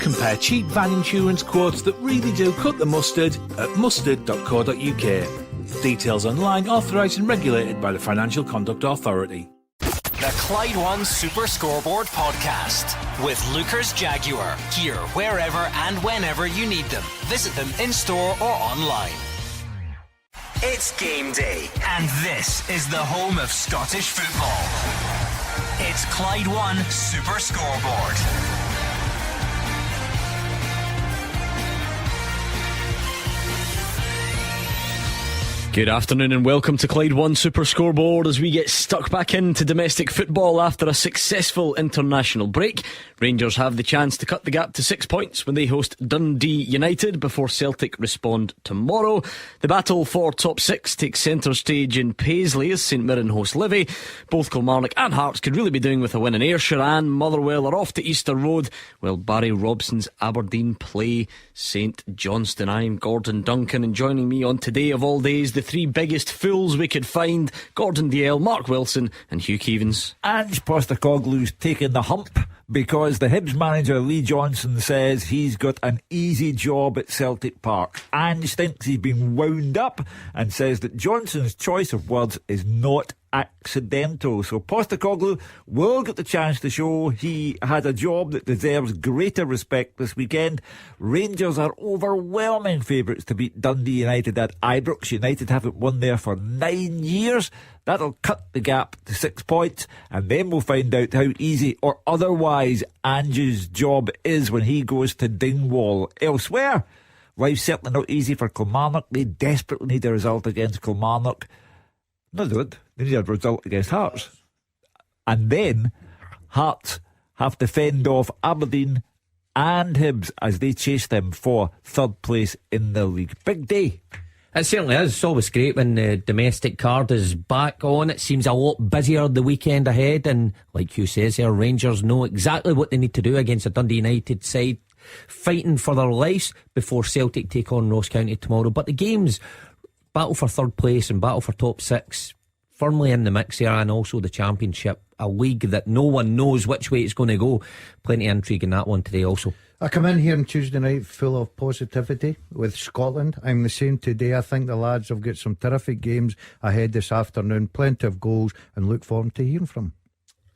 Compare cheap van insurance quotes that really do cut the mustard at mustard.co.uk. Details online, authorised and regulated by the Financial Conduct Authority. The Clyde One Super Scoreboard Podcast with Luker's Jaguar. Here, wherever and whenever you need them. Visit them in store or online. It's game day, and this is the home of Scottish football. It's Clyde One Super Scoreboard. Good afternoon and welcome to Clyde One Super Scoreboard as we get stuck back into domestic football after a successful international break. Rangers have the chance to cut the gap to 6 points when they host Dundee United before Celtic respond tomorrow. The battle for top six takes centre stage in Paisley as St Mirren host Livy. Both Kilmarnock and Hearts could really be doing with a win in Ayrshire, and Motherwell are off to Easter Road while Barry Robson's Aberdeen play St Johnstone. I'm Gordon Duncan, and joining me on Today of All Days, the three biggest fools we could find: Gordon Dalziel, Mark Wilson and Hugh Keevins. Ange Postecoglou's taking the hump because the Hibs manager Lee Johnson says he's got an easy job at Celtic Park. Ange thinks he's been wound up and says that Johnson's choice of words is not accidental. So Postecoglou will get the chance to show he had a job that deserves greater respect this weekend. Rangers are overwhelming favourites to beat Dundee United at Ibrox. United haven't won there for 9 years. That'll cut the gap to 6 points, and then we'll find out how easy or otherwise Ange's job is when he goes to Dingwall. Elsewhere, life's certainly not easy for Kilmarnock. They desperately need a result against Kilmarnock. No, they don't. They need a result against Hearts. And then Hearts have to fend off Aberdeen and Hibs as they chase them for third place in the league. Big day. It certainly is. It's always great when the domestic card is back on. It seems a lot busier the weekend ahead, and like Hugh says here, Rangers know exactly what they need to do against a Dundee United side fighting for their lives before Celtic take on Ross County tomorrow. But the games, battle for third place and battle for top six, firmly in the mix here, and also the Championship, a league that no one knows which way it's going to go. Plenty of intrigue in that one today also. I come in here on Tuesday night full of positivity with Scotland. I'm the same today. I think the lads have got some terrific games ahead this afternoon, plenty of goals, and look forward to hearing from them.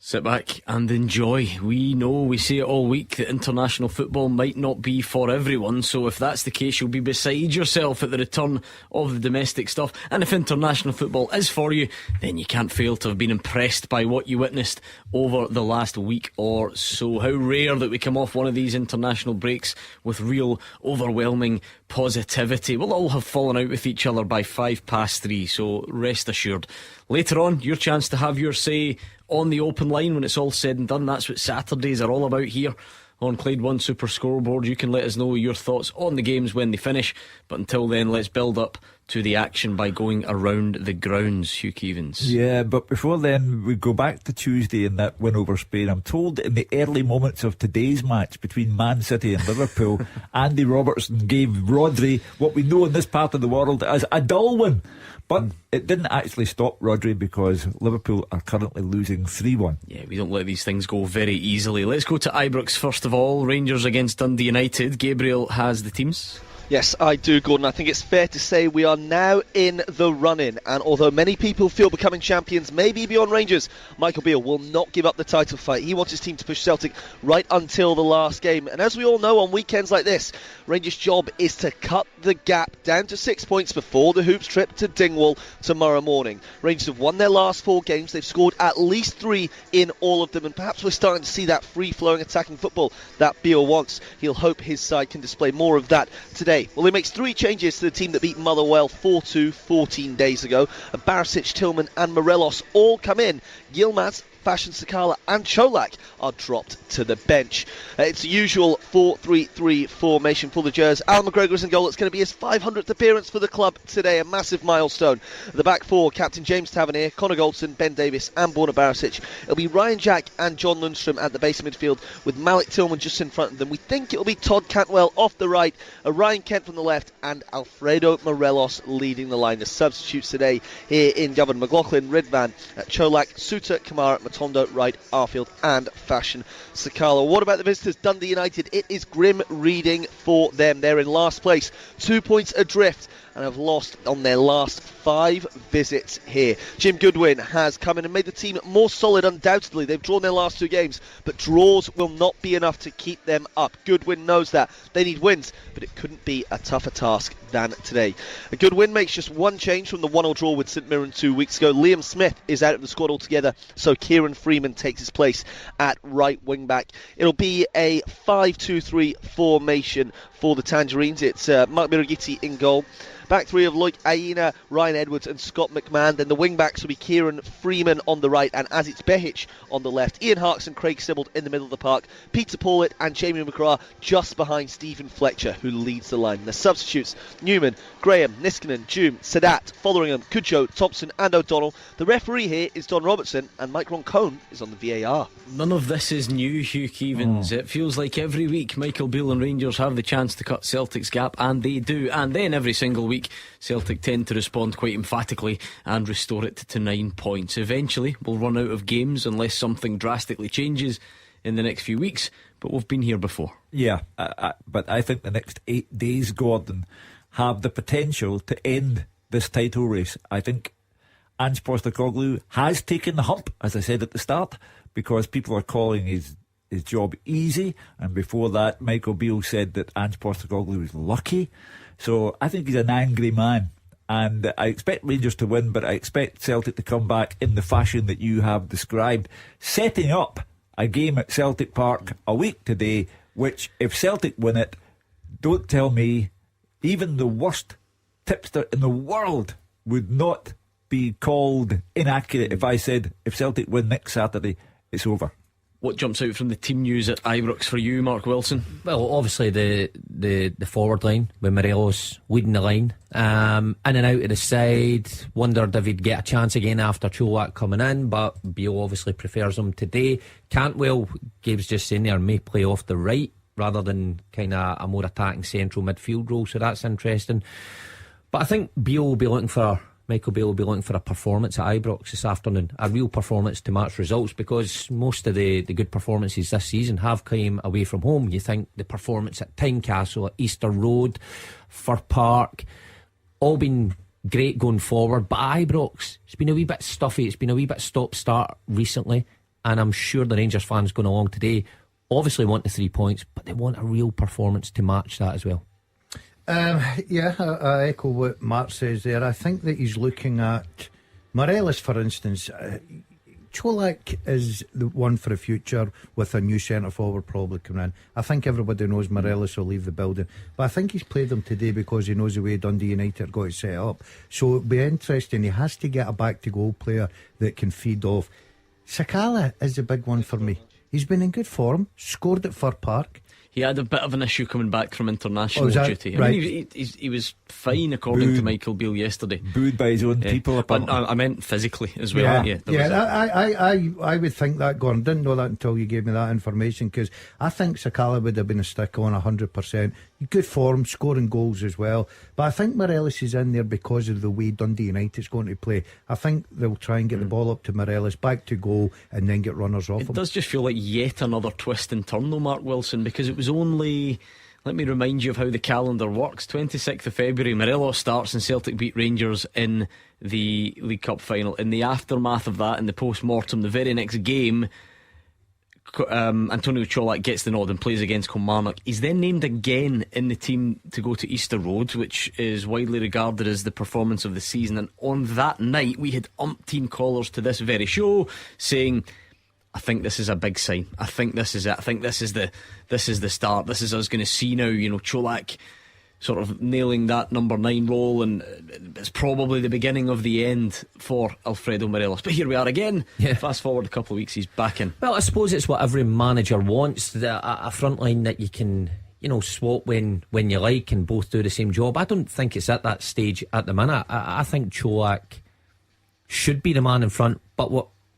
Sit back and enjoy. We know, we say it all week, that international football might not be for everyone, so if that's the case, you'll be beside yourself at the return of the domestic stuff. And if international football is for you, then you can't fail to have been impressed by what you witnessed over the last week or so. How rare that we come off one of these international breaks with real overwhelming positivity. We'll all have fallen out with each other by 3:05, so rest assured. Later on, your chance to have your say on the open line when it's all said and done. That's what Saturdays are all about here on Clyde One Super Scoreboard. You can let us know your thoughts on the games when they finish, but until then, let's build up to the action by going around the grounds. Hugh Keevins. Yeah, but before then, we go back to Tuesday in that win over Spain. I'm told that in the early moments of today's match between Man City and Liverpool, Andy Robertson gave Rodri what we know in this part of the world as a dull one. But it didn't actually stop Rodri because Liverpool are currently losing 3-1. Yeah, we don't let these things go very easily. Let's go to Ibrox first of all. Rangers against Dundee United. Gabriel has the teams. Yes, I do, Gordon. I think it's fair to say we are now in the run-in, and although many people feel becoming champions may be beyond Rangers, Michael Beale will not give up the title fight. He wants his team to push Celtic right until the last game, and as we all know, on weekends like this, Rangers' job is to cut the gap down to 6 points before the Hoops trip to Dingwall tomorrow morning. Rangers have won their last 4 games. They've scored at least 3 in all of them, and perhaps we're starting to see that free-flowing attacking football that Beale wants. He'll hope his side can display more of that today. Well, he makes 3 changes to the team that beat Motherwell 4-2 14 days ago. Barisic, Tillman and Morelos all come in. Yilmaz, Fashion Sakala and Cholak are dropped to the bench. It's the usual 4-3-3 formation for the Gers. Alan McGregor is in goal. It's going to be his 500th appearance for the club today, a massive milestone. The back 4, Captain James Tavernier, Connor Goldson, Ben Davis and Borna Barisic. It'll be Ryan Jack and John Lundstrom at the base of midfield with Malik Tillman just in front of them. We think it'll be Todd Cantwell off the right, Ryan Kent from the left and Alfredo Morelos leading the line. The substitutes today here in Govan: McLaughlin, Ridvan, Cholak, Suter, Kamara, Matondo, Wright, Arfield and Fashion Sakala. What about the visitors, Dundee United? It is grim reading for them. They're in last place, 2 points adrift, and have lost on their last 5 visits here. Jim Goodwin has come in and made the team more solid, undoubtedly. They've drawn their last 2 games, but draws will not be enough to keep them up. Goodwin knows that. They need wins, but it couldn't be a tougher task than today. A Goodwin makes just one change from the 1-1 draw with St Mirren 2 weeks ago. Liam Smith is out of the squad altogether, so Kieran Freeman takes his place at right wing back. It'll be a 5-2-3 formation for the Tangerines. It's Mark Birighitti in goal. Back three of Loic Aina, Ryan Edwards and Scott McMahon. Then the wing-backs will be Kieran Freeman on the right and Aziz Behic on the left. Ian Harkes and Craig Sibbald in the middle of the park. Peter Pawlett and Jamie McGrath just behind Stephen Fletcher, who leads the line. The substitutes, Newman, Graham, Niskanen, Jume, Sadat, Fotheringham, Cujo, Thompson and O'Donnell. The referee here is Don Robertson and Mike Roncone is on the VAR. None of this is new, Hugh Keevins. It feels like every week Michael Beale and Rangers have the chance to cut Celtic's gap, and they do. And then every single week Celtic tend to respond quite emphatically and restore it to 9 points. Eventually we'll run out of games unless something drastically changes in the next few weeks, but we've been here before. Yeah, but I think the next 8 days, Gordon, have the potential to end this title race. I think Ange Postecoglou has taken the hump, as I said at the start, because people are calling his job easy, and before that Michael Beale said that Ange Postecoglou was lucky. So I think he's an angry man, and I expect Rangers to win, but I expect Celtic to come back in the fashion that you have described, setting up a game at Celtic Park a week today, which if Celtic win it, don't tell me even the worst tipster in the world would not be called inaccurate if I said if Celtic win next Saturday, it's over. What jumps out from the team news at Ibrox for you, Mark Wilson? Well, obviously the forward line with Morelos leading the line, in and out of the side. Wondered if he'd get a chance again after Cholak coming in, but Beale obviously prefers him today. Cantwell, Gabe's just saying there, may play off the right rather than kind of a more attacking central midfield role, so that's interesting. But I think Michael Beale will be looking for a performance at Ibrox this afternoon, a real performance to match results, because most of the good performances this season have come away from home. You think the performance at Tynecastle, at Easter Road, Fir Park, all been great going forward, but Ibrox, it's been a wee bit stuffy, it's been a wee bit stop-start recently, and I'm sure the Rangers fans going along today obviously want the 3 points, but they want a real performance to match that as well. I echo what Mark says there. I think that he's looking at Morelos, for instance. Cholak is the one for the future with a new centre forward probably coming in. I think everybody knows Morelos will leave the building, but I think he's played them today because he knows the way Dundee United got it set up. So it'll be interesting. He has to get a back to goal player that can feed off. Sakala is the big one for me. He's been in good form, scored at Fir Park. He had a bit of an issue coming back from international duty. Right? I mean, he was fine according to Michael Beale yesterday. Booed by his own people. But I meant physically as well. I would think that, Gordon. Didn't know that until you gave me that information, because I think Sakala would have been a stick on 100%. Good form, scoring goals as well. But I think Morelos is in there because of the way Dundee United's going to play. I think they'll try and get the ball up to Morelos, back to goal, and then get runners off him. It does just feel like yet another twist and turn though, Mark Wilson, because it was only, let me remind you of how the calendar works. 26th of February, Morelos starts and Celtic beat Rangers in the League Cup final. In the aftermath of that, in the post-mortem, the very next game, Antonio Cholak gets the nod and plays against Kilmarnock. He's then named again in the team to go to Easter Road, which is widely regarded as the performance of the season. And on that night we had umpteen callers to this very show saying, I think this is a big sign, I think this is it, I think this is the start, this is us going to see now, Cholak sort of nailing that number 9 role, and it's probably the beginning of the end for Alfredo Morelos. But here we are again. Fast forward a couple of weeks, he's back in. Well, I suppose it's what every manager wants, a front line that you can swap when you like and both do the same job. I don't think it's at that stage at the minute. I think Cholak should be the man in front, but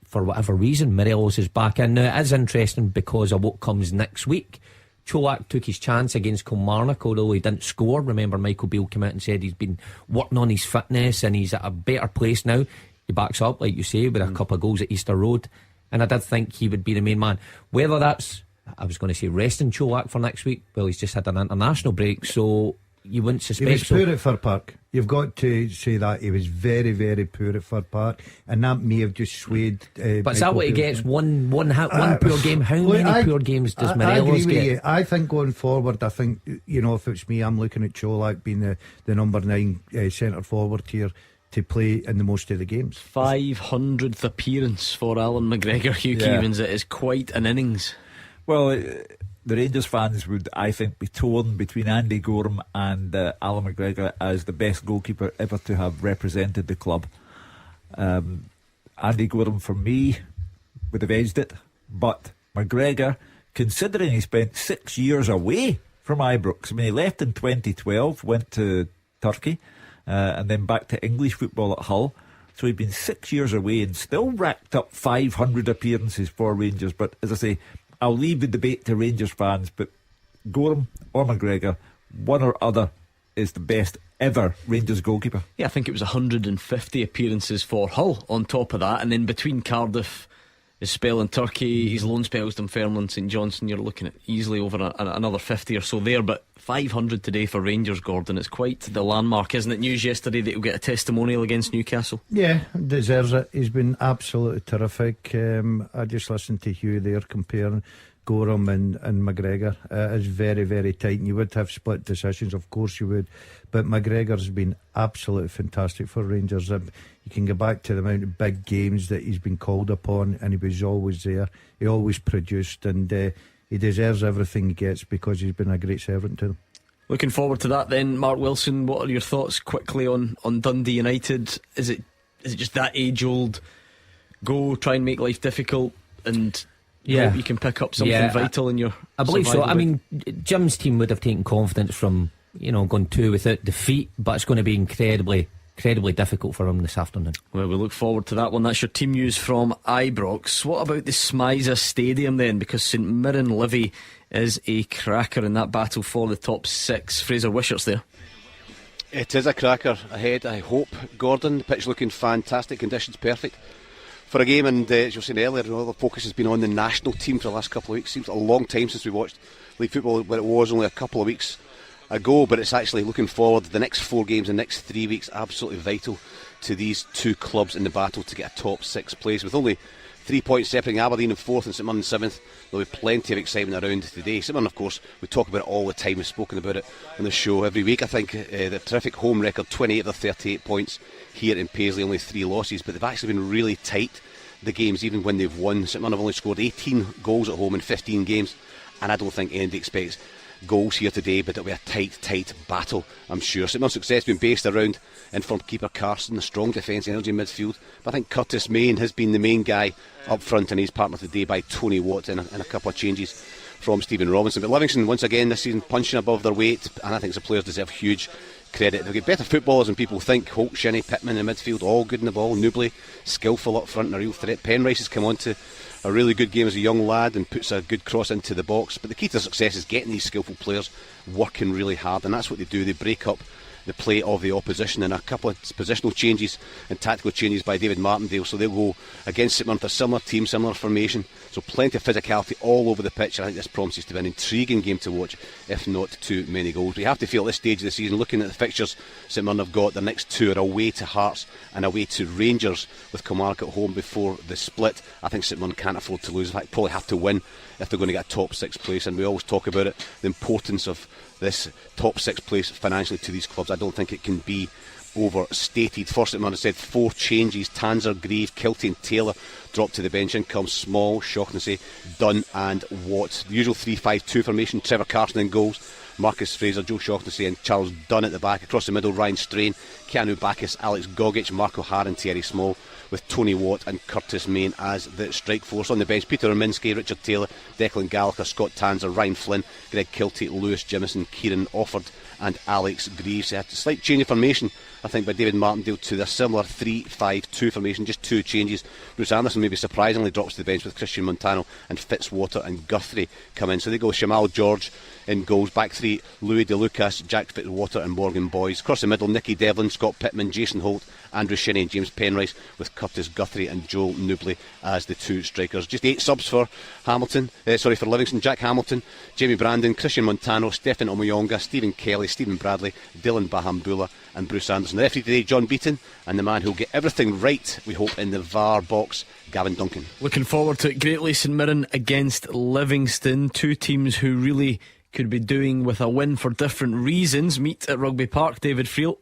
for whatever reason Morelos is back in. Now it is interesting because of what comes next week. Cholak took his chance against Kilmarnock, although he didn't score. Remember, Michael Beale came out and said he's been working on his fitness and he's at a better place now. He backs up, like you say, with a couple of goals at Easter Road. and I did think he would be the main man. Whether that's, I was going to say resting Cholak for next week, well, he's just had an international break, so you wouldn't suspect. He was poor at Fir Park. You've got to say that. He was very, very poor at Fir Park, and that may have just swayed. But is that what he gets? One poor game? How many poor games does Morelos get? I think going forward, if it's me, I'm looking at Cholak being the number 9 centre forward here to play in the most of the games. 500th appearance for Alan McGregor, Hugh Keevins. It is quite an innings. Well, the Rangers fans would, I think, be torn between Andy Gorham and Alan McGregor as the best goalkeeper ever to have represented the club. Andy Gorham, for me, would have edged it, but McGregor, considering he spent 6 years away from Ibrox, I mean, he left in 2012, went to Turkey, and then back to English football at Hull. So he'd been 6 years away and still racked up 500 appearances for Rangers. But as I say, I'll leave the debate to Rangers fans, but Gorham or McGregor, one or other is the best ever Rangers goalkeeper. Yeah, I think it was 150 appearances for Hull on top of that, and then between Cardiff, his spell in Turkey, his loan spells, Dunfermline, St Johnstone, you're looking at easily over another 50 or so there. But 500 today for Rangers, Gordon. It's quite the landmark, isn't it? News yesterday that he'll get a testimonial against Newcastle. Yeah, deserves it. He's been absolutely terrific. I just listened to Hugh there comparing Gorham and McGregor. It's very, very tight, and you would have split decisions, of course you would, but McGregor's been absolutely fantastic for Rangers. You can go back to the amount of big games that he's been called upon, and he was always there. He always produced, and he deserves everything he gets because he's been a great servant to them. Looking forward to that then. Mark Wilson, what are your thoughts quickly on Dundee United? Is it just that age-old go, try and make life difficult, and hope you can pick up something vital in your I believe so. I mean, Jim's team would have taken confidence from going 2 without defeat, but it's going to be incredibly difficult for him this afternoon. Well, we look forward to that one. That's your team news from Ibrox. What about the Smiza Stadium then? Because St Mirren Livy is a cracker in that battle for the top 6. Fraser Wishart's there. It is a cracker ahead, I hope, Gordon. The pitch looking fantastic, conditions perfect for a game, and as you were saying earlier, the focus has been on the national team for the last couple of weeks. Seems a long time since we watched league football, when it was only a couple of weeks ago, but it's actually looking forward. The next 4 games, the next 3 weeks, absolutely vital to these 2 clubs in the battle to get a top 6 place. With only 3 points separating Aberdeen in 4th and St Mirren in 7th, there'll be plenty of excitement around today. St Mirren, of course, we talk about it all the time. We've spoken about it on the show every week. I think the terrific home record, 28 of their 38 points here in Paisley, only 3 losses, but they've actually been really tight, the games, even when they've won. St Mirren have only scored 18 goals at home in 15 games, and I don't think anybody expects goals here today, but it'll be a tight battle, I'm sure. St Mirren's success has been based around informed keeper Carson, a strong defence, energy in midfield, but I think Curtis Main has been the main guy up front, and he's partnered today by Tony Watt and a couple of changes from Stephen Robinson. But Livingston once again this season punching above their weight, and I think the players deserve huge credit. They've got better footballers than people think. Holt, Shinnie, Pittman in the midfield, all good in the ball. Newbley, skillful up front and a real threat. Penrice has come on to a really good game as a young lad and puts a good cross into the box. But the key to success is getting these skillful players working really hard, and that's what they do. They break up the play of the opposition, and a couple of positional changes and tactical changes by David Martindale, so they'll go against St Mirren with a similar team, similar formation, so plenty of physicality all over the pitch. I think this promises to be an intriguing game to watch, if not too many goals. We have to feel at this stage of the season, looking at the fixtures St Mirren have got, the next 2 are away to Hearts and away to Rangers, with Kilmarnock at home before the split. I think St Mirren can't afford to lose. In fact, probably have to win if they're going to get a top 6 place, and we always talk about it, the importance of this top 6 place financially to these clubs. I don't think it can be overstated. First, St Mirren said 4 changes. Tanser, Grieve, Kiltie and Taylor dropped to the bench. In comes Small, Shaughnessy, Dunn and Watts. The usual 3-5-2 formation. Trevor Carson in goals, Marcus Fraser, Joe Shaughnessy and Charles Dunn at the back. Across the middle, Ryan Strain, Keanu Bacchus, Alex Gogic, Marco Hare and Terry Small, with Tony Watt and Curtis Main as the strike force. On the bench, Peter Erminski, Richard Taylor, Declan Gallagher, Scott Tanser, Ryan Flynn, Greg Kiltie, Lewis Jimison, Kieran Offord and Alex Greaves. They had a slight change of formation, I think, by David Martindale to their similar 3-5-2 formation, just 2 changes. Bruce Anderson maybe surprisingly drops to the bench, with Christian Montano and Fitzwater and Guthrie come in. So they go Shamal George in goals, back 3 Louis De Lucas, Jack Fitzwater and Morgan Boys. Across the middle, Nicky Devlin, Scott Pittman, Jason Holt, Andrew Shinnie and James Penrice, with Curtis Guthrie and Joel Newbley as the two strikers. Just 8 subs for for Livingston: Jack Hamilton, Jamie Brandon, Christian Montano, Stephen Omoyonga, Stephen Kelly, Stephen Bradley, Dylan Bahambula and Bruce Anderson. The referee today, John Beaton, and the man who'll get everything right, we hope, in the VAR box, Gavin Duncan. Looking forward to it. Great St Mirren against Livingston, two teams who really could be doing with a win for different reasons. Meet at Rugby Park. David Friel.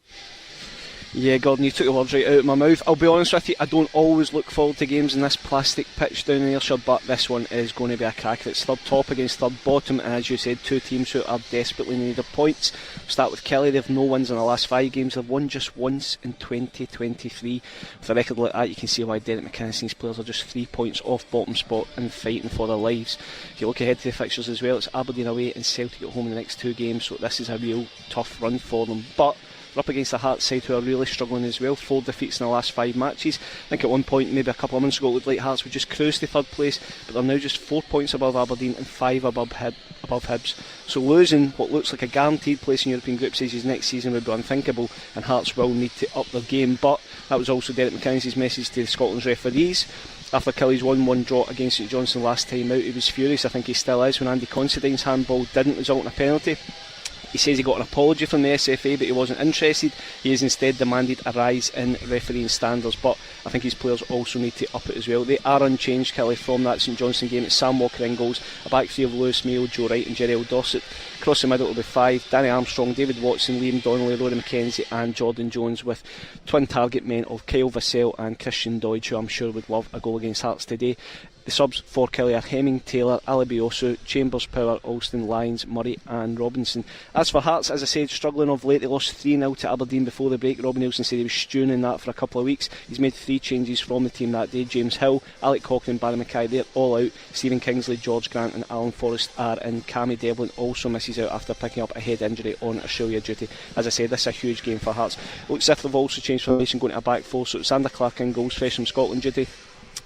Yeah, Gordon, you took the words right out of my mouth. I'll be honest with you, I don't always look forward to games in this plastic pitch down in Ayrshire, but this one is going to be a cracker. It's third top against third bottom, and as you said, two teams who are desperately in need of points. We'll start with Kelly. They've no wins in the last 5 games. They've won just once in 2023. With a record like that, you can see why Derek McKinnon's players are just 3 points off bottom spot and fighting for their lives. If you look ahead to the fixtures as well, it's Aberdeen away and Celtic at home in the next 2 games, so this is a real tough run for them. But they're up against the Hearts side who are really struggling as well. 4 defeats in the last 5 matches. I think at one point, maybe a couple of months ago, it looked like Hearts would just cruise to third place, but they're now just 4 points above Aberdeen and 5 above Hibs. So losing what looks like a guaranteed place in European group stages next season would be unthinkable, and Hearts will need to up their game. But that was also Derek McKinnon's message to Scotland's referees. After Kelly's 1-1 draw against St Johnstone last time out, he was furious. I think he still is when Andy Considine's handball didn't result in a penalty. He says he got an apology from the SFA, but he wasn't interested. He has instead demanded a rise in refereeing standards, but I think his players also need to up it as well. They are unchanged, Kelly, from that St Johnstone game. It's Sam Walker in goals, a back three of Lewis Mayo, Joe Wright and Gerald Dossett. Across the middle will be 5, Danny Armstrong, David Watson, Liam Donnelly, Rory McKenzie and Jordan Jones, with twin target men of Kyle Vassell and Christian Doidge, who I'm sure would love a goal against Hearts today. The subs for Kelly are Hemming, Taylor, Alibiosu, Chambers, Power, Alston, Lyons, Murray and Robinson. As for Hearts, as I said, struggling of late. They lost 3-0 to Aberdeen before the break. Robin Nielsen said he was stewing in that for a couple of weeks. He's made 3 changes from the team that day. James Hill, Alec Cochrane, Barry Mackay, they're all out. Stephen Kingsley, George Grant and Alan Forrest are in. Cammy Devlin also misses out after picking up a head injury on Australia duty. As I said, this is a huge game for Hearts. Looks as if they've also changed formation, going to a back 4, so it's Sander Clark in goals, fresh from Scotland duty.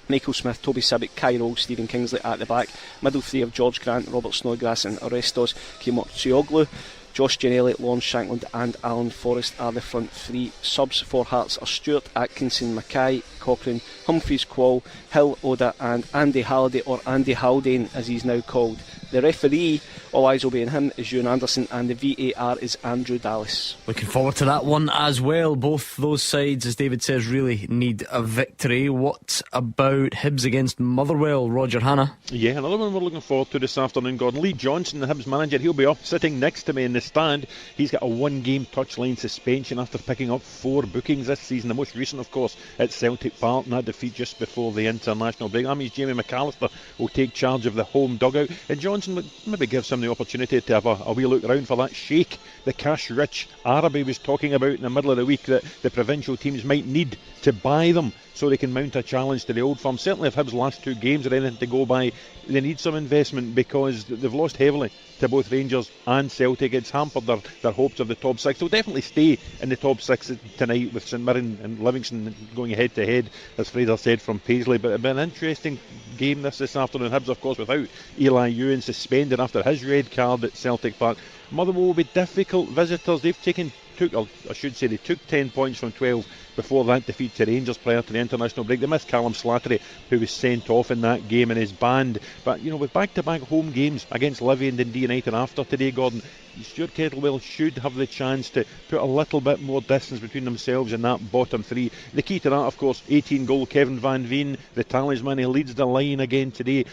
Michael Smith, Toby Sibbick, Kai Rowles, Stephen Kingsley at the back. Middle 3 of George Grant, Robert Snodgrass and Orestos Kimotsioglu. Josh Giannelli, Lawrence Shankland and Alan Forrest are the front 3. Subs for Hearts are Stuart, Atkinson, Mackay, Cochrane, Humphreys, Quall, Hill, Oda and Andy Halliday, or Andy Haldane as he's now called. The referee, all eyes will be on him, is Ewan Anderson, and the VAR is Andrew Dallas. Looking forward to that one as well. Both those sides, as David says, really need a victory. What about Hibs against Motherwell, Roger Hanna? Yeah, another one we're looking forward to this afternoon, Gordon. Lee Johnson, the Hibs manager, he'll be up sitting next to me in the stand. He's got a 1-game touchline suspension after picking up 4 bookings this season, the most recent of course at Celtic Park, and that defeat just before the international break. That means Jamie McAllister will take charge of the home dugout, and Johnson maybe gives him the opportunity to have a wee look around for that shake the cash-rich Arabi was talking about in the middle of the week, that the provincial teams might need to buy them so they can mount a challenge to the old firm. Certainly if Hibs' last 2 games are anything to go by, they need some investment because they've lost heavily to both Rangers and Celtic. It's hampered their hopes of the top 6. They'll definitely stay in the top 6 tonight with St Mirren and Livingston going head to head, as Fraser said, from Paisley. But it'll be an interesting game this afternoon. Hibs of course without Eli Ewan, suspended after his red card at Celtic Park. Motherwell will be difficult visitors. They took 10 points from 12 before that defeat to Rangers prior to the international break. They missed Callum Slattery, who was sent off in that game and is banned. But with back-to-back home games against Livy and Dundee United after today, Gordon, Stuart Kettlewell should have the chance to put a little bit more distance between themselves and that bottom 3. The key to that, of course, 18-goal Kevin Van Veen, the talisman. He leads the line again today,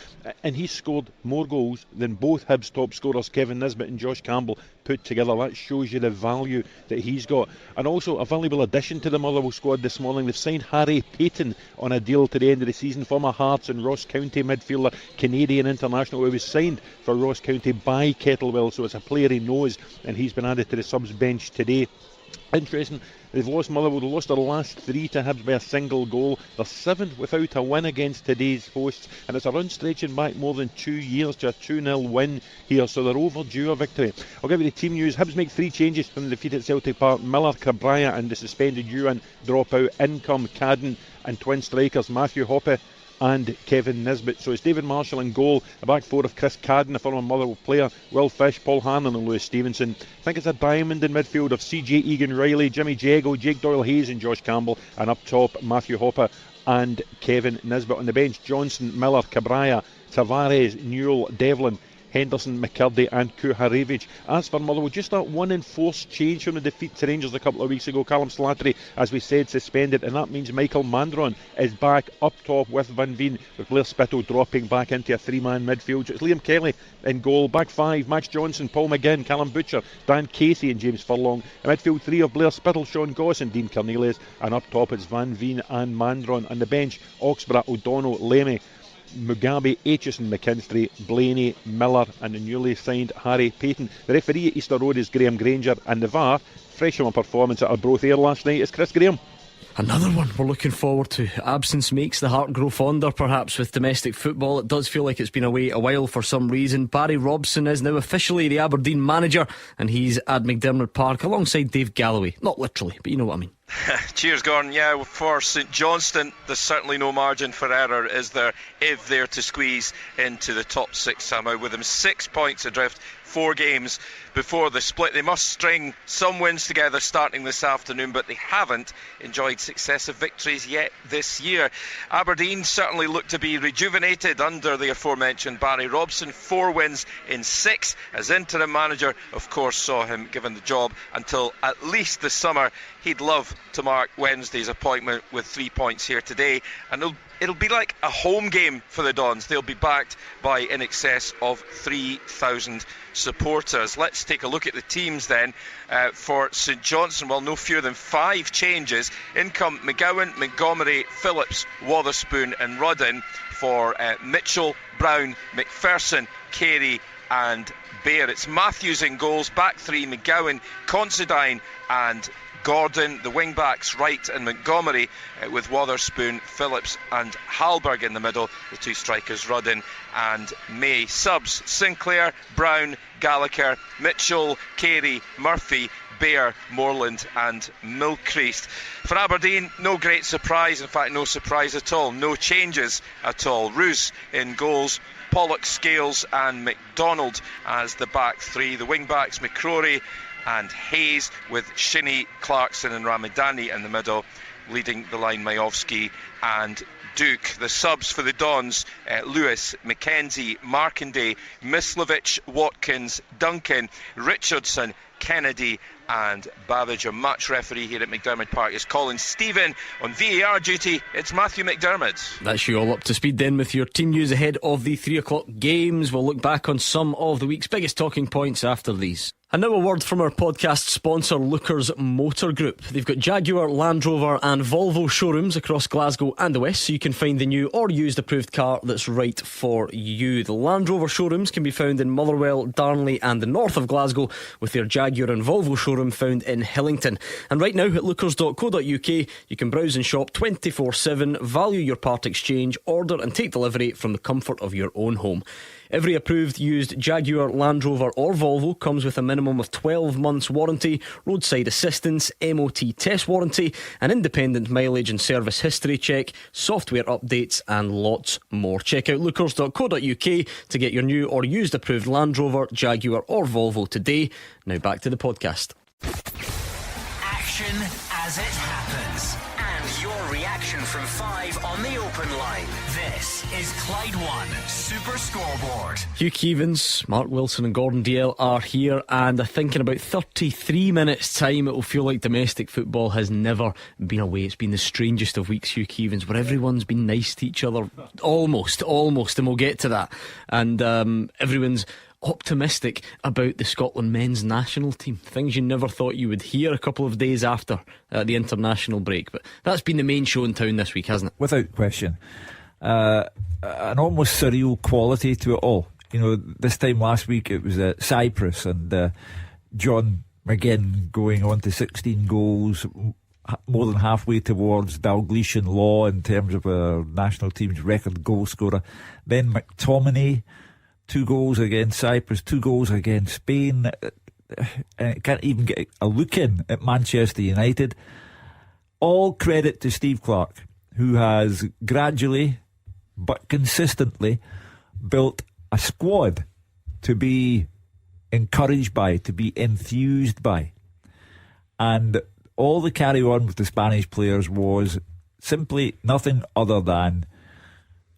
and he's scored more goals than both Hibs top scorers, Kevin Nisbet and Josh Campbell, put together. That shows you the value that he's got. And also a valuable addition to the Motherwell squad this morning. They've signed Harry Payton on a deal to the end of the season, former Hearts and Ross County midfielder, Canadian international, who was signed for Ross County by Kettlewell, so it's a player he knows, and he's been added to the subs bench today. Interesting, they've lost Motherwell. They've lost their last 3 to Hibs by a single goal. They're 7th without a win against today's hosts, and it's a run stretching back more than 2 years to a 2-0 win here, so they're overdue a victory. I'll give you the team news. Hibs make 3 changes from the defeat at Celtic Park. Miller, Cabraya and the suspended Ewan drop out. In come Cadden and twin strikers Matthew Hoppe and Kevin Nisbet. So it's David Marshall in goal, a back four of Chris Cadden, a former Motherwell player, Will Fish, Paul Hanlon and Lewis Stevenson. I think it's a diamond in midfield of CJ Egan-Riley, Jimmy Jago, Jake Doyle-Hayes and Josh Campbell, and up top Matthew Hopper and Kevin Nisbet. On the bench, Johnson, Miller, Cabrera, Tavares, Newell, Devlin, Henderson, McCurdy and Kuharevich. As for Motherwell, just that one enforced change from the defeat to Rangers a couple of weeks ago. Callum Slattery, as we said, suspended, and that means Michael Mandron is back up top with Van Veen, with Blair Spittle dropping back into a three-man midfield. So it's Liam Kelly in goal, back five, Max Johnson, Paul McGinn, Callum Butcher, Dan Casey and James Furlong. A midfield three of Blair Spittle, Sean Goss and Dean Cornelius, and up top it's Van Veen and Mandron. On the bench, Oxborough, O'Donnell, Lemmy, Mugabe, Aitchison, McKinstry, Blaney, Miller and the newly signed Harry Payton. The referee at Easter Road is Graham Granger, and the VAR, fresh from a performance at Arbroath Air last night, is Chris Graham. Another one we're looking forward to. Absence makes the heart grow fonder, perhaps, with domestic football. It does feel like it's been away a while for some reason. Barry Robson is now officially the Aberdeen manager, and he's at McDermott Park alongside Dave Galloway. Not literally, but you know what I mean. Cheers, Gordon. Yeah, for St Johnstone, there's certainly no margin for error, is there, if they're to squeeze into the top six somehow. With them 6 points adrift, 4 games before the split. They must string some wins together starting this afternoon, but they haven't enjoyed successive victories yet this year. Aberdeen certainly look to be rejuvenated under the aforementioned Barry Robson. 4 wins in 6 as interim manager. Of course, saw him given the job until at least the summer. He'd love to mark Wednesday's appointment with 3 points here today, and it'll be like a home game for the Dons. They'll be backed by in excess of 3,000 supporters. Let's take a look at the teams then for St Johnstone. Well, no fewer than 5 changes. In come McGowan, Montgomery, Phillips, Wotherspoon and Rudden for Mitchell, Brown, McPherson, Carey and Bair. It's Matthews in goals, back 3 McGowan, Considine and Gordon. The wing backs Wright and Montgomery with Wotherspoon, Phillips and Hallberg in the middle. The 2 strikers Rudden and May. Subs Sinclair, Brown, Gallagher, Mitchell, Carey, Murphy, Bair, Moreland and Milcreast. For Aberdeen, no great surprise. In fact, no surprise at all. No changes at all. Roos in goals, Pollock, Scales and McDonald as the back 3. The wing backs McCrory and Hayes with Shinnie, Clarkson and Ramadani in the middle, leading the line Majowski and Duke. The subs for the Dons, Lewis, McKenzie, Markanday, Mislavich, Watkins, Duncan, Richardson, Kennedy and Babbage. A match referee here at McDermott Park is Colin Stephen. On VAR duty, it's Matthew McDermott. That's you all up to speed then with your team news ahead of the 3 o'clock games. We'll look back on some of the week's biggest talking points after these. And now a word from our podcast sponsor, Lookers Motor Group. They've got Jaguar, Land Rover and Volvo showrooms across Glasgow and the West, so you can find the new or used approved car that's right for you. The Land Rover showrooms can be found in Motherwell, Darnley and the north of Glasgow, with their Jaguar and Volvo showroom found in Hillington. And right now at lookers.co.uk you can browse and shop 24/7, value your part exchange, order and take delivery from the comfort of your own home. Every approved used Jaguar, Land Rover or Volvo comes with a minimum of 12 months warranty, roadside assistance, MOT test warranty, an independent mileage and service history check, software updates and lots more. Check out lookers.co.uk to get your new or used approved Land Rover, Jaguar or Volvo today. Now back to the podcast. Action as it happens, and your reaction from 5 on the open line. This is Clyde One Super Scoreboard. Hugh Keevins, Mark Wilson and Gordon Dalziel are here, and I think in about 33 minutes time it will feel like domestic football has never been away. It's been the strangest of weeks, Hugh Keevins, where everyone's been nice to each other. Almost, and we'll get to that. And everyone's optimistic about the Scotland men's national team. Things you never thought you would hear a couple of days after the international break. But that's been the main show in town this week, hasn't it? Without question. An almost surreal quality to it all. You know, this time last week it was Cyprus and John McGinn going on to 16 goals, more than halfway towards Dalgletian law in terms of a national team's record goal scorer. Then McTominay, 2 goals against Cyprus, 2 goals against Spain. Can't even get a look in at Manchester United. All credit to Steve Clarke, who has gradually but consistently built a squad to be encouraged by, to be enthused by. And all the carry on with the Spanish players was simply nothing other than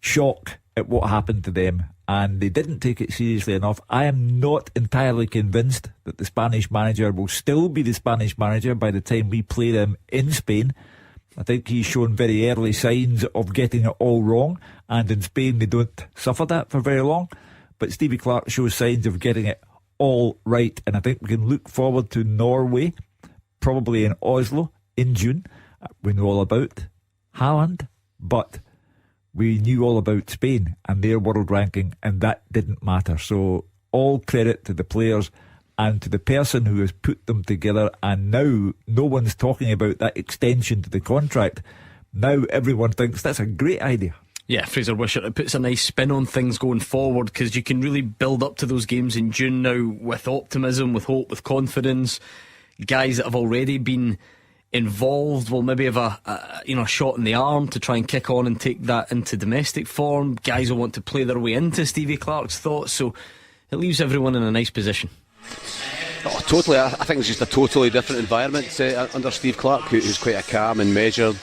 shock at what happened to them, and they didn't take it seriously enough. I am not entirely convinced that the Spanish manager will still be the Spanish manager by the time we play them in Spain. I think he's shown very early signs of getting it all wrong, and in Spain they don't suffer that for very long. But Stevie Clarke shows signs of getting it all right, and I think we can look forward to Norway, probably in Oslo in June. We know all about Haaland, but we knew all about Spain and their world ranking, and that didn't matter. So all credit to the players and to the person who has put them together. And now no one's talking about that extension to the contract. Now everyone thinks that's a great idea. Yeah, Fraser Wishart, it puts a nice spin on things going forward, because you can really build up to those games in June now with optimism, with hope, with confidence. Guys that have already been involved will maybe have a shot in the arm to try and kick on and take that into domestic form. Guys will want to play their way into Stevie Clarke's thoughts, so it leaves everyone in a nice position. Oh, totally. I think it's just a totally different environment under Steve Clarke, who's quite a calm and measured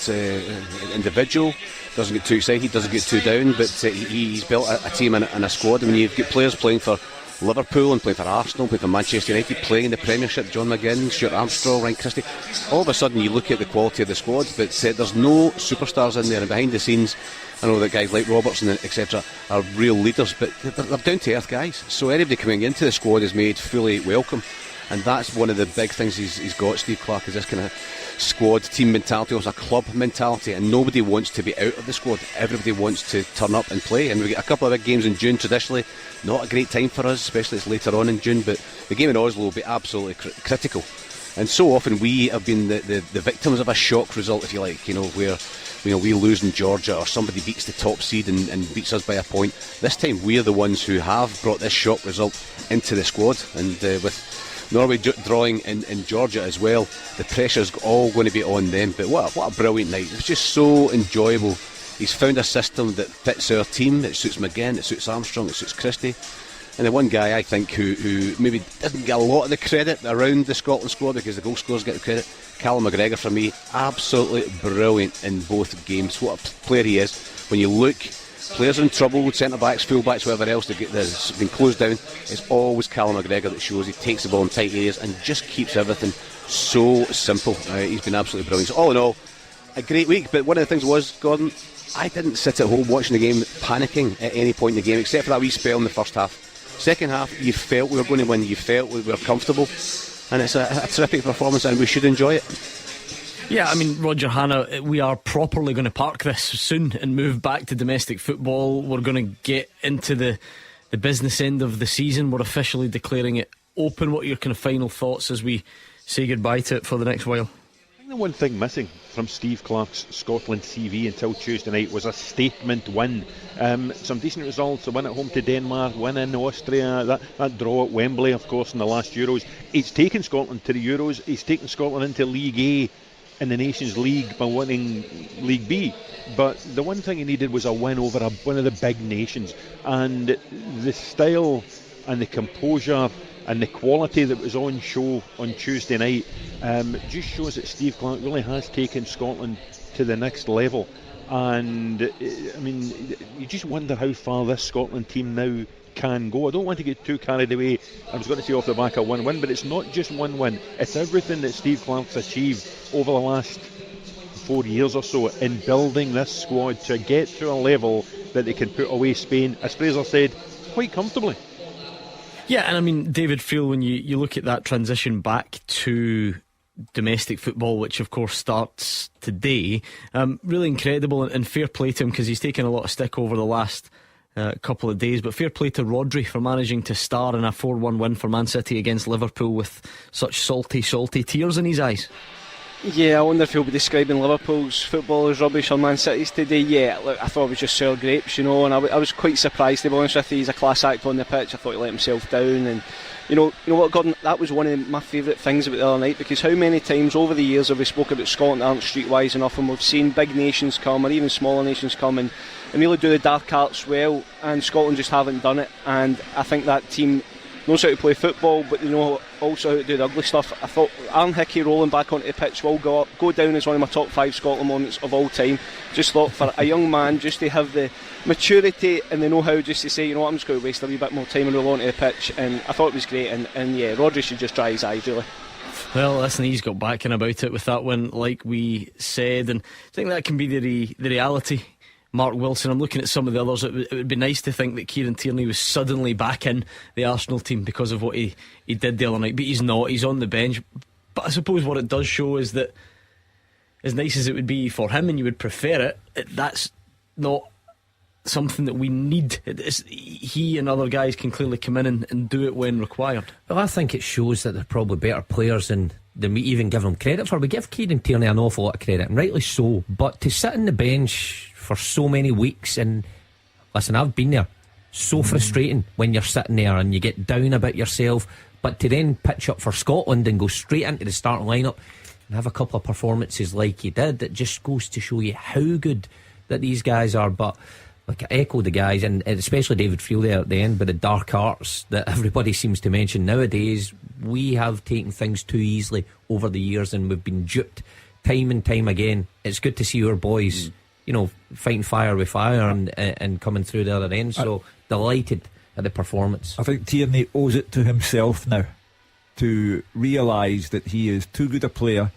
individual. Doesn't get too excited, doesn't get too down, but he's built a team and a squad. I mean, you've got players playing for Liverpool and playing for Arsenal, playing for Manchester United, playing in the Premiership. John McGinn, Stuart Armstrong, Ryan Christie. All of a sudden you look at the quality of the squad, but there's no superstars in there, and behind the scenes I know that guys like Robertson etc. are real leaders, but they're down to earth guys, so anybody coming into the squad is made fully welcome. And that's one of the big things he's got, Steve Clarke, is this kind of squad team mentality, also a club mentality, and nobody wants to be out of the squad. Everybody wants to turn up and play, and we get a couple of big games in June. Traditionally not a great time for us, especially it's later on in June, but the game in Oslo will be absolutely critical. And so often we have been the victims of a shock result, if you like, where we lose in Georgia, or somebody beats the top seed and beats us by a point. This time we're the ones who have brought this shock result into the squad, and with Norway drawing in Georgia as well, the pressure's all going to be on them. But what a brilliant night. It was just so enjoyable. He's found a system that fits our team. It suits McGinn, it suits Armstrong, it suits Christie. And the one guy I think who maybe doesn't get a lot of the credit around the Scotland squad, because the goal scorers get the credit, Callum McGregor, for me, absolutely brilliant in both games. What a player he is. When you look, players in trouble, centre-backs, full-backs, whatever else, that's been closed down, it's always Callum McGregor that shows. He takes the ball in tight areas and just keeps everything so simple. He's been absolutely brilliant. So all in all, a great week. But one of the things was, Gordon, I didn't sit at home watching the game panicking at any point in the game, except for that wee spell in the first half. Second half, you felt we were going to win, you felt we were comfortable, and it's a terrific performance, and we should enjoy it. Yeah, I mean, Roger Hannah, we are properly going to park this soon and move back to domestic football. We're going to get into the business end of the season. We're officially declaring it open. What are your kind of final thoughts as we say goodbye to it for the next while? I think the one thing missing from Steve Clarke's Scotland CV until Tuesday night was a statement win. Some decent results, a win at home to Denmark, win in Austria, that draw at Wembley, of course, in the last Euros. He's taken Scotland to the Euros. He's taken Scotland into League A in the Nations League by winning League B. But the one thing he needed was a win over one of the big nations. And the style and the composure and the quality that was on show on Tuesday night just shows that Steve Clarke really has taken Scotland to the next level. And I mean, you just wonder how far this Scotland team now can go. I don't want to get too carried away. I was going to say off the back of one win, but it's not just one win. It's everything that Steve Clarke's achieved over the last 4 years or so in building this squad to get to a level that they can put away Spain, as Fraser said, quite comfortably. Yeah, and I mean, David Friel, when you look at that transition back to domestic football, which of course starts today, really incredible, and fair play to him, because he's taken a lot of stick over the last couple of days, but fair play to Rodri for managing to star in a 4-1 win for Man City against Liverpool with such salty tears in his eyes. Yeah, I wonder if he'll be describing Liverpool's football as rubbish or Man City's today. Yeah, look, I thought it was just sour grapes, and I was quite surprised, to be honest with you. He's a class act on the pitch. I thought he let himself down, and You know what, Gordon? That was one of my favourite things about the other night, because how many times over the years have we spoke about Scotland aren't streetwise enough, and we've seen big nations come, or even smaller nations come, and really do the dark arts well, and Scotland just haven't done it. And I think that team knows how to play football, but they know also how to do the ugly stuff. I thought Aaron Hickey rolling back onto the pitch will go down as one of my top 5 Scotland moments of all time. Just thought, for a young man just to have the maturity and the know-how just to say, you know what, I'm just going to waste a wee bit more time and roll onto the pitch, and I thought it was great. And yeah, Rodri should just dry his eyes, really. Well, listen, he's got backing about it with that one, like we said, and I think that can be the reality. Mark Wilson, I'm looking at some of the others. It would be nice to think that Kieran Tierney was suddenly back in the Arsenal team because of what he did the other night, but he's not. He's on the bench. But I suppose what it does show is that, as nice as it would be for him and you would prefer it, that's not something that we need. He and other guys can clearly come in and do it when required. Well, I think it shows that they're probably better players than we even give them credit for. We give Kieran Tierney an awful lot of credit, and rightly so, but to sit on the bench for so many weeks, and listen, I've been there, so frustrating when you're sitting there and you get down about yourself, but to then pitch up for Scotland and go straight into the starting lineup and have a couple of performances like you did, it just goes to show you how good that these guys are. But like, I echo the guys, and especially David Friel there at the end, with the dark arts that everybody seems to mention nowadays. We have taken things too easily over the years, and we've been duped time and time again. It's good to see our boys fighting fire with fire and coming through the other end. So delighted at the performance. I think Tierney owes it to himself now to realise that he is too good a player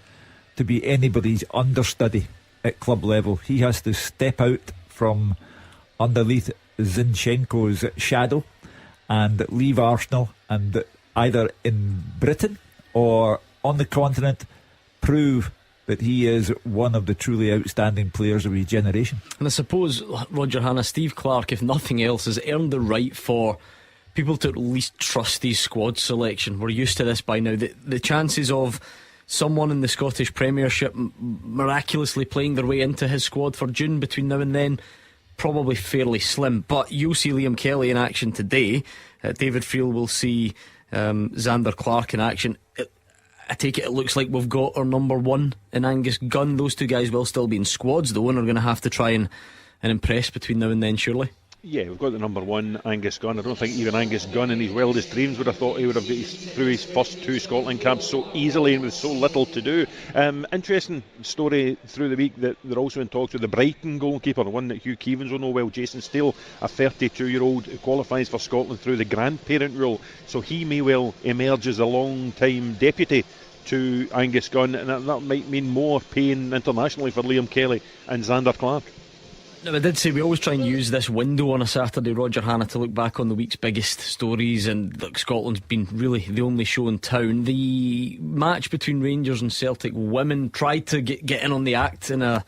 to be anybody's understudy at club level. He has to step out from underneath Zinchenko's shadow and leave Arsenal, and either in Britain or on the continent prove that he is one of the truly outstanding players of his generation. And I suppose, Roger Hanna, Steve Clarke, if nothing else, has earned the right for people to at least trust his squad selection. We're used to this by now. The chances of someone in the Scottish Premiership miraculously playing their way into his squad for June between now and then, probably fairly slim. But you'll see Liam Kelly in action today. David Friel will see Zander Clark in action. I take it looks like we've got our number one in Angus Gunn. Those two guys will still be in squads though, and are going to have to try and impress between now and then, surely. Yeah, we've got the number one, Angus Gunn. I don't think even Angus Gunn in his wildest dreams would have thought he would have got through his first 2 Scotland caps so easily and with so little to do. Interesting story through the week that they're also in talks with the Brighton goalkeeper, one that Hugh Keevins will know well, Jason Steele, a 32-year-old who qualifies for Scotland through the grandparent rule, so he may well emerge as a long-time deputy to Angus Gunn, and that might mean more pain internationally for Liam Kelly and Zander Clark. Now, I did say we always try and use this window on a Saturday, Roger Hanna, to look back on the week's biggest stories, and look, Scotland's been really the only show in town. The match between Rangers and Celtic women tried to get in on the act in a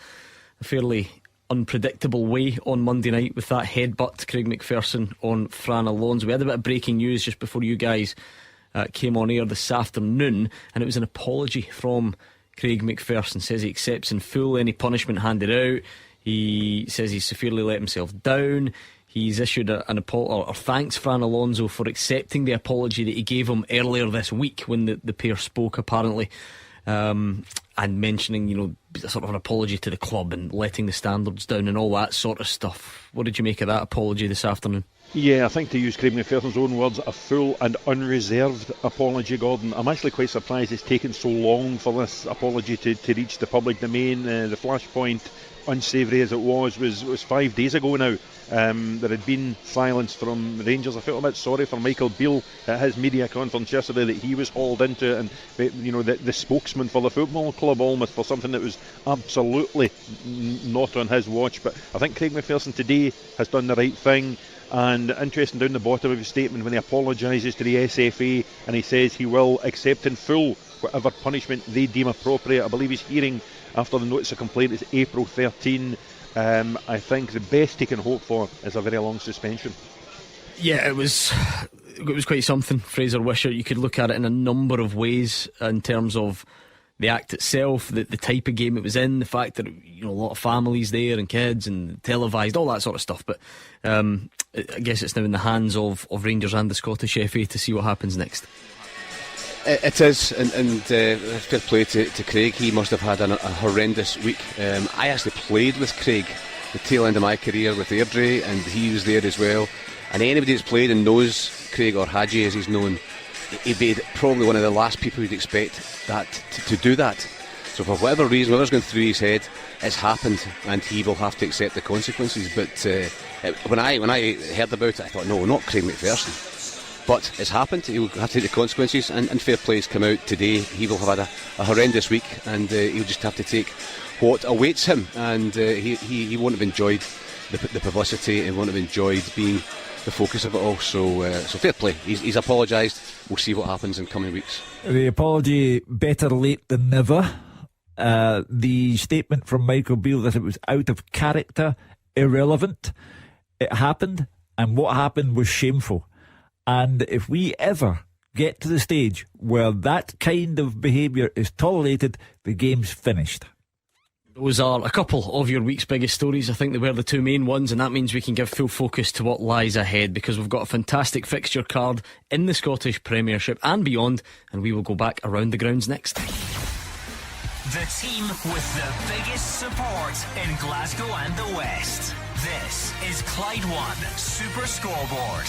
fairly unpredictable way on Monday night with that headbutt to Craig McPherson on Fran Alonso. We had a bit of breaking news just before you guys came on air this afternoon, and it was an apology from Craig McPherson. Says he accepts in full any punishment handed out. He says he's severely let himself down. He's issued an apology, or thanks Fran Alonso for accepting the apology that he gave him earlier this week when the pair spoke, apparently, and mentioning, sort of an apology to the club and letting the standards down and all that sort of stuff. What did you make of that apology this afternoon? Yeah, I think, to use Craig McPherson's own words, a full and unreserved apology, Gordon. I'm actually quite surprised it's taken so long for this apology to reach the public domain. The flashpoint, unsavoury as it was 5 days ago now. There had been silence from Rangers. I felt a bit sorry for Michael Beale at his media conference yesterday that he was hauled into it, and the spokesman for the football club almost for something that was absolutely not on his watch. But I think Craig McPherson today has done the right thing. And interesting, down the bottom of his statement, when he apologises to the SFA and he says he will accept in full whatever punishment they deem appropriate. I believe his hearing after the notice of complaint is April 13. I think the best he can hope for is a very long suspension. Yeah, it was quite something, Fraser Wisher. You could look at it in a number of ways in terms of the act itself, the type of game it was in, the fact that a lot of families there and kids and televised, all that sort of stuff. But I guess it's now in the hands of Rangers and the Scottish FA to see what happens next. It is, and fair play to Craig. He must have had a horrendous week. I actually played with Craig the tail end of my career with Airdrie, and he was there as well. And anybody that's played and knows Craig, or Hadji as he's known, he'd be probably one of the last people you'd expect that to do that. So for whatever reason, whatever's going through his head, it's happened, and he will have to accept the consequences. But when I heard about it, I thought, no, not Craig McPherson. But it's happened. He'll have to take the consequences, and fair play's come out today. He will have had a horrendous week, and he'll just have to take what awaits him. And he won't have enjoyed the publicity, and won't have enjoyed being the focus of it all. So fair play. He's apologised. We'll see what happens in coming weeks. The apology, better late than never. The statement from Michael Beale that it was out of character, irrelevant. It happened, and what happened was shameful. And if we ever get to the stage where that kind of behaviour is tolerated, the game's finished. Those are a couple of your week's biggest stories. I think they were the two main ones, and that means we can give full focus to what lies ahead, because we've got a fantastic fixture card in the Scottish Premiership and beyond, and we will go back around the grounds next. The team with the biggest support in Glasgow and the West. This is Clyde One Super Scoreboard.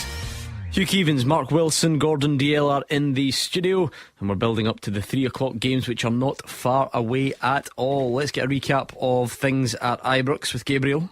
Hugh Keevins, Mark Wilson, Gordon Dalziel are in the studio, and we're building up to the 3 o'clock games, which are not far away at all. Let's get a recap of things at Ibrox with Gabriel.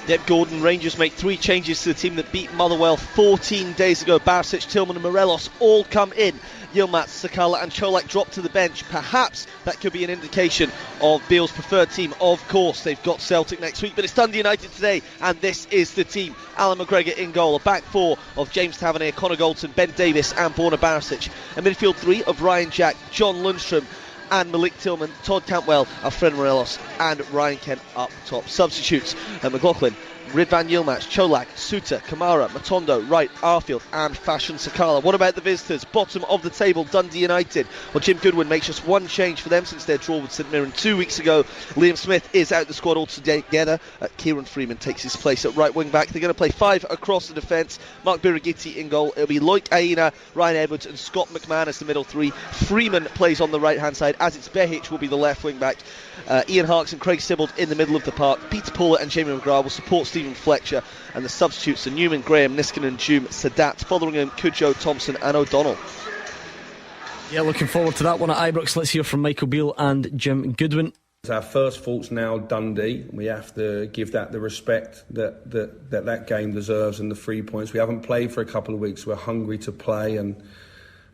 Yep, Gordon, Rangers make 3 changes to the team that beat Motherwell 14 days ago. Barisic, Tillman and Morelos all come in. Yilmaz, Sakala and Cholak drop to the bench. Perhaps that could be an indication of Beale's preferred team. Of course, they've got Celtic next week, but it's Dundee United today, and this is the team. Alan McGregor in goal, a back 4 of James Tavernier, Conor Goldson, Ben Davies and Borna Barisic. A midfield 3 of Ryan Jack, John Lundstrom and Malik Tillman, Todd Cantwell, Alfredo Morelos and Ryan Kent up top. Substitutes at McLaughlin, Ridvan Yilmaz, Cholak, Suter, Kamara, Matondo, Wright, Arfield and Fashion Sakala. What about the visitors? Bottom of the table, Dundee United. Well, Jim Goodwin makes just one change for them since their draw with St Mirren 2 weeks ago. Liam Smith is out the squad altogether. Kieran Freeman takes his place at right wing back. They're going to play 5 across the defence. Mark Birighitti in goal. It'll be Loic Aina, Ryan Edwards and Scott McMahon as the middle 3. Freeman plays on the right hand side, as it's Behic will be the left wing back. Ian Harkes and Craig Sibbald in the middle of the park. Peter Paula and Jamie McGrath will support Stephen Fletcher, and the substitutes are Newman, Graham, Niskanen, Hume, Sadat, Fotheringham, Cujo, Thompson and O'Donnell. Yeah, looking forward to that one at Ibrox. Let's hear from Michael Beale and Jim Goodwin. Our first fault's now Dundee. We have to give that the respect that game deserves, and the 3 points. We haven't played for a couple of weeks. We're hungry to play, and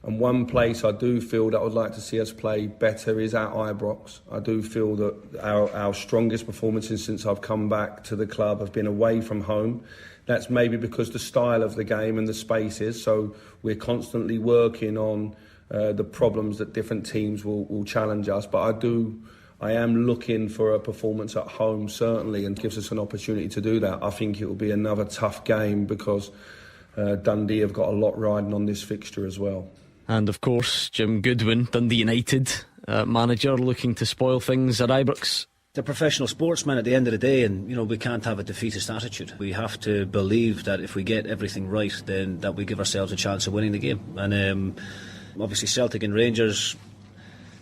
one place I do feel that I would like to see us play better is at Ibrox. I do feel that our strongest performances since I've come back to the club have been away from home. That's maybe because the style of the game and the spaces, so we're constantly working on the problems that different teams will challenge us. But I am looking for a performance at home, certainly, and gives us an opportunity to do that. I think it will be another tough game because Dundee have got a lot riding on this fixture as well. And of course, Jim Goodwin, Dundee United manager, looking to spoil things at Ibrox. They're professional sportsmen at the end of the day, and we can't have a defeatist attitude. We have to believe that if we get everything right, then that we give ourselves a chance of winning the game. And obviously Celtic and Rangers,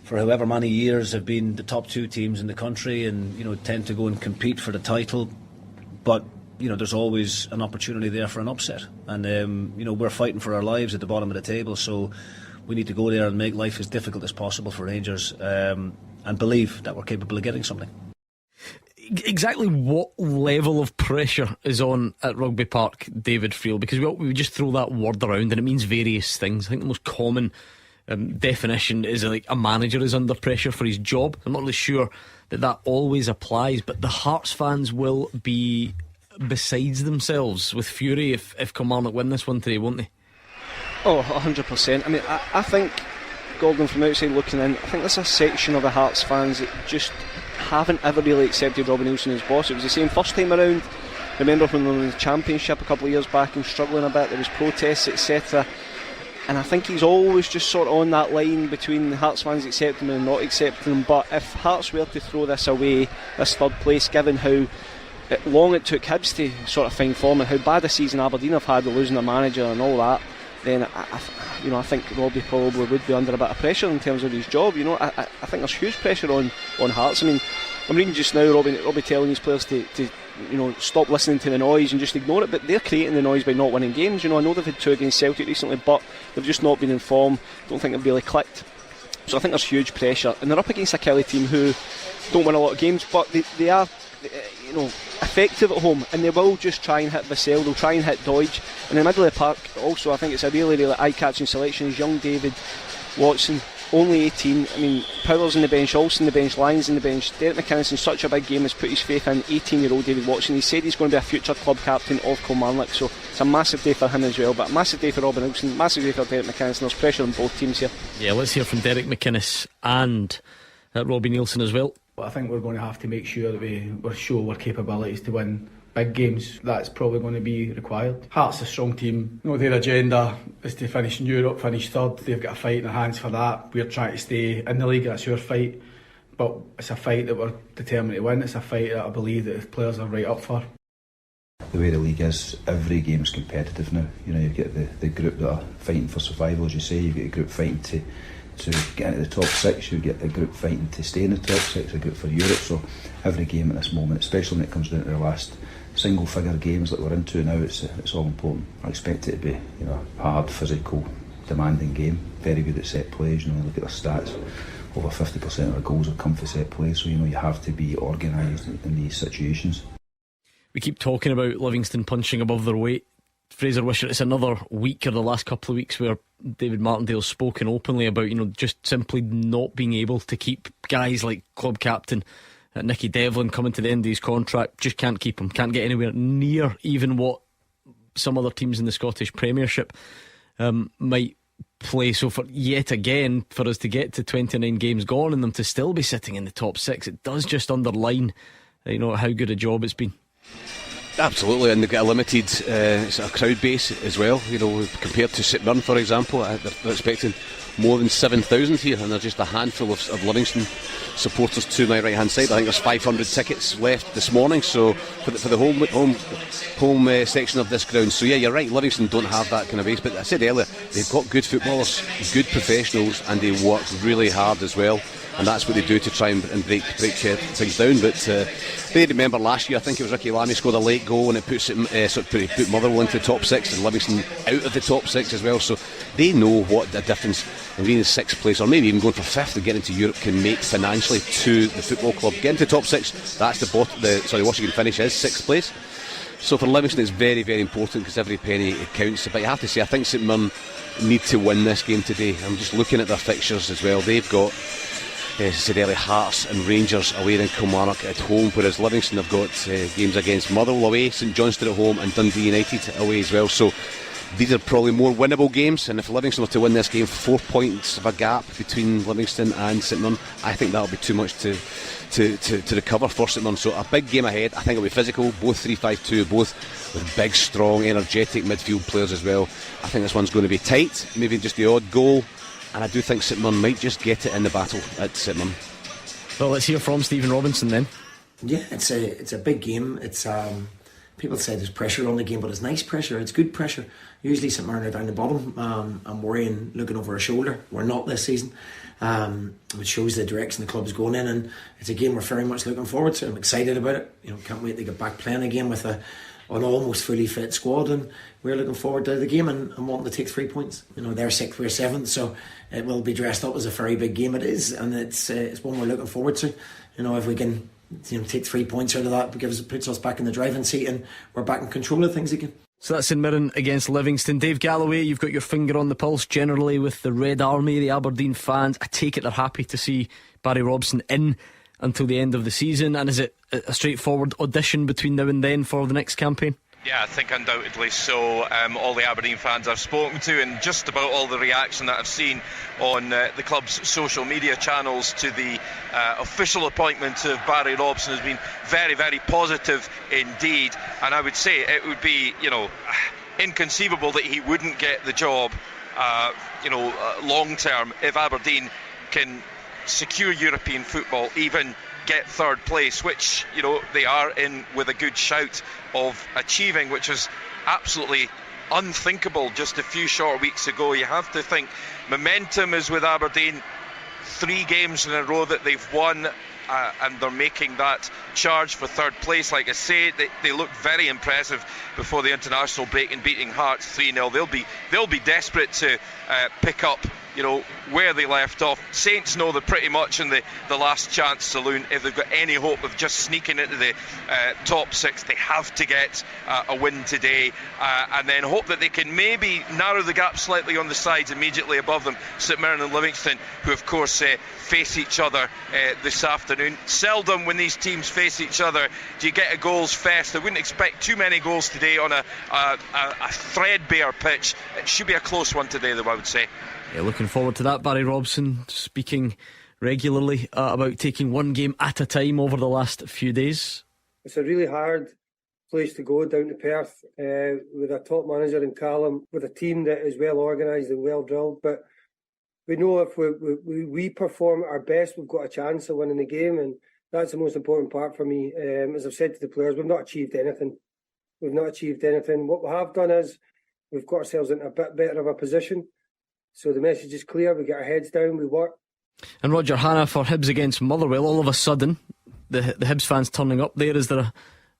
for however many years, have been the top 2 teams in the country, and tend to go and compete for the title. But there's always an opportunity there for an upset, and we're fighting for our lives at the bottom of the table, so we need to go there and make life as difficult as possible for Rangers, and believe that we're capable of getting something. Exactly what level of pressure is on at Rugby Park, David Friel? Because we just throw that word around and it means various things. I think the most common definition is like a manager is under pressure for his job. I'm not really sure that always applies, but the Hearts fans will be besides themselves with fury if Kilmarnock win this one today, won't they? Oh, 100%. I mean, I think, Gordon, from outside looking in, I think there's a section of the Hearts fans that just haven't ever really accepted Robbie Neilson as boss. It was the same first time around. Remember when they were in the Championship a couple of years back and struggling a bit, there was protests, etc. and I think he's always just sort of on that line between Hearts fans accepting him and not accepting him. But if Hearts were to throw this away, this third place, given how long it took Hibs to sort of find form and how bad a season Aberdeen have had with losing their manager and all that, then I think Robbie probably would be under a bit of pressure in terms of his job. I think there's huge pressure on Hearts. I mean, I'm reading just now Robbie telling his players to stop listening to the noise and just ignore it, but they're creating the noise by not winning games. I know they've had 2 against Celtic recently, but they've just not been in form. Don't think they've really clicked. So I think there's huge pressure, and they're up against a Kelly team who don't win a lot of games, but they are effective at home, and they will just try and hit Vassell, they'll try and hit Doidge. And in the middle of the park also, I think it's a really eye-catching selection. Is young David Watson, only 18. I mean, Powell's in the bench, Olsen in the bench, Lyons in the bench. Derek McInnes in such a big game has put his faith in 18-year-old David Watson. He said he's going to be a future club captain of Kilmarnock, so it's a massive day for him as well, but a massive day for Robin Olsen, massive day for Derek McInnes, and there's pressure on both teams here. Yeah, let's hear from Derek McInnes and Robbie Nielsen as well. I think we're going to have to make sure that we show our capabilities to win big games. That's probably going to be required. Hearts a strong team. Their agenda is to finish in Europe, finish third. They've got a fight in their hands for that. We're trying to stay in the league. That's our fight. But it's a fight that we're determined to win. It's a fight that I believe that the players are right up for. The way the league is, every game's competitive now. You've got the group that are fighting for survival, as you say. You've got a group fighting to get into the top 6, you get a group fighting to stay in the top 6, a group for Europe. So every game at this moment, especially when it comes down to the last single figure games that we're into now, it's all important. I expect it to be hard, physical, demanding game. Very good at set plays. Look at their stats, over 50% of their goals have come for set plays, so you have to be organised in these situations. We keep talking about Livingston punching above their weight. Fraser Wisher, it's another week or the last couple of weeks where David Martindale's spoken openly about just simply not being able to keep guys like club captain Nicky Devlin coming to the end of his contract. Just can't keep him, can't get anywhere near even what some other teams in the Scottish Premiership might play. So for yet again, for us to get to 29 games gone and them to still be sitting in the top 6, it does just underline how good a job it's been. Absolutely, and they've got a limited sort of crowd base as well. Compared to St Mirren, for example, they're expecting more than 7,000 here, and there's just a handful of Livingston supporters to my right hand side. I think there's 500 tickets left this morning, so for the home section of this ground. So yeah, you're right, Livingston don't have that kind of base, but I said earlier, they've got good footballers, good professionals, and they work really hard as well. And that's what they do to try and break things down. But they remember last year, I think it was Ricky Lammy scored a late goal and it put Motherwell into the top 6 and Livingston out of the top 6 as well. So they know what the difference in being in 6th place, or maybe even going for 5th and getting to Europe, can make financially to the football club. Getting to the top 6, that's Washington finish is 6th place. So for Livingston it's very, very important because every penny counts. But you have to say, I think St Mirren need to win this game today. I'm just looking at their fixtures as well. They've got said earlier, Hearts and Rangers away, then Kilmarnock at home, whereas Livingston have got games against Motherwell away, St Johnstone at home and Dundee United away as well. So these are probably more winnable games, and if Livingston were to win this game, 4 points of a gap between Livingston and St Mirren, I think that'll be too much to recover for St Mirren. So a big game ahead. I think it'll be physical, both 3-5-2, both with big, strong, energetic midfield players as well. I think this one's going to be tight, maybe just the odd goal. And I do think St Mirren might just get it in the battle at St Mirren. Well, let's hear from Stephen Robinson then. Yeah, it's a big game. It's people say there's pressure on the game, but it's nice pressure. It's good pressure. Usually St Mirren are down the bottom. I'm worrying, looking over our shoulder. We're not this season, which shows the direction the club's going in. And it's a game we're very much looking forward to. I'm excited about it. Can't wait to get back playing again with an almost fully fit squad, and we're looking forward to the game and wanting to take 3 points. They're 6th, we're 7th, so it will be dressed up as a very big game. It is, and it's one we're looking forward to. If we can take 3 points out of that, it puts us back in the driving seat and we're back in control of things again. So that's St Mirren against Livingston. Dave Galloway, you've got your finger on the pulse generally with the Red Army, the Aberdeen fans. I take it they're happy to see Barry Robson in until the end of the season, and is it a straightforward audition between now and then for the next campaign? Yeah, I think undoubtedly so. All the Aberdeen fans I've spoken to, and just about all the reaction that I've seen on the club's social media channels to the official appointment of Barry Robson, has been very, very positive indeed. And I would say it would be, inconceivable that he wouldn't get the job long term, if Aberdeen can secure European football, even get third place, which they are in with a good shout of achieving, which was absolutely unthinkable just a few short weeks ago. You have to think momentum is with Aberdeen. 3 games in a row that they've won, and they're making that charge for third place. Like I say, they looked very impressive before the international break in beating Hearts 3-0. They'll be desperate to pick up where they left off. Saints know they're pretty much in the last chance saloon. If they've got any hope of just sneaking into the top 6, they have to get a win today, and then hope that they can maybe narrow the gap slightly on the sides immediately above them, St Mirren and Livingston, who of course face each other this afternoon. Seldom when these teams face each other do you get a goals fest. I wouldn't expect too many goals today on a threadbare pitch. It should be a close one today, though, I would say. Yeah, looking forward to that. Barry Robson speaking regularly about taking one game at a time over the last few days. It's a really hard place to go down to Perth with a top manager in Callum, with a team that is well organised and well drilled. But we know if we perform at our best, we've got a chance of winning the game, and that's the most important part for me. As I've said to the players, we've not achieved anything. What we have done is we've got ourselves in a bit better of a position. So the message is clear. We get our heads down, we work. And Roger Hannah for Hibs against Motherwell. All of a sudden, the Hibs fans turning up there. Is there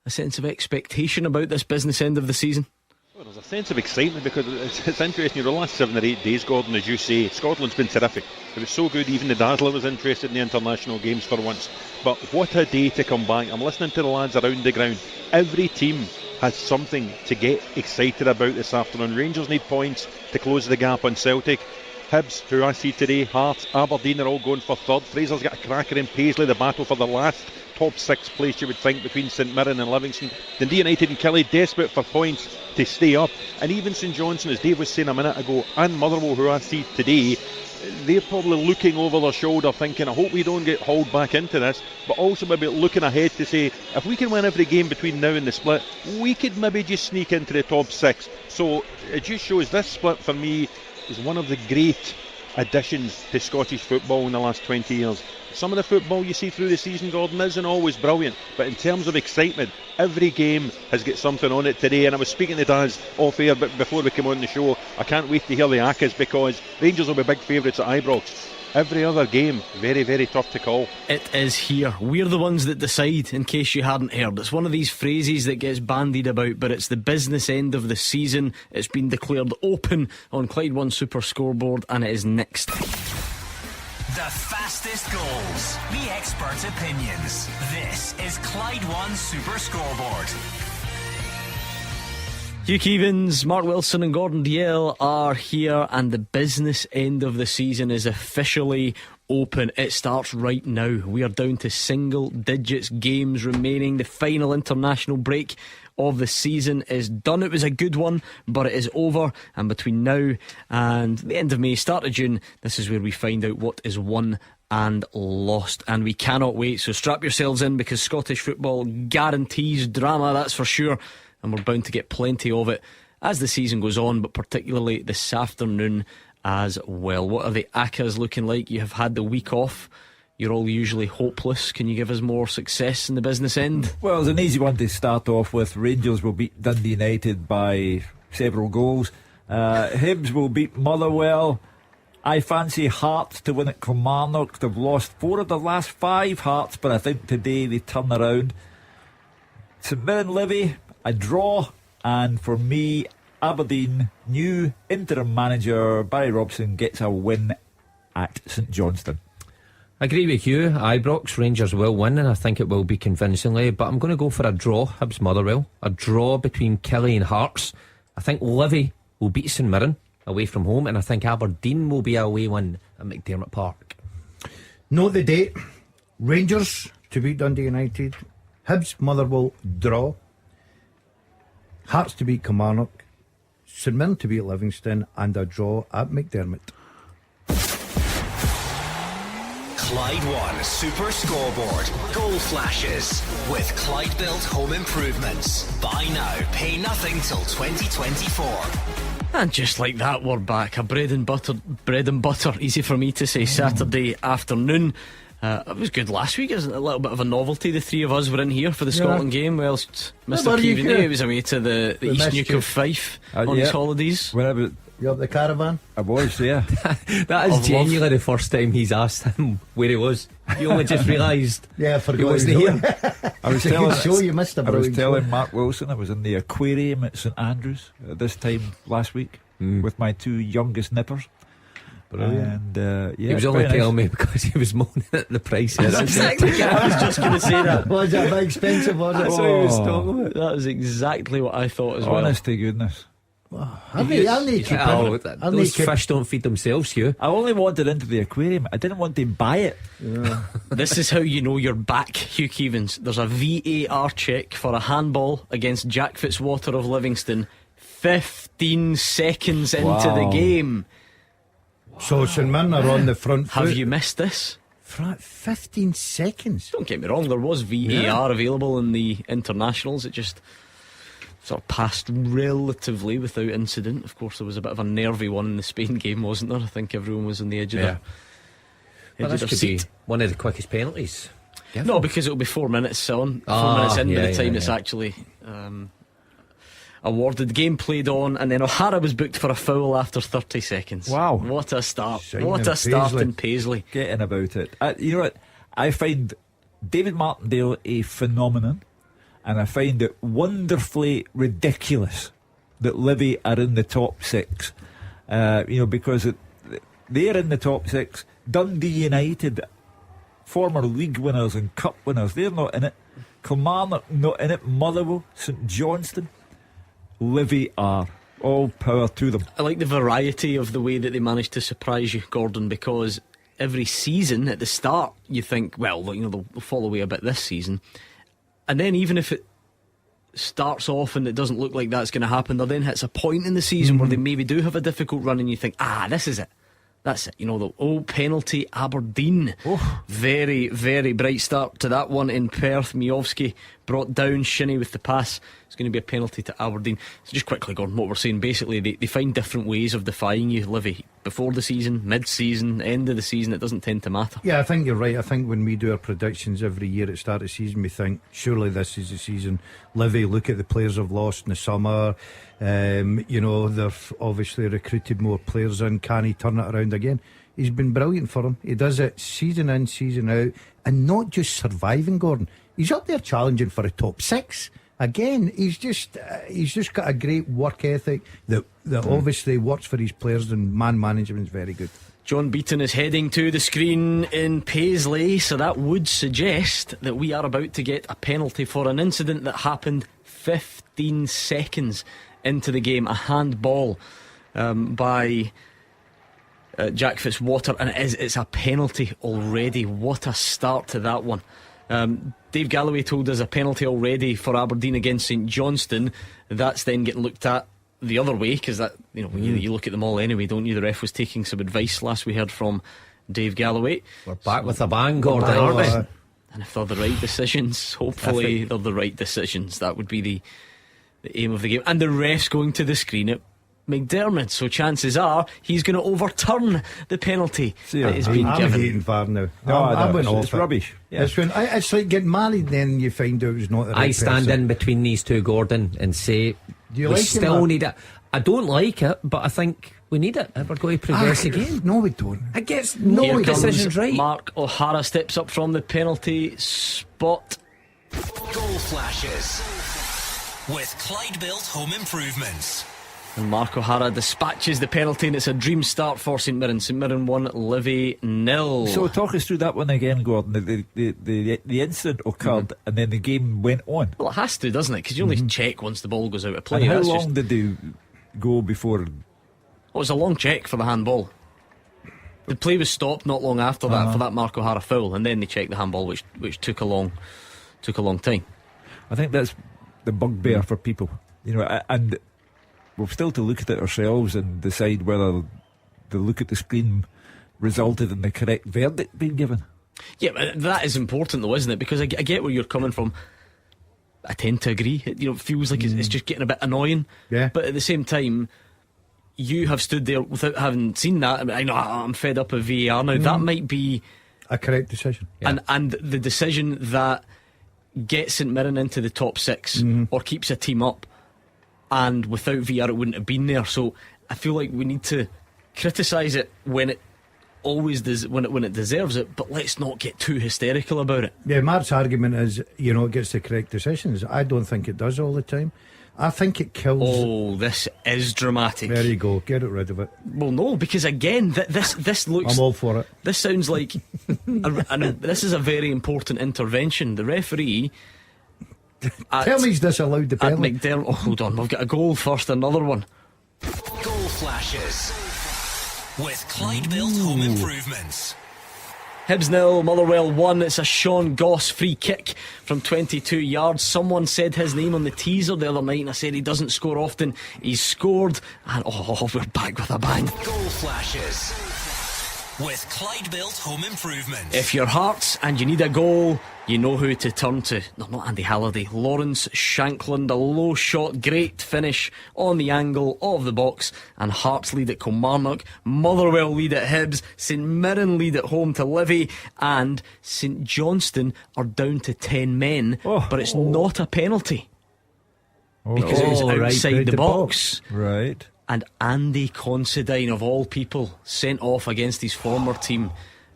a sense of expectation about this business end of the season? Well, there's a sense of excitement because it's interesting. The last 7 or 8 days, Gordon, as you say, Scotland's been terrific. It was so good, even the Dazzler was interested in the international games for once. But what a day to come back. I'm listening to the lads around the ground. Every team has something to get excited about this afternoon. Rangers need points to close the gap on Celtic. Hibs, who I see today, Hearts, Aberdeen are all going for third. Fraser's got a cracker in Paisley, the battle for the last top 6 place, you would think, between St Mirren and Livingston. Dundee United and Kelly desperate for points to stay up, and even St Johnstone, as Dave was saying a minute ago, and Motherwell, who I see today, they're probably looking over their shoulder thinking, I hope we don't get hauled back into this, but also maybe looking ahead to say, if we can win every game between now and the split, we could maybe just sneak into the top 6. So it just shows this split for me is one of the great additions to Scottish football in the last 20 years. Some of the football you see through the season, Gordon, isn't always brilliant, but in terms of excitement, every game has got something on it today. And I was speaking to Daz off air but before we came on the show. I can't wait to hear the Accas, because Rangers will be big favourites at Ibrox. Every other game, very, very tough to call. It is here. We're the ones that decide, in case you hadn't heard. It's one of these phrases that gets bandied about, but it's the business end of the season. It's been declared open on Clyde One Super Scoreboard, and it is next. The fastest goals, the expert opinions. This is Clyde One Super Scoreboard. Hugh Keevins, Mark Wilson and Gordon Dalziel are here, and the business end of the season is officially open. It starts right now. We are down to single digits games remaining. The final international break of the season is done. It was a good one, but it is over, and between now and the end of May, start of June, this is where we find out what is won and lost, and we cannot wait. So strap yourselves in, because Scottish football guarantees drama, that's for sure, and we're bound to get plenty of it as the season goes on, but particularly this afternoon as well. What are the Accas looking like? You have had the week off. You're all usually hopeless. Can you give us more success in the business end? Well, it's an easy one to start off with. Rangers will beat Dundee United by several goals. Hibs will beat Motherwell. I fancy Hearts to win at Kilmarnock. They've lost 4 of the last 5, Hearts, but I think today they turn around. St Mirren Livy, a draw, and for me, Aberdeen, new interim manager Barry Robson gets a win at St Johnstone. I agree with you. Ibrox, Rangers will win, and I think it will be convincingly, but I'm going to go for a draw. Hibs Motherwell, a draw between Kelly and Hearts. I think Livy will beat St Mirren away from home, and I think Aberdeen will be a away win at McDermott Park. Note the date: Rangers to beat Dundee United, Hibs Motherwell draw, Hearts to beat Kilmarnock, St Mirren to beat Livingston, and a draw at McDermott. Clyde One Super Scoreboard. Goal flashes with Clyde Built Home Improvements. Buy now, pay nothing till 2024. And just like that, we're back. A bread and butter, easy for me to say, Saturday afternoon. It was good last week, isn't it? A little bit of a novelty. The three of us were in here for the Scotland game, whilst Mr. Keevins was away to the East Nuke of Fife on his holidays. You up the caravan? I was, yeah. That is genuinely the first time he's asked him where he was. You only just realised he wasn't here. I was telling telling Mark Wilson I was in the aquarium at St Andrews at this time last week with my two youngest nippers. Brilliant. And he was only telling me because he was moaning at the prices. That's exactly. I was just going to say that. Was it a bit expensive? Was it? That's what he was talking about. That was exactly what I thought as well. Honest to goodness. Those fish don't feed themselves, Hugh. I only wanted into the aquarium. I didn't want to buy it. Yeah. This is how you know you're back, Hugh Keevins. There's a VAR check for a handball against Jack Fitzwater of Livingston 15 seconds into the game. So St Mirren are on the front foot. Have you missed this? 15 seconds. Don't get me wrong, there was VAR available in the internationals. It just sort of passed relatively without incident. Of course, there was a bit of a nervy one in the Spain game, wasn't there? I think everyone was on the edge of their this could be one of the quickest penalties. No, because it'll be 4 minutes on. 4 minutes in by the time it's actually awarded. Game played on, and then O'Hara was booked for a foul after 30 seconds. Wow. What a start. Shining start Paisley. in Paisley. Getting about it. You know what? I find David Martindale a phenomenon, and I find it wonderfully ridiculous that Livy are in the top six. Because they're in the top six. Dundee United, former league winners and cup winners, they're not in it. Kilmarnock not in it. Motherwell, St Johnstone, Livy are. All power to them. I like the variety of the way that they managed to surprise you, Gordon, because every season at the start you think, well, they'll fall away a bit this season, and then even if it starts off and it doesn't look like that's going to happen, there then hits a point in the season where they maybe do have a difficult run and you think, this is it. That's it. The penalty, Aberdeen. Very, very bright start to that one in Perth. Miovski brought down Shinnie with the pass. It's going to be a penalty to Aberdeen. So just quickly, Gordon, what we're saying, basically they find different ways of defying you, Livy. Before the season, mid-season, end of the season, it doesn't tend to matter. Yeah, I think you're right. I think when we do our predictions every year at the start of the season, we think, surely this is the season. Livy, look at the players they've lost in the summer. They've obviously recruited more players in. Can he turn it around again? He's been brilliant for them. He does it season in, season out, and not just surviving, Gordon. He's up there challenging for a top six. Again, he's just got a great work ethic that obviously works for his players, and man management is very good. John Beaton is heading to the screen in Paisley, so that would suggest that we are about to get a penalty for an incident that happened 15 seconds into the game. A handball by Jack Fitzwater, and it's a penalty already. What a start to that one. Dave Galloway told us a penalty already for Aberdeen against St Johnstone. That's then getting looked at the other way, because that you look at them all anyway, don't you? The ref was taking some advice last we heard from Dave Galloway. We're back with a bang, Gordon, aren't we? And if they're the right decisions, hopefully they're the right decisions. That would be the aim of the game. And the ref's going to the screen at McDermott, so chances are he's going to overturn the penalty that has been given. I'm hating VAR now. It's rubbish. Yeah. It's like getting married, then you find out it's not the right I stand person. in between these two, Gordon, and say do you we like still need it. I don't like it, but I think we need it if we're going to progress again. No, we don't. I guess Here decisions right. Mark O'Hara steps up from the penalty spot. Goal flashes with Clyde Built Home Improvements. And Mark O'Hara dispatches the penalty, and it's a dream start for St Mirren. St Mirren 1, Livy 0. So talk us through that one again, Gordon. The incident occurred and then the game went on. Well, it has to, doesn't it? Because you only check once the ball goes out of play. And how long did they go before? It was a long check for the handball. The play was stopped not long after that for that Mark O'Hara foul, and then they checked the handball, which took a long time. I think that's the bugbear for people, and we've still to look at it ourselves and decide whether the look at the screen resulted in the correct verdict being given. Yeah, but that is important though, isn't it? Because I get where you're coming from. I tend to agree. It feels like it's just getting a bit annoying. Yeah. But at the same time, you have stood there without having seen that. I know I'm fed up of VAR now. That might be a correct decision. And the decision that gets St Mirren into the top 6 or keeps a team up, and without VAR it wouldn't have been there. So I feel like we need to criticise it when it always does, when it deserves it, but let's not get too hysterical about it. Yeah, Mark's argument is, it gets the correct decisions. I don't think it does all the time. I think it kills. Oh, this is dramatic. There you go, get it rid of it. Well, no, because again, this looks. I'm all for it. This sounds like this is a very important intervention. The referee. Tell me he's disallowed the penalty. McDermott. Oh, hold on, we've got a goal first. Another one. Goal flashes with Clyde Built Home Improvements. Hibs 0, Motherwell 1. It's a Sean Goss free kick from 22 yards. Someone said his name on the teaser the other night, and I said he doesn't score often. He's scored, and we're back with a bang. Goal flashes with Clyde Built Home Improvements. If you're Hearts and you need a goal, you know who to turn to. No, not Andy Halliday. Lawrence Shankland, a low shot, great finish on the angle of the box. And Hearts lead at Kilmarnock, Motherwell lead at Hibs, St Mirren lead at home to Livy, and St Johnstone are down to 10 men. But it's not a penalty because it was outside the box. Right. And Andy Considine, of all people, sent off against his former team.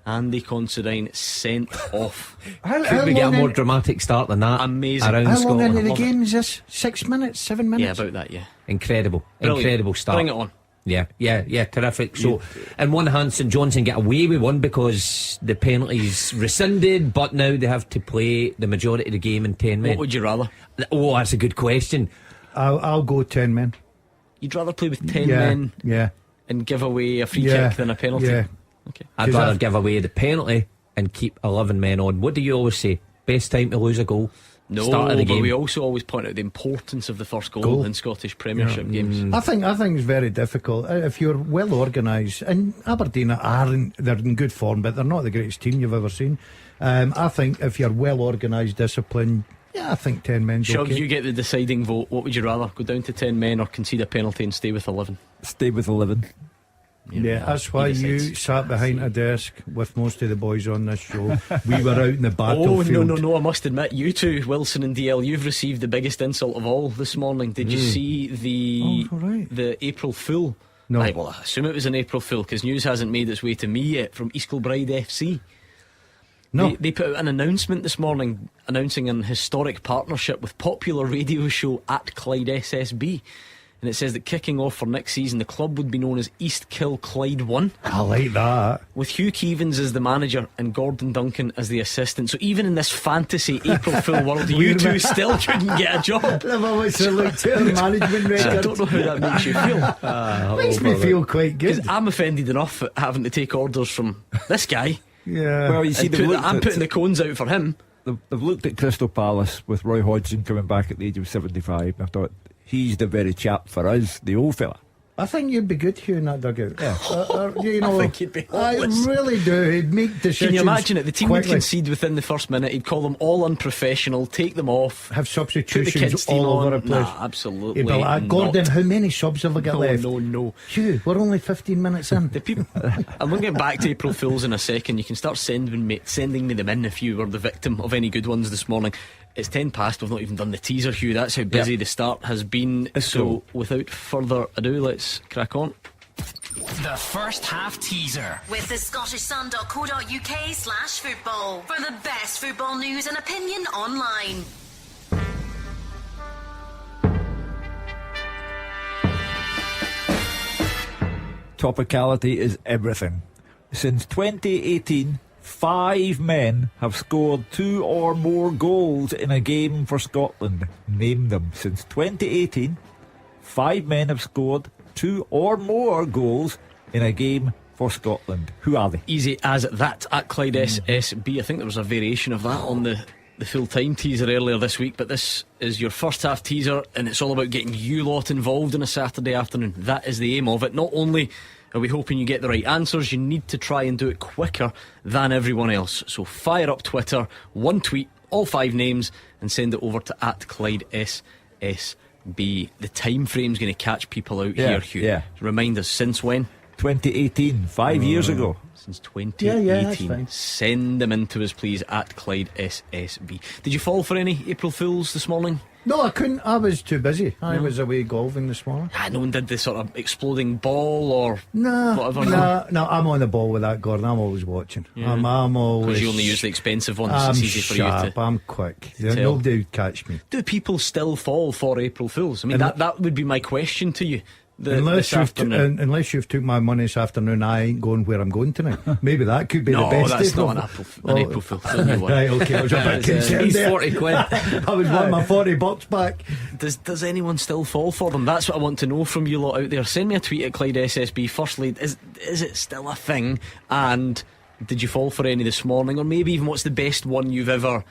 Andy Considine sent off. Could we get a more dramatic start than that? Amazing. Around How long Scotland. into the game is this? 6 minutes? 7 minutes? Yeah, about that, yeah. Incredible. Brilliant. Incredible start. Bring it on. Yeah, terrific. So, in one hand, St Johnstone get away with one because the penalty's rescinded, but now they have to play the majority of the game in 10 men. What would you rather? Oh, that's a good question. I'll go 10 men. You'd rather play with 10 men and give away a free kick than a penalty? Yeah. Okay. I'd rather give away the penalty and keep 11 men on. What do you always say? Best time to lose a goal? No, Start of the game. but we also always point out the importance of the first goal in Scottish Premiership games. I think it's very difficult if you're well organised. And Aberdeen they're in good form, but they're not the greatest team you've ever seen. I think if you're well organised, disciplined, I think 10 men's Shug, okay. you get the deciding vote. What would you rather? Go down to 10 men or concede a penalty and stay with 11? Stay with 11. Yeah, that's why you sat behind a desk with most of the boys on this show. We were out in the battlefield. Oh, no, I must admit, you two, Wilson and DL, you've received the biggest insult of all this morning. Did you see the April Fool? No. Right, well, I assume it was an April Fool because news hasn't made its way to me yet from East Kilbride FC. No. They put out an announcement this morning announcing an historic partnership with popular radio show at Clyde SSB. And it says that kicking off for next season, the club would be known as East Kill Clyde 1. I like that. With Hugh Keevins as the manager and Gordon Duncan as the assistant. So even in this fantasy April Fool world, you two still couldn't get a job. I've always looked to the management record. I don't know how that makes you feel. Makes me feel quite good. Because I'm offended enough at having to take orders from this guy. Yeah. Well, you see, I'm putting the cones out for him. They've looked at Crystal Palace with Roy Hodgson coming back at the age of 75. I thought, he's the very chap for us, the old fella. I think you'd be good here in that dugout. Yeah. I think he'd be I hopeless. really do. He'd make decisions. Can you imagine it? The team would quickly. concede within the first minute. He'd call them all unprofessional, take them off, Have put the substitutions kids team all over on. the place. Nah, absolutely He'd be like, Gordon, not. how many subs have I got left? No. Hugh, we're only 15 minutes in. The people, I'm going to get back to April Fools in a second. You can start sending me them in if you were the victim of any good ones this morning. It's 10 past. We've not even done the teaser, Hugh. That's how busy the start has been. So without further ado, let's crack on. The first half teaser with the scottishsun.co.uk/football for the best football news and opinion online. Topicality is everything. Since 2018, 5 men have scored 2 or more goals in a game for Scotland. Name them. Since 2018, 5 men have scored 2 or more goals in a game for Scotland. Who are they? Easy as that at Clyde SSB. I think there was a variation of that on the full-time teaser earlier this week, but this is your first half teaser and it's all about getting you lot involved on a Saturday afternoon. That is the aim of it. Not only Are we hoping you get the right answers? You need to try and do it quicker than everyone else. So fire up Twitter, one tweet, all 5 names, and send it over to @ClydeSSB. The time frame's going to catch people out here, Hugh. Yeah. Remind us, since when? 2018, 5 years ago. Since 2018. Yeah, that's fine. Send them in to us, please, @ClydeSSB. Did you fall for any April Fools this morning? No, I couldn't. I was too busy. I was away golfing this morning. No one did the sort of exploding ball or whatever. No, I'm on the ball with that, Gordon. I'm always watching. Yeah. I'm always. Because you only use the expensive ones. I'm It's easy for sharp, you to. I'm quick. tell. Nobody would catch me. Do people still fall for April Fools? I mean, that would be my question to you. Unless you've took my money this afternoon, I ain't going where I'm going tonight. Maybe that could be the best. No, that's April. not an April Fool. Don't you worry. Right, okay. I was a bit concerned He's there. 40 quid. I was wanting my $40 back. Does anyone still fall for them? That's what I want to know from you lot out there. Send me a tweet at Clyde SSB. Firstly, is it still a thing? And did you fall for any this morning? Or maybe even what's the best one you've ever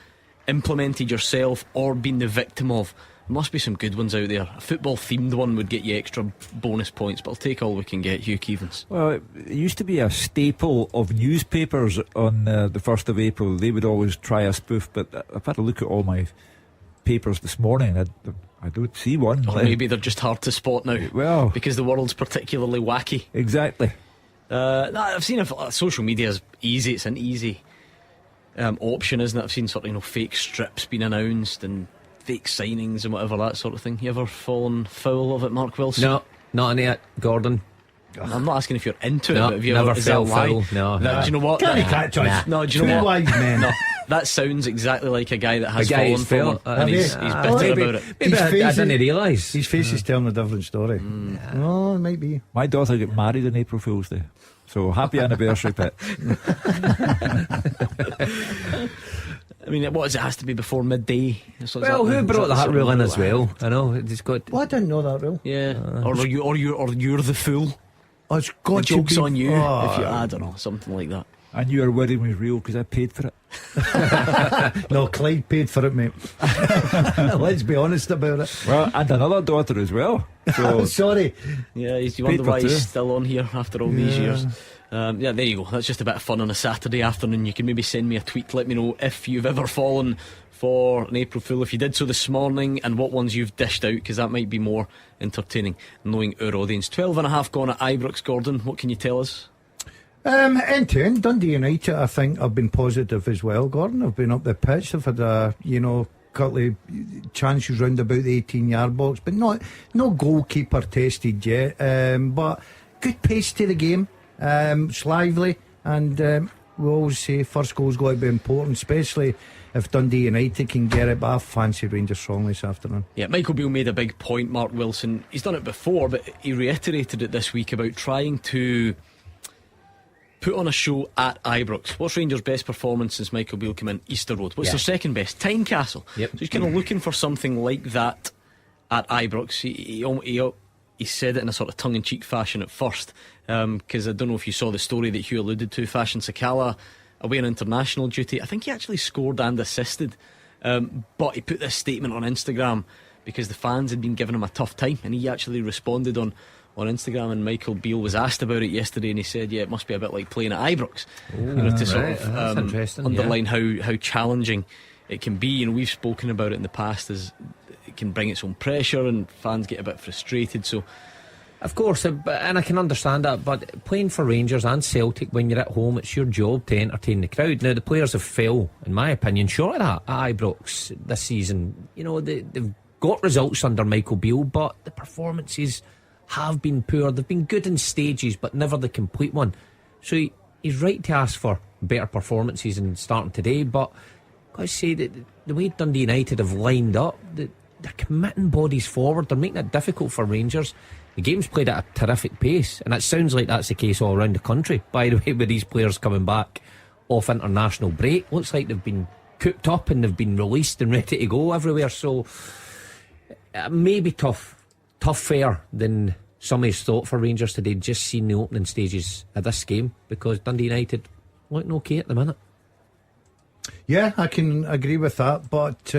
implemented yourself or been the victim of? There must be some good ones out there. A football themed one would get you extra bonus points, but I'll take all we can get. Hugh Keevins. Well, it used to be a staple of newspapers on the 1st of April. They would always try a spoof, but I've had a look at all my papers this morning. I don't see one. Or maybe they're just hard to spot now. Well, because the world's particularly wacky. Exactly. I've seen social media is easy. It's an easy option, isn't it? I've seen sort of fake strips being announced and fake signings and whatever, that sort of thing. You ever fallen foul of it, Mark Wilson? No, not in it, Gordon. I'm not asking if you're into No, it, but have you never ever fell is that foul. why? No. Do you know what? Can't catch us. No, do you know Two what? wise men. No, that sounds exactly like a guy that has A guy fallen who's for fell- one, and he's bitter maybe- about it. Maybe I didn't realise. His face is telling a different story. Oh, it might be. My daughter got married on April Fool's Day. So happy anniversary, Pet. I mean, what is it? Has to be before midday. Well, who brought that rule in as well? I know it's got. Well, I didn't know that rule. Yeah, or you're the fool. Oh, it's got The to joke's be on you. Oh, If you, I don't know, something like that. And your wedding was real because I paid for it. No, Clyde paid for it, mate. Let's be honest about it. Well, and another daughter as well. So sorry. Yeah, you Paid wonder for why two. he's still on here after all these years. Yeah, there you go. That's just a bit of fun on a Saturday afternoon. You can maybe send me a tweet. Let me know if you've ever fallen for an April Fool, if you did so this morning, and what ones you've dished out, because that might be more entertaining knowing our audience. 12.5 gone at Ibrox. Gordon, what can you tell us? End to end, Dundee United, I think, have been positive as well, Gordon. I've been up the pitch. I've had a, couple of chances round about the 18-yard box, but no goalkeeper tested yet. But good pace to the game. It's lively, and we always say first goal's got to be important, especially if Dundee United can get it. But I fancy Rangers strongly this afternoon. Yeah, Michael Beale made a big point, Mark Wilson. He's done it before, but he reiterated it this week about trying to put on a show at Ibrox. What's Rangers' best performance since Michael Beale came in? Easter Road. What's their second best? Tynecastle. Yep. So he's kind of looking for something like that at Ibrox. He said it in a sort of tongue-in-cheek fashion at first, because I don't know if you saw the story that Hugh alluded to. Fashion Sakala away on international duty. I think he actually scored and assisted, but he put this statement on Instagram because the fans had been giving him a tough time, and he actually responded on Instagram, and Michael Beale was asked about it yesterday, and he said, yeah, it must be a bit like playing at Ibrox. To sort of underline how challenging it can be. We've spoken about it in the past, as it can bring its own pressure and fans get a bit frustrated. So Of course, and I can understand that, but playing for Rangers and Celtic when you're at home, it's your job to entertain the crowd. Now, the players have fell, in my opinion, short of that at Ibrox this season. They've got results under Michael Beale, but the performances have been poor. They've been good in stages, but never the complete one. So he's right to ask for better performances in starting today, but I've got to say that the way Dundee United have lined up, they're committing bodies forward. They're making it difficult for Rangers. The game's played at a terrific pace, and it sounds like that's the case all around the country, by the way, with these players coming back off international break. Looks like they've been cooped up and they've been released and ready to go everywhere. So maybe tough fare than some has thought for Rangers today, just seeing the opening stages of this game, because Dundee United looking okay at the minute. Yeah, I can agree with that, but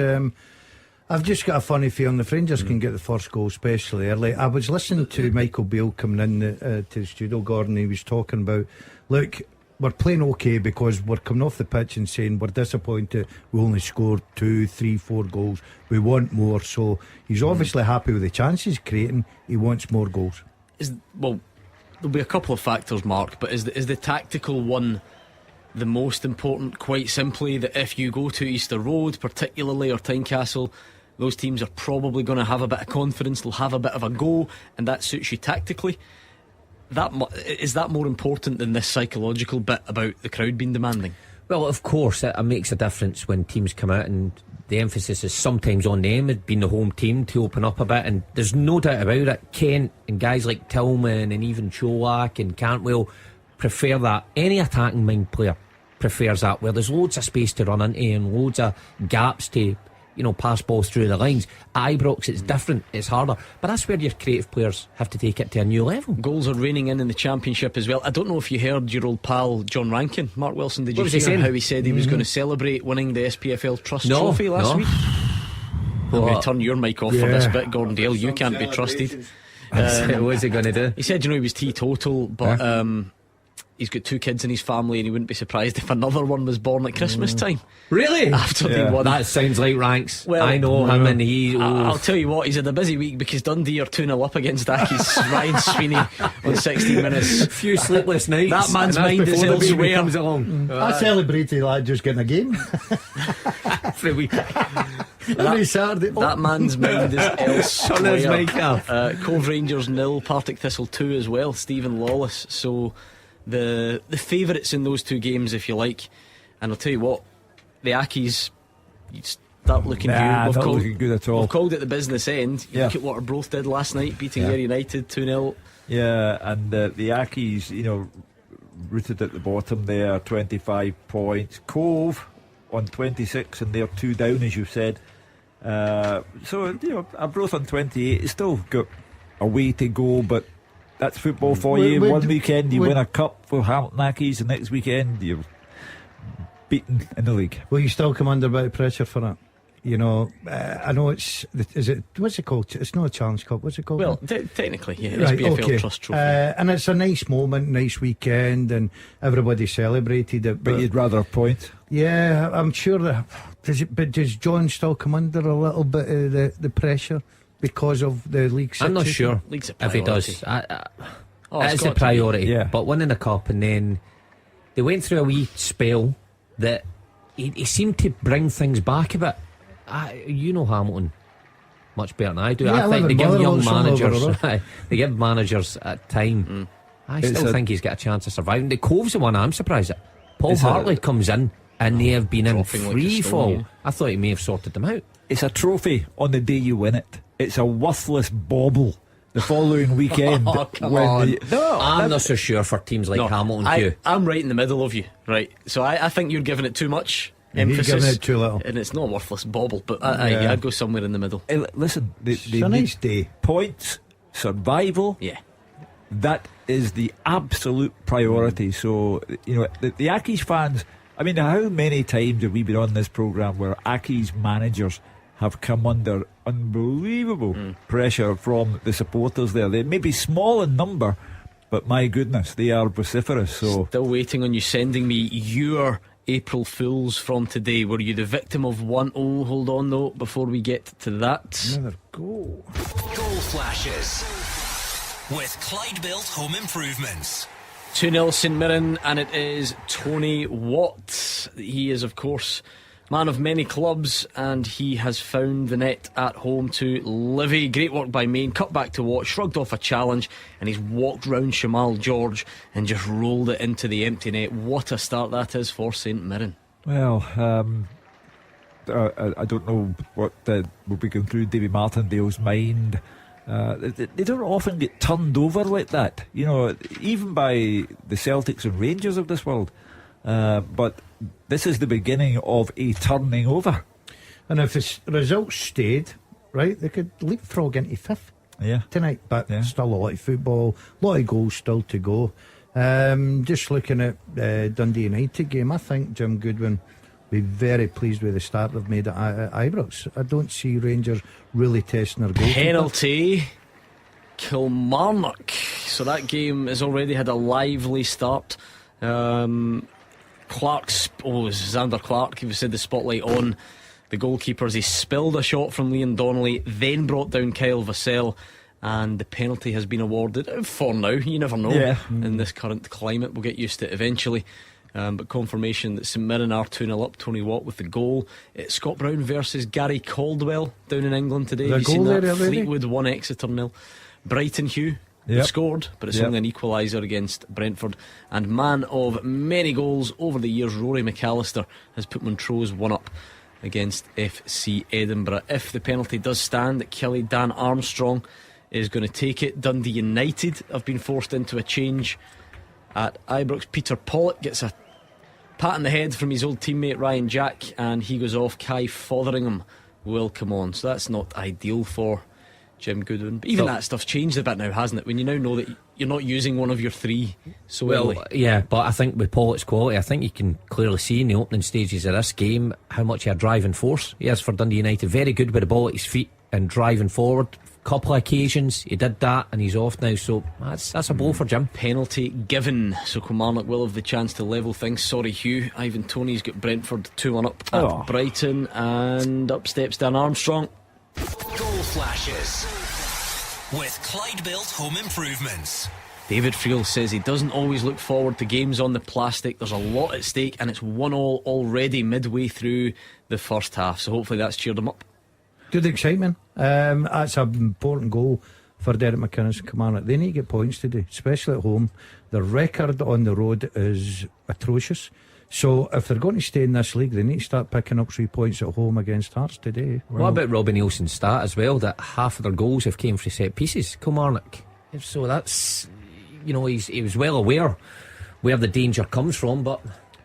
I've just got a funny feeling if Rangers can get the first goal, especially early. I was listening to Michael Beale coming in to the studio, Gordon. He was talking about, look, we're playing okay because we're coming off the pitch and saying we're disappointed we only scored 2, 3, 4 goals. We want more. So he's obviously happy with the chances creating. He wants more goals. Well, there'll be a couple of factors, Mark, but is the tactical one the most important? Quite simply, that if you go to Easter Road particularly, or Tynecastle, those teams are probably going to have a bit of confidence, they'll have a bit of a go, and that suits you tactically. Is that more important than this psychological bit about the crowd being demanding? Well, of course, it makes a difference when teams come out, and the emphasis is sometimes on them, it being the home team, to open up a bit. And there's no doubt about it, Kent and guys like Tillman and even Cholak and Cantwell prefer that. Any attacking mind player prefers that, where there's loads of space to run into and loads of gaps to, pass balls through the lines. Ibrox, it's different, it's harder, but that's where your creative players have to take it to a new level. Goals are raining in the Championship as well. I don't know if you heard your old pal John Rankin, Mark Wilson, did you hear how he said he was going to celebrate winning the SPFL Trust Trophy last week? I'm going to turn your mic off for this bit, Gordon Dale. You can't be trusted. What's he going to do? He said, he was teetotal, but he's got 2 kids in his family, and he wouldn't be surprised if another one was born at Christmas time. Really? After they won. That sounds like ranks. Well, I know him, and I'll tell you what, he's had a busy week because Dundee are 2-0 up against Aki's Ryan Sweeney on 16 minutes. A few sleepless nights. That man's mind is elsewhere. Comes along. I celebrated like just getting a game every week. Every Saturday. That man's mind is elsewhere. Cove Rangers 0, Partick Thistle 2 as well. Stephen Lawless. So the favourites in those 2 games, if you like. And I'll tell you what, the Ackies, you start looking good. Not looking good at all. We've called it the business end. You look at what Arbroath did last night, beating Ayr United 2-0. Yeah, and the Ackies, rooted at the bottom there, 25 points. Cove on 26, and they're 2 down, as you said. So Arbroath on 28. It's still got a way to go, but that's football for you. One weekend you win a cup for Hamilton Ackies, the next weekend you're beaten in the league. Will you still come under a bit of pressure for that? I know what's it called? It's not a Challenge Cup. What's it called? Well, technically, yeah, right, SPFL okay. Trust Trophy. And it's a nice moment, nice weekend, and everybody celebrated it. But you'd rather have points? Yeah, I'm sure that. Does John still come under a little bit of the pressure because of the league situation? I'm not sure if he does. It's a priority. Yeah. But winning a cup, and then they went through a wee spell that he seemed to bring things back a bit. Hamilton much better than I do. I think they give young managers they give managers at time. I still think he's got a chance of surviving. The Cove's the one I'm surprised at. Paul Hartley comes in and they have been in free fall. I thought he may have sorted them out. It's a trophy on the day you win it. It's a worthless bauble the following weekend. Come on. I'm not so sure for teams like Hamilton. I'm right in the middle of you, right? So I think you're giving it too much emphasis, giving it too little, and it's not a worthless bauble. But I'd go somewhere in the middle. Listen, it's a nice day. Points, survival. Yeah, that is the absolute priority. So the Ackies fans. I mean, how many times have we been on this programme where Ackies managers have come under unbelievable pressure from the supporters there? They may be small in number, but my goodness, they are vociferous. So still waiting on you sending me your April Fools from today. Were you the victim of one? Oh, hold on though, before we get to that. Another goal. Goal flashes with Clyde Built Home Improvements. 2-0 St Mirren, and it is Tony Watt. He is, of course, man of many clubs, and he has found the net at home to Livy. Great work by Main, cut back to Watt, shrugged off a challenge, and he's walked round Shamal George and just rolled it into the empty net. What a start that is for St Mirren. Well, I don't know what will be going through Davy Martindale's mind. They don't often get turned over like that, even by the Celtics and Rangers of this world. But this is the beginning of a turning over. And if the results stayed, right, they could leapfrog into fifth tonight. But still a lot of football, a lot of goals still to go. Just looking at Dundee United game, I think Jim Goodwin be very pleased with the start they've made at Ibrox. I don't see Rangers really testing their goalkeeper. Penalty, Kilmarnock. So that game has already had a lively start. Xander Clark, he said the spotlight on the goalkeepers. He spilled a shot from Liam Donnelly, then brought down Kyle Vassell, and the penalty has been awarded for now. You never know in this current climate. We'll get used to it eventually. But confirmation that St Mirren are 2-0 up. Tony Watt with the goal. It's Scott Brown versus Gary Caldwell down in England today. Have you seen that? Fleetwood 1, Exeter 0. Brighton, Hugh, they've scored, but it's only an equaliser against Brentford. And man of many goals over the years, Rory McAllister has put Montrose 1 up against FC Edinburgh. If the penalty does stand, Kelly Dan Armstrong is going to take it. Dundee United have been forced into a change at Ibrox. Peter Pollitt gets a pat on the head from his old teammate Ryan Jack, and he goes off. Kai Fotheringham will come on. So that's not ideal for Jim Goodwin. But even that stuff's changed a bit now, hasn't it? When you now know that you're not using one of your three so early. Yeah, but I think with Pollitt's quality, I think you can clearly see in the opening stages of this game how much of a driving force he is for Dundee United. Very good with the ball at his feet and driving forward. Couple of occasions he did that, and he's off now, so that's a blow for Jim. Penalty given, so Kilmarnock will have the chance to level things. Sorry Hugh, Ivan Toney's got Brentford 2-1 up at Brighton, and up steps Dan Armstrong. Goal flashes with Clyde Built Home Improvements. David Friel says he doesn't always look forward to games on the plastic. There's a lot at stake, and it's 1-1 already midway through the first half, so hopefully that's cheered him up. Good excitement. That's an important goal for Derek McInnes and Kilmarnock. They need to get points today, especially at home. The record on the road is atrocious. So if they're going to stay in this league, they need to start picking up 3 points at home against Hearts today. What about Robbie Nielsen's stat as well, that half of their goals have came from set pieces, Kilmarnock? So that's, he was well aware where the danger comes from, but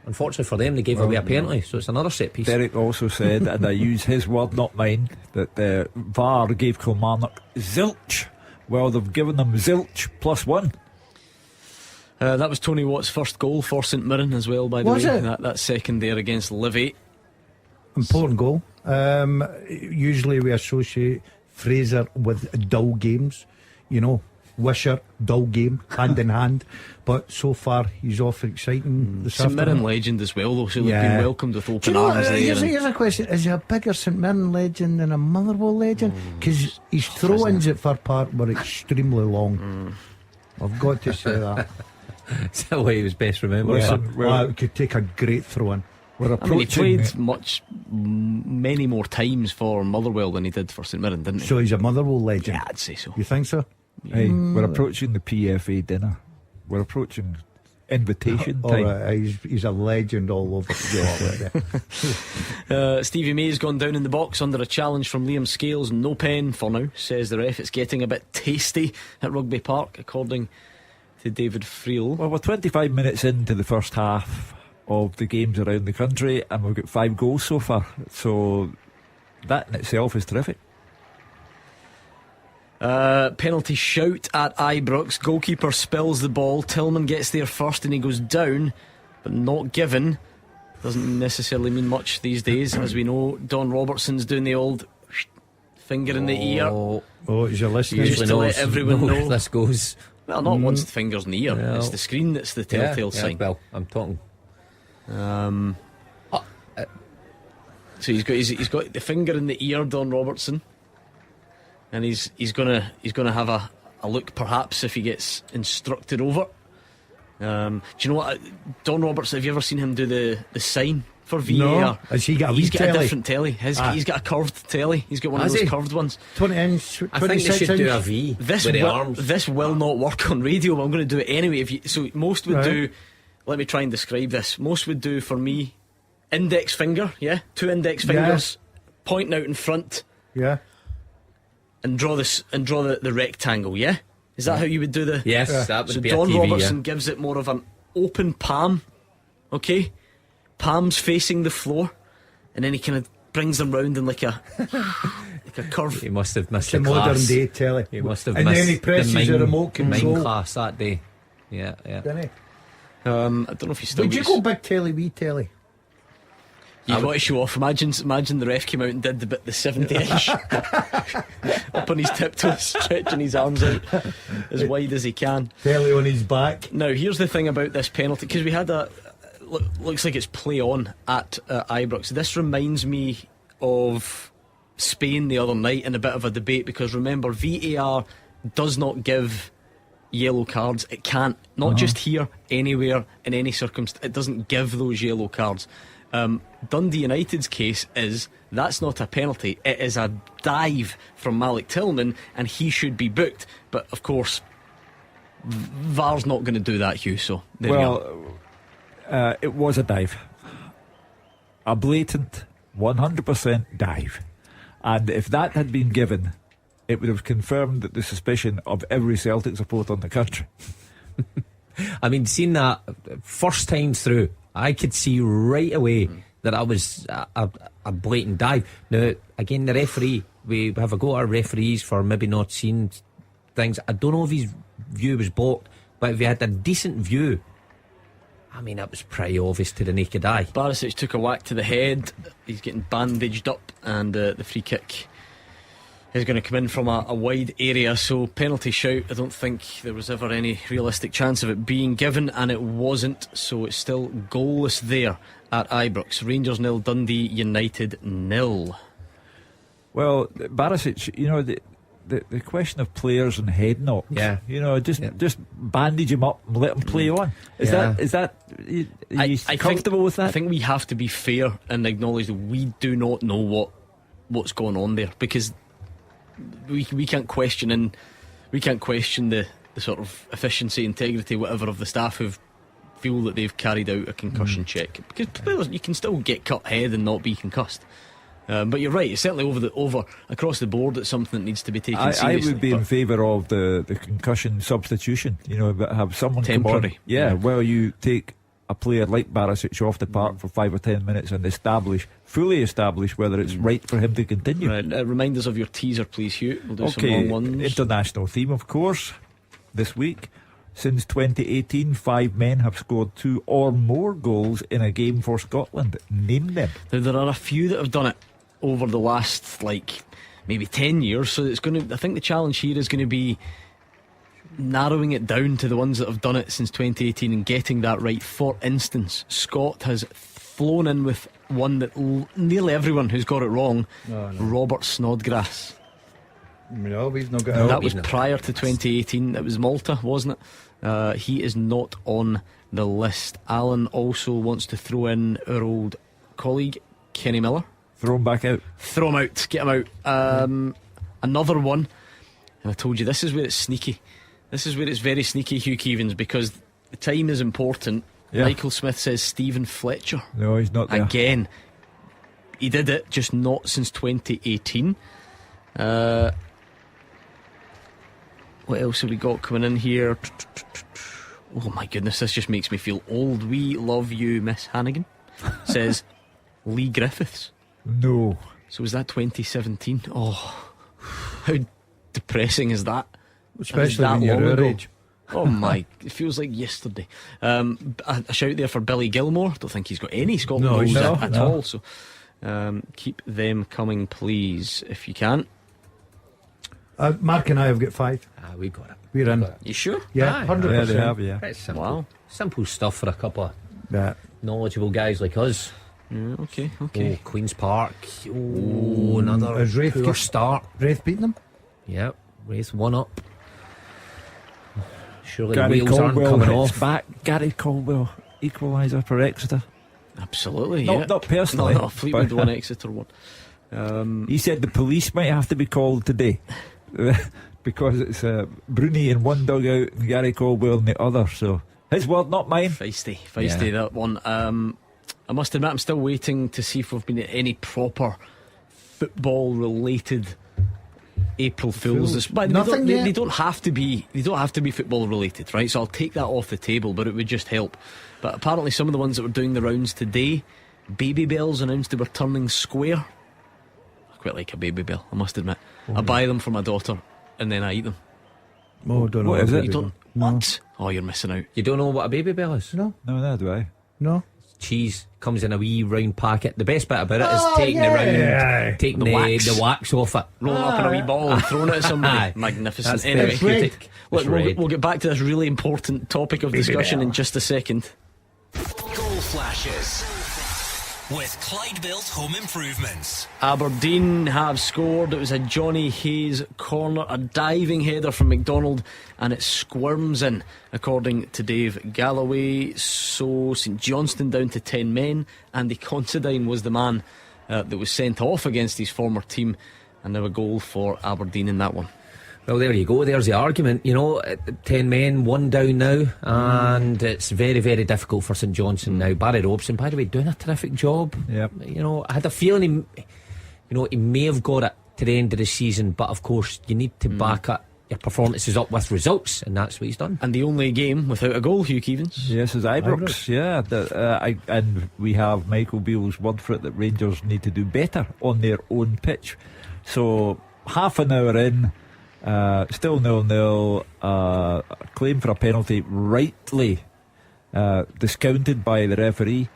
unfortunately for them, they gave away a penalty, so it's another set piece. Derek also said, and I use his word, not mine, that the VAR gave Kilmarnock zilch. Well, they've given them zilch +1. That was Tony Watt's first goal for St Mirren as well, by the way. That second there against Livy. Important goal. Usually we associate Fraser with dull games, Wisher, dull game, hand in hand. But so far he's off exciting this St afternoon. Mirren legend as well, though, so they've been welcomed with open arms there. Here's a question: is he a bigger St Mirren legend than a Motherwell legend? Because his throw-ins at Fir Park were extremely long. I've got to say that. Is that why he was best remembered? Well, could take a great throw-in. He played many more times for Motherwell than he did for St Mirren, didn't he? So he's a Motherwell legend. Yeah, I'd say so. You think so? Hey, we're approaching the PFA dinner. We're approaching invitation time. Right, he's a legend all over. Stevie May's gone down in the box under a challenge from Liam Scales. No pen for now, says the ref. It's getting a bit tasty at Rugby Park, according to David Friel. Well, we're 25 minutes into the first half of the games around the country, and we've got 5 goals so far, so that in itself is terrific. Penalty shout at Ibrox. Goalkeeper spills the ball. Tillman gets there first and he goes down, but not given. Doesn't necessarily mean much these days, as we know. Don Robertson's doing the old finger in the ear. Is you listening? Just to let everyone know this goes. Well, not once the finger's in the ear. No. It's the screen that's the telltale sign. Well, I'm talking. So he's got the finger in the ear, Don Robertson, and he's gonna have a look, perhaps, if he gets instructed over. Do you know what, Don Robertson? Have you ever seen him do the sign for VAR? No. Has he got a He's wee got telly? a different telly. He's got a curved telly. He's got one of those curved ones. 20 inch. I think they should do a V with the arms. This will not work on radio, but I'm going to do it anyway. So most would do. Let me try and describe this. Most would do for me, index finger, 2 index fingers, pointing out in front, and draw the rectangle. Is that how you would do the? Yes, that would so be Don a TV, Robertson gives it more of an open palm, palms facing the floor, and then he kind of brings them round in like a curve. He must have missed the modern day telly. He must have and missed then he presses the remote control. Mime class that day. Yeah. Didn't he? I don't know if he still. Would you go big telly, wee telly? You got to show off. Imagine the ref came out and did the 70 inch up on his tiptoes, stretching his arms out as wide as he can. Belly on his back. Now, here's the thing about this penalty, because we had looks like it's play on at Ibrox. This reminds me of Spain the other night in a bit of a debate, because remember, VAR does not give yellow cards. It can't, not just here, anywhere, in any circumstance. It doesn't give those yellow cards. Dundee United's case is that's not a penalty, it is a dive from Malik Tillman, and he should be booked. But of course, VAR's not going to do that, Hugh. So there we are. It was a dive, a blatant 100% dive, and if that had been given, it would have confirmed the suspicion of every Celtic supporter in the country. I mean, seeing that first time through, I could see right away that that was a blatant dive. Now, again, the referee, we have a go at our referees for maybe not seeing things. I don't know if his view was blocked, but if he had a decent view, I mean, that was pretty obvious to the naked eye. Barisic took a whack to the head. He's getting bandaged up, and the free kick is going to come in from a wide area. So penalty shout. I don't think there was ever any realistic chance of it being given, and it wasn't. So it's still goalless there at Ibrox. Rangers 0, Dundee United 0. Well, Barisic, you know, the question of players and head knock. Yeah, you know, just bandage him up and let him play on. Is that are you comfortable with that? I think we have to be fair and acknowledge that we do not know what's going on there, because we can't question the sort of efficiency, integrity, whatever of the staff who feel that they've carried out a concussion check, because players, you can still get cut head and not be concussed. But you're right, it's certainly over across the board. It's something that needs to be taken seriously. I would be in favour of the concussion substitution. You know, but have someone temporary. Come on. Yeah, well, you take a player like Barisic off the park for 5 or 10 minutes and fully establish whether it's right for him to continue. Right, remind us of your teaser, please, Hugh. We'll do some long ones. International theme, of course, this week. Since 2018, 5 men have scored 2 or more goals in a game for Scotland. Name them. Now, there are a few that have done it over the last, maybe 10 years. So it's going to. I think the challenge here is going to be narrowing it down to the ones that have done it since 2018 and getting that right. For instance, Scott has flown in with one that nearly everyone who's got it wrong. Robert Snodgrass. No, we've not got that was prior to 2018. It was Malta, wasn't it? He is not on the list. Alan also wants to throw in our old colleague Kenny Miller. Throw him back out. Throw him out. Get him out. Another one, and I told you this is where it's sneaky. This is where it's very sneaky, Hugh Keevins, because the time is important. Yeah. Michael Smith says Stephen Fletcher. No, he's not there. Again, he did it, just not since 2018. What else have we got coming in here? Oh my goodness, this just makes me feel old. We love you, Miss Hannigan, says Lee Griffiths. No. So was that 2017? Oh, how depressing is that? Especially when you're our age. Oh my, it feels like yesterday. A shout there for Billy Gilmore. Don't think he's got any Scotland goals at all. So keep them coming, please, if you can. Mark and I have got 5. We got it. We're in. You sure? Yeah, 100%. Yeah, they have, yeah. It's simple. Wow. Simple stuff for a couple of knowledgeable guys like us. Yeah, okay. Oh, Queen's Park. Oh, another poor start. Wraith beating them? Yep, Wraith 1 up. Surely Gary the wheels aren't Caldwell coming hits off. back. Gary Caldwell, equaliser for Exeter. Absolutely, Not personally. No, Fleetwood one, Exeter one. He said the police might have to be called today because it's Bruni in one dugout and Gary Caldwell in the other. So his word, not mine. Feisty that one. I must admit, I'm still waiting to see if we've been at any proper football related April Fools. But they don't have to be. They don't have to be football related, right? So I'll take that off the table, but it would just help. But apparently, some of the ones that were doing the rounds today, Baby Bells announced they were turning square. I quite like a Baby Bell, I must admit. I buy them for my daughter and then I eat them. Oh, don't know what is it? You don't? What? Oh, you're missing out. You don't know what a Baby Bell is? No, neither do I. No. cheese. Comes in a wee round packet. The best bit about it is taking taking the wax off it, rolling up in a wee ball and throwing it at somebody. Magnificent. Anyway, look, we'll get back to this really important topic of discussion in just a second. Goal flashes with Clyde Built Home Improvements. Aberdeen have scored. It was a Johnny Hayes corner, a diving header from McDonald, and it squirms in, according to Dave Galloway. So St Johnstone down to 10 men. Andy Considine was the man that was sent off against his former team, and now a goal for Aberdeen in that one. Well, there you go. There's the argument. 10 men, 1 down now, and it's very, very difficult for St Johnstone now. Barry Robson, by the way, doing a terrific job. Yep. I had a feeling he may have got it to the end of the season, but of course you need to back up your performances up with results, and that's what he's done. And the only game without a goal, Hugh Keevins. Yes, is Ibrox. Yeah, and we have Michael Beale's word for it that Rangers need to do better on their own pitch. So half an hour in, still 0-0. Claim for a penalty rightly discounted by the referee.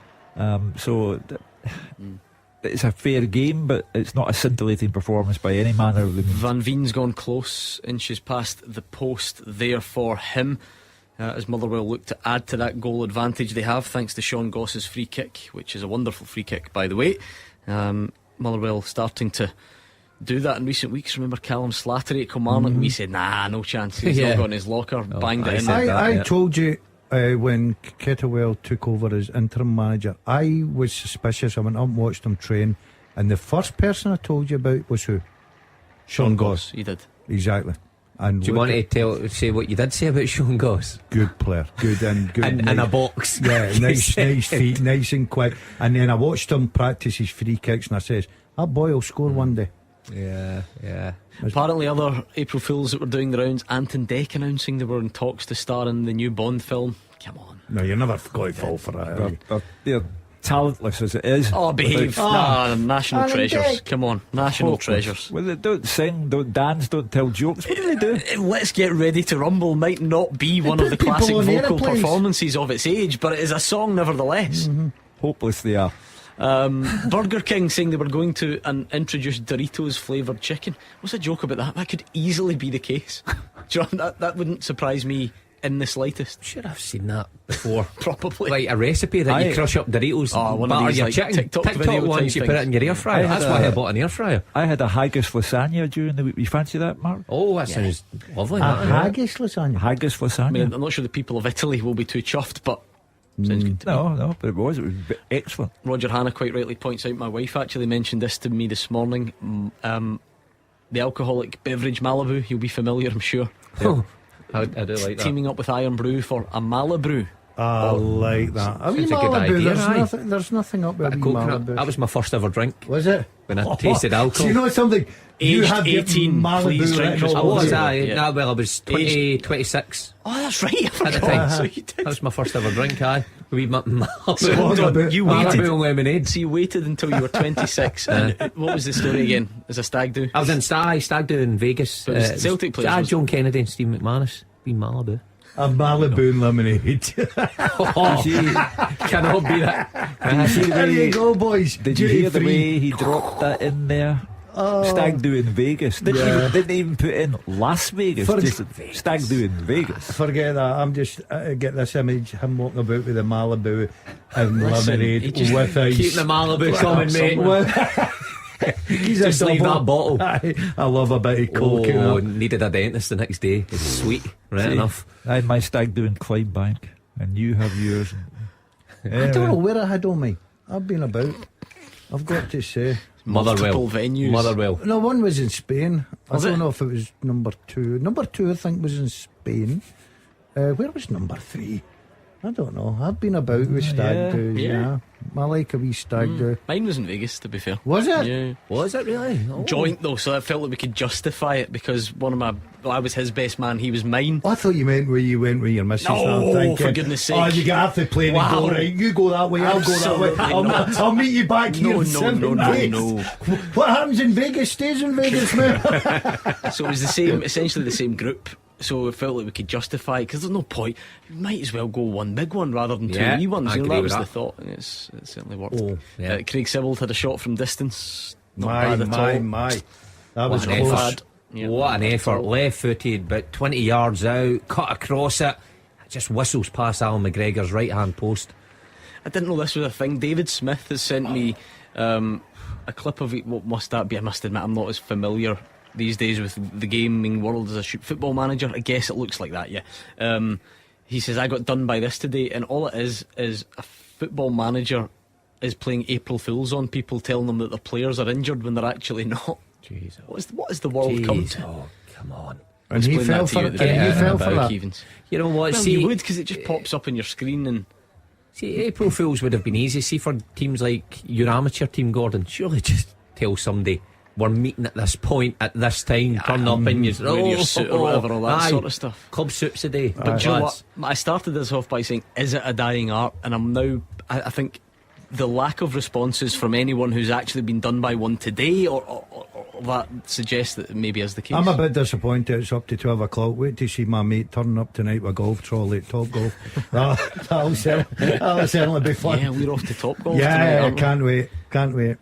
It's a fair game, but it's not a scintillating performance by any manner of the means. Van Veen's gone close, inches past the post there for him, as Motherwell look to add to that goal advantage they have, thanks to Sean Goss's free kick, which is a wonderful free kick, by the way. Motherwell starting to do that in recent weeks. Remember Callum Slattery at Kilmarnock? We said, nah, no chance. He's not got in his locker. Banged it in. I told you when Kettlewell took over as interim manager, I was suspicious. I went up and watched him train, and the first person I told you about was who? Sean Goss. He did. Exactly. And do you want to say what you did say about Sean Goss? Good player, good in a box. Yeah, nice feet, nice and quick. And then I watched him practice his free kicks, and I says, that boy will score one day. Yeah. Apparently other April Fools that were doing the rounds, Anton Deck announcing they were in talks to star in the new Bond film. Come on. No, you're never going to fall for that. They're talentless as it is. Oh, behave. National treasures. Deck. Come on, national treasures. Well, they don't sing, don't dance, don't tell jokes. What do they do? Let's Get Ready to Rumble might not be one of the classic vocal performances of its age, but it is a song nevertheless. Hopeless they are. Burger King saying they were going to introduce Doritos flavoured chicken. What's a joke about that? That could easily be the case. Do you know, that wouldn't surprise me in the slightest. Should have seen that before. Probably. Like a recipe that you crush up Doritos, one of these your like chicken. TikTok ones you put it in your air fryer. That's why I bought an air fryer. I had a haggis lasagna during the week. You fancy that, Mark? Oh, that sounds lovely. Haggis lasagna. Haggis lasagna. I mean, I'm not sure the people of Italy will be too chuffed, but sounds good to me. No, but it was excellent. Roger Hanna quite rightly points out, my wife actually mentioned this to me this morning, the alcoholic beverage Malibu. You'll be familiar, I'm sure. I do like that. Teaming up with Iron Brew for a Malibrew. I like that. Sounds a good idea. There's nothing up there. That was my first ever drink. Was it? When I tasted alcohol. Do you know something? You Aged had 18, Malibu please drink written all over you. I was 26. Oh, that's right. I At the forgot. time. So you did. That was my first ever drink. We So hold on, you waited. Malibu and lemonade. So you waited until you were 26. And what was the story again? As a stag do? I was in stag do in Vegas. So it was Celtic players. John Kennedy and Steve McManus. Been Malibu. A Malibu and lemonade. Cannot be that. There you go, boys. Did you hear the way he dropped that in there? Stag do in Vegas. Didn't even put in Las Vegas. Just stag do in Vegas. Forget that. I'm just get this image. Him walking about with a Malibu and lemonade with ice. Keep the Malibu coming, mate. Just leave that bottle. I love a bit of coke. Needed a dentist the next day. It's sweet. Enough. I had my stag do in Clydebank, and you have yours. I don't know where I had all mine. I've been about. I've got to say. Multiple venues. Motherwell. No, one was in Spain. I don't know if it was number 2. Number 2, I think, was in Spain. Where was number 3? I don't know. I've been about with stag do's. Yeah. I like a wee stag do. Mine was in Vegas, to be fair. Was it? Yeah. Was it really? Joint though, so I felt like we could justify it because I was his best man, he was mine. I thought you meant where you went with your missus. No, for goodness sake. Oh, you have to play and go, right, you go that way, I'll go that way. I'll meet you back here in 7 days. No. What happens in Vegas stays in Vegas, man. So it was essentially the same group so it felt like we could justify, because there's no point. We might as well go one big one rather than two Yeah, wee ones. I You know, agree that with was the that. thought, and it certainly worked. Oh, yeah. Craig Sibbald had a shot from distance. Not My, bad at my, all. my. That was What an close. effort. What an effort. Left footed, about 20 yards out, cut across it. Just whistles past Alan McGregor's right hand post. I didn't know this was a thing. David Smith has sent me a clip of it. What must that be? I must admit, I'm not as familiar these days with the gaming world as a football manager. I guess it looks like that, yeah. He says, I got done by this today, and all it is a football manager is playing April Fools on people, telling them that the players are injured when they're actually not. Jeez. What is the world come to? Oh, come on. And he fell for it. And he fell for that. Keevins. You know what? Well, See, you would, because it just pops up on your screen. And see, April Fools would have been easy. See, for teams like your amateur team, Gordon, surely just tell somebody we're meeting at this point at this time. Turn up in your suit or whatever, all that sort of stuff. Club suits a day. But do you know what? I started this off by saying, is it a dying art? And I'm now, I think the lack of responses from anyone who's actually been done by one today, or that suggests that it maybe is the case. I'm a bit disappointed it's up to 12 o'clock. Wait to see my mate turning up tonight with a golf trolley at Top Golf. That'll certainly be fun. Yeah, we're off to Top Golf Yeah, tonight, aren't we? can't wait.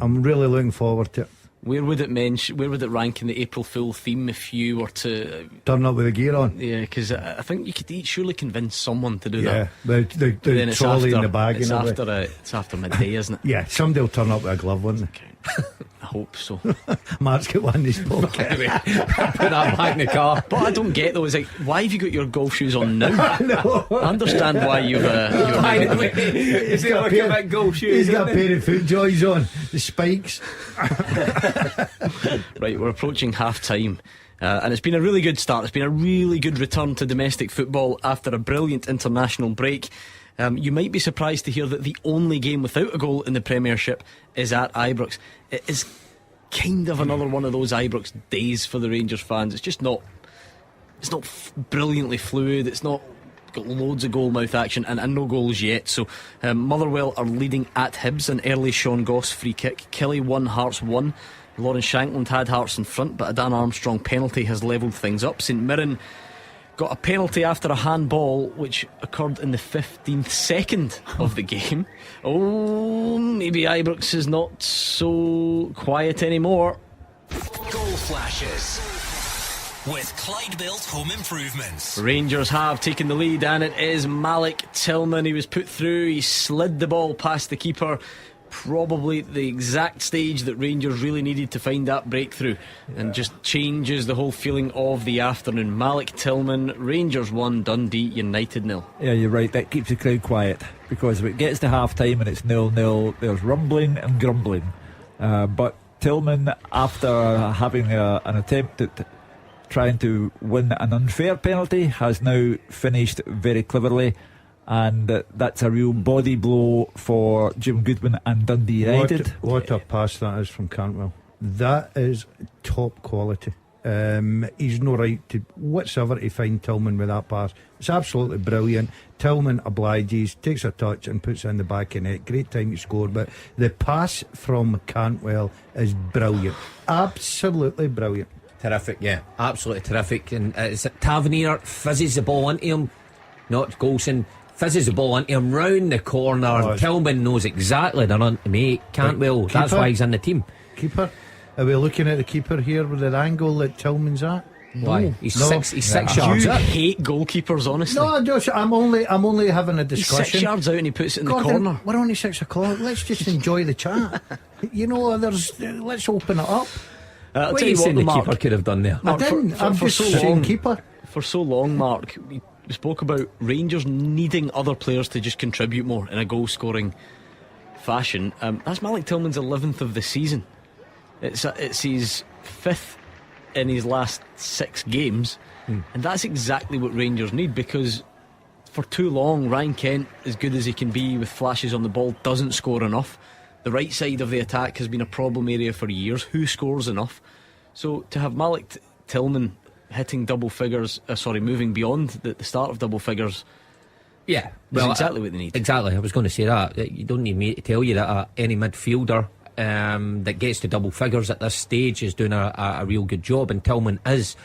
I'm really looking forward to it. Where would it rank in the April Fool theme if you were to turn up with the gear on? Yeah, because I think you could surely convince someone to do that. Yeah, the trolley in the bag. It's after midday, isn't it? Yeah, somebody will turn up with a glove, won't they? I hope so. Mark's got one in his pocket. Put that back in the car. But I don't get though, is like, why have you got your golf shoes on now? No. I understand why you've he's got a pair of foot joys on, the spikes. Right, we're approaching half time. And it's been a really good start. It's been a really good return to domestic football after a brilliant international break. You might be surprised to hear that the only game without a goal in the Premiership is at Ibrox. It is kind of another one of those Ibrox days for the Rangers fans. It's just not. It's not brilliantly fluid. It's not got loads of goal mouth action and no goals yet. So Motherwell are leading at Hibs. An early Sean Goss free kick. Kelly 1, Hearts 1. Lawrence Shankland had Hearts in front, but a Dan Armstrong penalty has levelled things up. St Mirren got a penalty after a handball which occurred in the 15th second of the game. Oh, maybe Ibrox is not so quiet anymore. Goal flashes with Clyde Built Home Improvements. Rangers have taken the lead, and it is Malik Tillman. He was put through, he slid the ball past the keeper. Probably the exact stage that Rangers really needed to find that breakthrough, and just changes the whole feeling of the afternoon. Malik Tillman, Rangers 1, Dundee United 0. Yeah, you're right, that keeps the crowd quiet, because if it gets to half time and it's 0-0, there's rumbling and grumbling. But Tillman, after having an attempt at trying to win an unfair penalty, has now finished very cleverly. And that's a real body blow for Jim Goodwin and Dundee United. What a pass that is from Cantwell. That is top quality. He's no right to whatsoever to find Tillman with that pass. It's absolutely brilliant. Tillman obliges, takes a touch and puts it in the back of the net. Great time to score. But the pass from Cantwell is brilliant. Absolutely brilliant. Terrific, yeah, absolutely terrific. And it's Tavernier fizzes the ball into him, not Golson. Fizzes the ball into him round the corner, and Tillman knows exactly they're on to make. Cantwell, that's why he's in the team. Keeper? Are we looking at the keeper here with the angle that Tillman's at? Why? He's 6 yards You out. hate goalkeepers, honestly. No, I'm only having a discussion. He's 6 yards out and he puts it in Gordon, the corner. We're only 6 o'clock. Let's just enjoy the chat. You know, let's open it up. I'll What tell are you you saying what, the Mark, keeper could have done there? I didn't. I'm just saying keeper. For so long, Mark, we spoke about Rangers needing other players to just contribute more in a goal-scoring fashion. That's Malik Tillman's 11th of the season. It's his 5th in his last 6 games, and that's exactly what Rangers need, because for too long Ryan Kent, as good as he can be with flashes on the ball, doesn't score enough. The right side of the attack has been a problem area for years. Who scores enough? So to have Malik Tillman hitting double figures, moving beyond the start of double figures, Yeah, is exactly what they need. Exactly, I was going to say that. You don't need me to tell you that any midfielder that gets to double figures at this stage is doing a real good job, and Tillman is.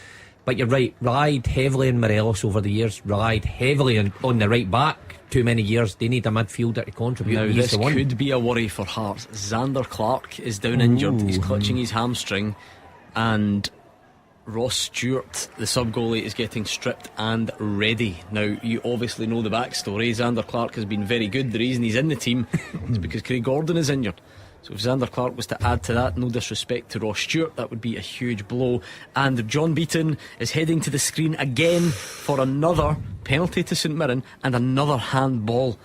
But you're right, relied heavily on Morelos over the years, relied heavily on the right back. Too many years. They need a midfielder to contribute. Now this could be a worry for Hearts. Xander Clark is down injured. He's clutching his hamstring, and Ross Stewart, the sub goalie, is getting stripped and ready. Now you obviously know the backstory. Xander Clark has been very good. The reason he's in the team is because Craig Gordon is injured. So if Xander Clark was to add to that, no disrespect to Ross Stewart, that would be a huge blow. And John Beaton is heading to the screen again for another penalty to St Mirren and another handball.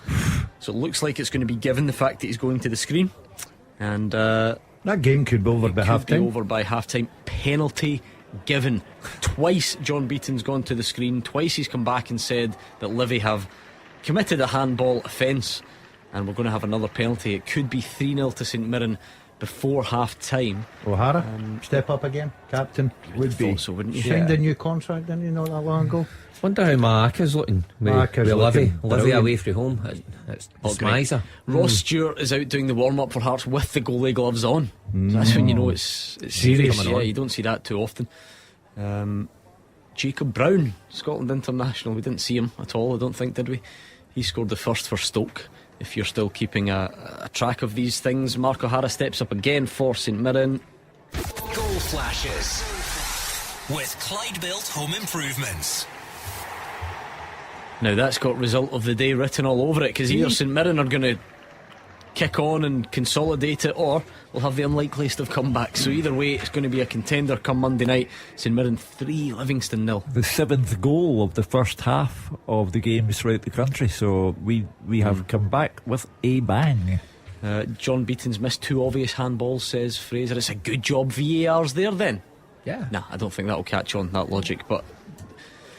So it looks like it's going to be given, the fact that he's going to the screen. And that game could be over by half time. Over by half time. Penalty given. Twice John Beaton's gone to the screen. Twice he's come back and said that Livy have committed a handball offence, and we're going to have another penalty. It could be 3-0 to St Mirren before half time. O'Hara, step up again, captain. Would be so, wouldn't you? Signed a new contract, didn't you, not that long ago? Wonder how Mark looking with Livy away from home. It's miser. Ross Stewart is out doing the warm-up for Hearts with the goalie gloves on. So that's when you know it's serious. Yeah, you don't see that too often. Jacob Brown, Scotland international, we didn't see him at all, I don't think, did we? He scored the first for Stoke. If you're still keeping a track of these things, Mark O'Hara steps up again for St Mirren. Goal flashes with Clyde Built Home Improvements. Now that's got result of the day written all over it, because either St Mirren are going to kick on and consolidate it, or we'll have the unlikeliest of comebacks. So either way, it's going to be a contender come Monday night. St Mirren 3, Livingston 0. The 7th goal of the first half of the games throughout the country. So we have come back with a bang. John Beaton's missed 2 obvious handballs, says Fraser. It's a good job VAR's there then. Yeah. Nah, I don't think that'll catch on, that logic, but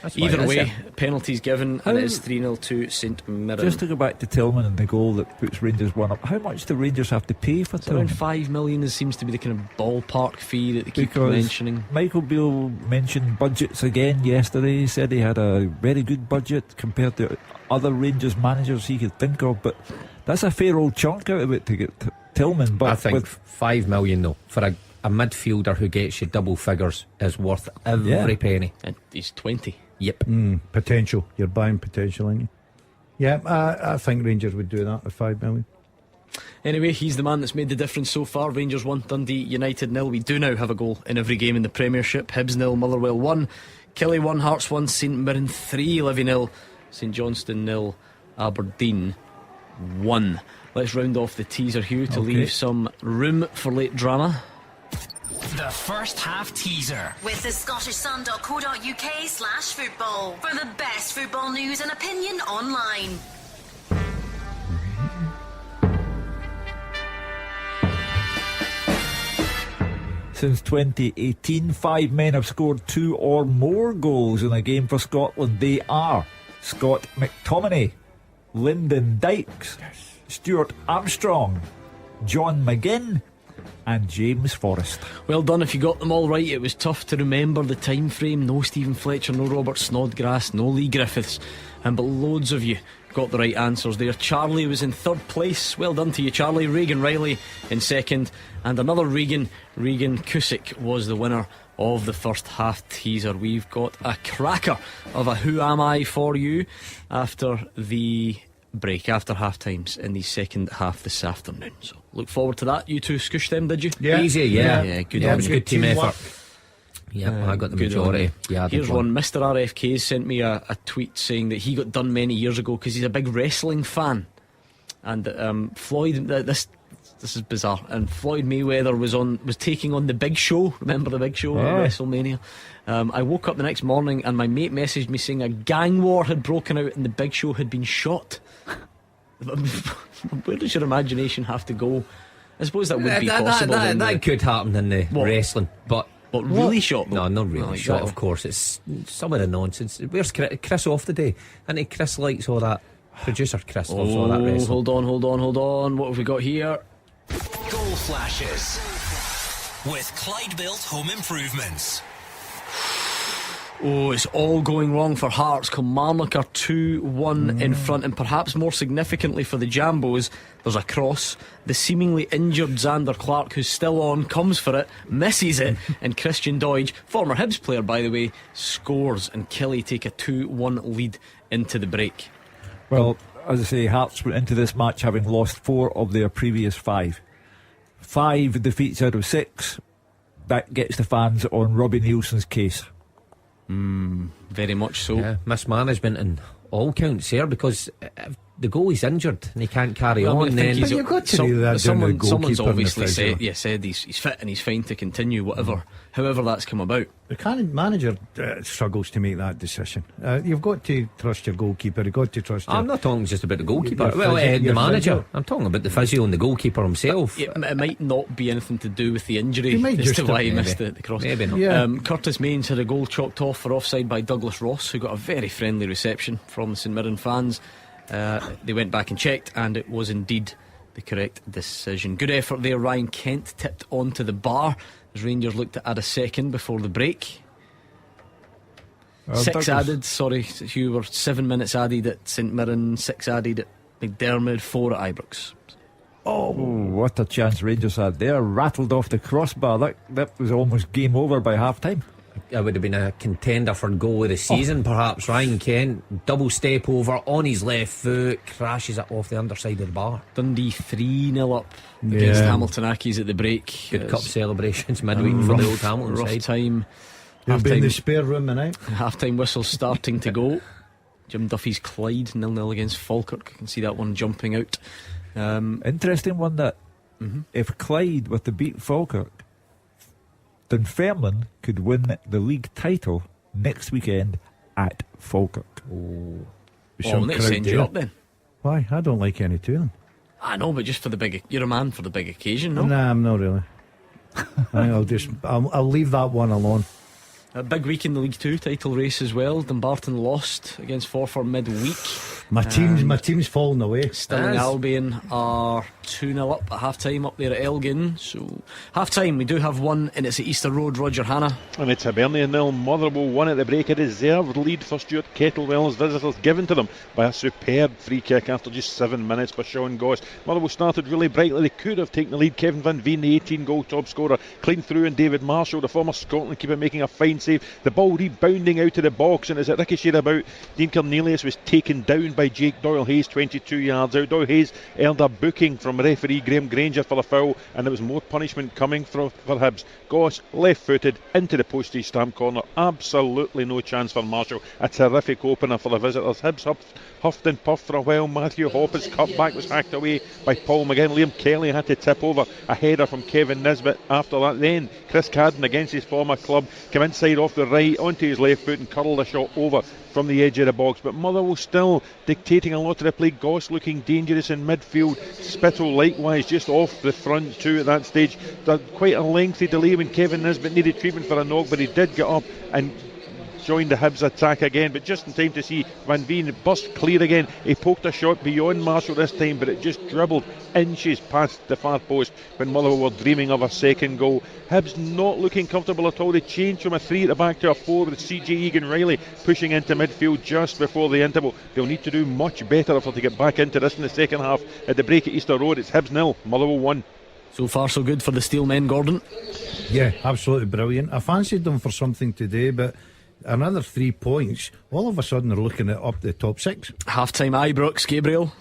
that's either way, penalties given, and it is 3-0 to St Mirren. Just to go back to Tillman and the goal that puts Rangers 1 up, how much do Rangers have to pay for Tillman? Around 5 million seems to be the kind of ballpark fee that they keep mentioning. Michael Beale mentioned budgets again yesterday. He said he had a very good budget compared to other Rangers managers he could think of, but that's a fair old chunk out of it to get Tillman. But I think 5 million though for a midfielder who gets you double figures is worth every penny. And he's 20. Yep. Potential. You're buying potential, aren't you? Yeah, I think Rangers would do that at 5 million. Anyway, he's the man that's made the difference so far. Rangers 1, Dundee United 0. We do now have a goal in every game in the Premiership. Hibs 0, Motherwell 1, Killie 1, Hearts 1, St Mirren 3, Livy 0, St Johnstone 0, Aberdeen 1. Let's round off the teaser, Hugh, to leave some room for late drama. The first half teaser with the scottishsun.co.uk/football for the best football news and opinion online. Since 2018, 5 men have scored 2 or more goals in a game for Scotland. They are Scott McTominay, Lyndon Dykes, Stuart Armstrong, John McGinn and James Forrest. Well done if you got them all right. It was tough to remember the time frame. No Stephen Fletcher, no Robert Snodgrass, no Lee Griffiths, but loads of you got the right answers there. Charlie was in 3rd place. Well done to you, Charlie. Regan Riley in 2nd, and another Regan Cusick was the winner of the first half teaser. We've got a cracker of a Who Am I for you after the break, after half times in the second half this afternoon. So look forward to that. You two scooshed them, did you? Yeah. Easy, yeah. Good. Yeah, it was a good team effort. Yeah, I got the majority. Yeah, here's one. Mr. RFK sent me a tweet saying that he got done many years ago because he's a big wrestling fan, and Floyd. This is bizarre. And Floyd Mayweather was taking on the Big Show. Remember the Big Show at WrestleMania? I woke up the next morning and my mate messaged me saying a gang war had broken out and the Big Show had been shot. Where does your imagination have to go? I suppose that would be possible. That could happen in the wrestling, but really shot though? No, not really shot. Of course, it's some of the nonsense. Where's Chris off today? And Chris likes all that. Producer Chris loves all that wrestling. Hold on. What have we got here? Goal flashes with Clyde Built Home Improvements. Oh, it's all going wrong for Hearts. Kilmarnock are 2-1 in front, and perhaps more significantly for the Jambos, there's a cross. The seemingly injured Xander Clark, who's still on, comes for it, misses it, and Christian Doidge, former Hibs player by the way, scores, and Killie take a 2-1 lead into the break. Well, as I say, Hearts went into this match having lost 4 of their previous 5. 5 defeats out of 6. That gets the fans on Robbie Nielsen's case. Very much so. Yeah, mismanagement in all counts here, because the goalie's injured and he can't carry on. But you've got to do that. Someone's obviously said he's fit and he's fine to continue, however that's come about. The manager struggles to make that decision. You've got to trust your goalkeeper. You've got to trust. I'm not talking just about the goalkeeper. The manager. I'm talking about the physio and the goalkeeper himself. It might not be anything to do with the injury as to why he missed the cross. Maybe not. Curtis Mains had a goal chalked off for offside by Douglas Ross, who got a very friendly reception from the St Mirren fans. They went back and checked, and it was indeed the correct decision. Good effort there. Ryan Kent tipped onto the bar as Rangers looked to add a second before the break. 6 added, Hugh, were 7 minutes added at St Mirren, 6 added at McDermott, 4 at Ibrox. Oh, what a chance Rangers had there. Rattled off the crossbar. That was almost game over by half time. It would have been a contender for goal of the season, perhaps. Ryan Kent, double step over on his left foot, crashes it off the underside of the bar. Dundee 3-0 up against Hamilton Accies at the break. Good cup celebrations midweek for the old Hamilton rough side. Time. He'll be in the spare room tonight. Half-time whistle starting to go. Jim Duffy's Clyde 0-0 against Falkirk. You can see that one jumping out. Interesting one that if Clyde were to beat Falkirk, Dunfermline could win the league title next weekend at Falkirk. Let's send you up then. Why? I don't like any two of them. I know, but just for the big, you're a man for the big occasion, no? Nah, I'm not really. I'll leave that one alone. A big week in the League 2 title race as well. Dumbarton lost against Forfar midweek. My team's fallen away. Stirling Albion are 2-0 up at half time up there at Elgin. So half time we do have one, and it's at Easter Road. Roger Hannah. And it's Hibernian 0, Motherwell 1 at the break. A deserved lead for Stuart Kettlewell's visitors, given to them by a superb free kick after just 7 minutes by Sean Goss. Motherwell started really brightly. They could have taken the lead. Kevin Van Veen, the 18-goal top scorer, clean through, and David Marshall, the former Scotland keeper, making a fine save. The ball rebounding out of the box, and as it ricocheted about, Dean Cornelius was taken down by Jake Doyle Hayes 22 yards out. Doyle Hayes earned a booking from referee Graham Granger for the foul, and there was more punishment coming for Hibs. Goss left-footed into the postage stamp corner. Absolutely no chance for Marshall. A terrific opener for the visitors. Hibs huffed and puffed for a while. Matthew Hoppe's cutback was hacked away by Paul McGinn. Liam Kelly had to tip over a header from Kevin Nisbet after that. Then Chris Cadden, against his former club, came inside off the right onto his left foot and curled a shot over from the edge of the box. But Motherwell still dictating a lot of the play. Goss looking dangerous in midfield. Spittle likewise just off the front too at that stage. Quite a lengthy delay when Kevin Nisbet needed treatment for a knock, but he did get up and joined the Hibs attack again, but just in time to see Van Veen burst clear again. He poked a shot beyond Marshall this time, but it just dribbled inches past the far post when Motherwell were dreaming of a second goal. Hibs not looking comfortable at all. They changed from a 3 at the back to a 4 with CJ Egan-Riley pushing into midfield just before the interval. They'll need to do much better if they're to get back into this in the second half. At the break at Easter Road, it's Hibs 0, Motherwell 1. So far so good for the Steel men, Gordon. Yeah, absolutely brilliant. I fancied them for something today, but another 3 points, all of a sudden they're looking at up the top 6. Half-time Ibrox, Gabriel.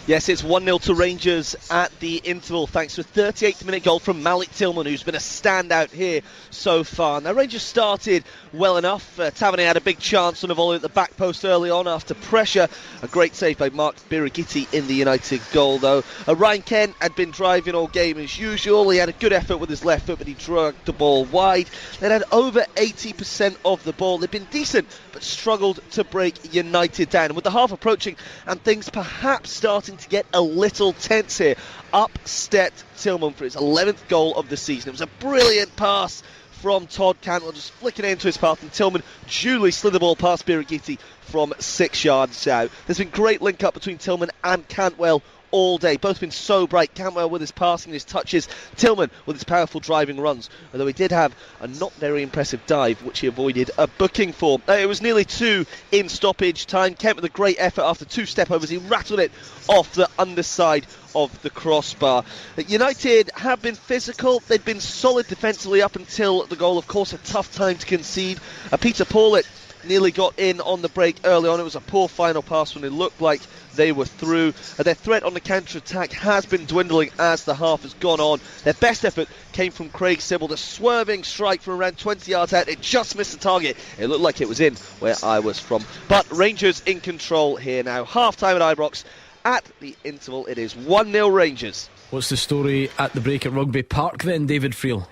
Yes, it's 1-0 to Rangers at the interval, thanks to a 38th minute goal from Malik Tillman, who's been a standout here so far. Now, Rangers started well enough. Tavernier had a big chance on a volley at the back post early on after pressure. A great save by Mark Birighitti in the United goal, though. Ryan Kent had been driving all game as usual. He had a good effort with his left foot, but he dragged the ball wide. They'd had over 80% of the ball. They'd been decent, but struggled to break United down. And with the half approaching and things perhaps starting to get a little tense here, up stepped Tillman for his 11th goal of the season. It was a brilliant pass from Todd Cantwell, just flicking it into his path, and Tillman duly slid the ball past Birighitti from 6 yards out. There's been great link up between Tillman and Cantwell all day. Both been so bright. Cantwell with his passing and his touches, Tillman with his powerful driving runs, although he did have a not very impressive dive which he avoided a booking for. It was nearly 2 in stoppage time. Kent with a great effort after 2 step overs, he rattled it off the underside of the crossbar. United have been physical, they've been solid defensively up until the goal. Of course, a tough time to concede. Peter Pawlett nearly got in on the break early on. It was a poor final pass when it looked like they were through. Their threat on the counter-attack has been dwindling as the half has gone on. Their best effort came from Craig Sibbald, a swerving strike from around 20 yards out. It just missed the target. It looked like it was in where I was from. But Rangers in control here now. Half-time at Ibrox. At the interval, it is 1-0 Rangers. What's the story at the break at Rugby Park then, David Friel?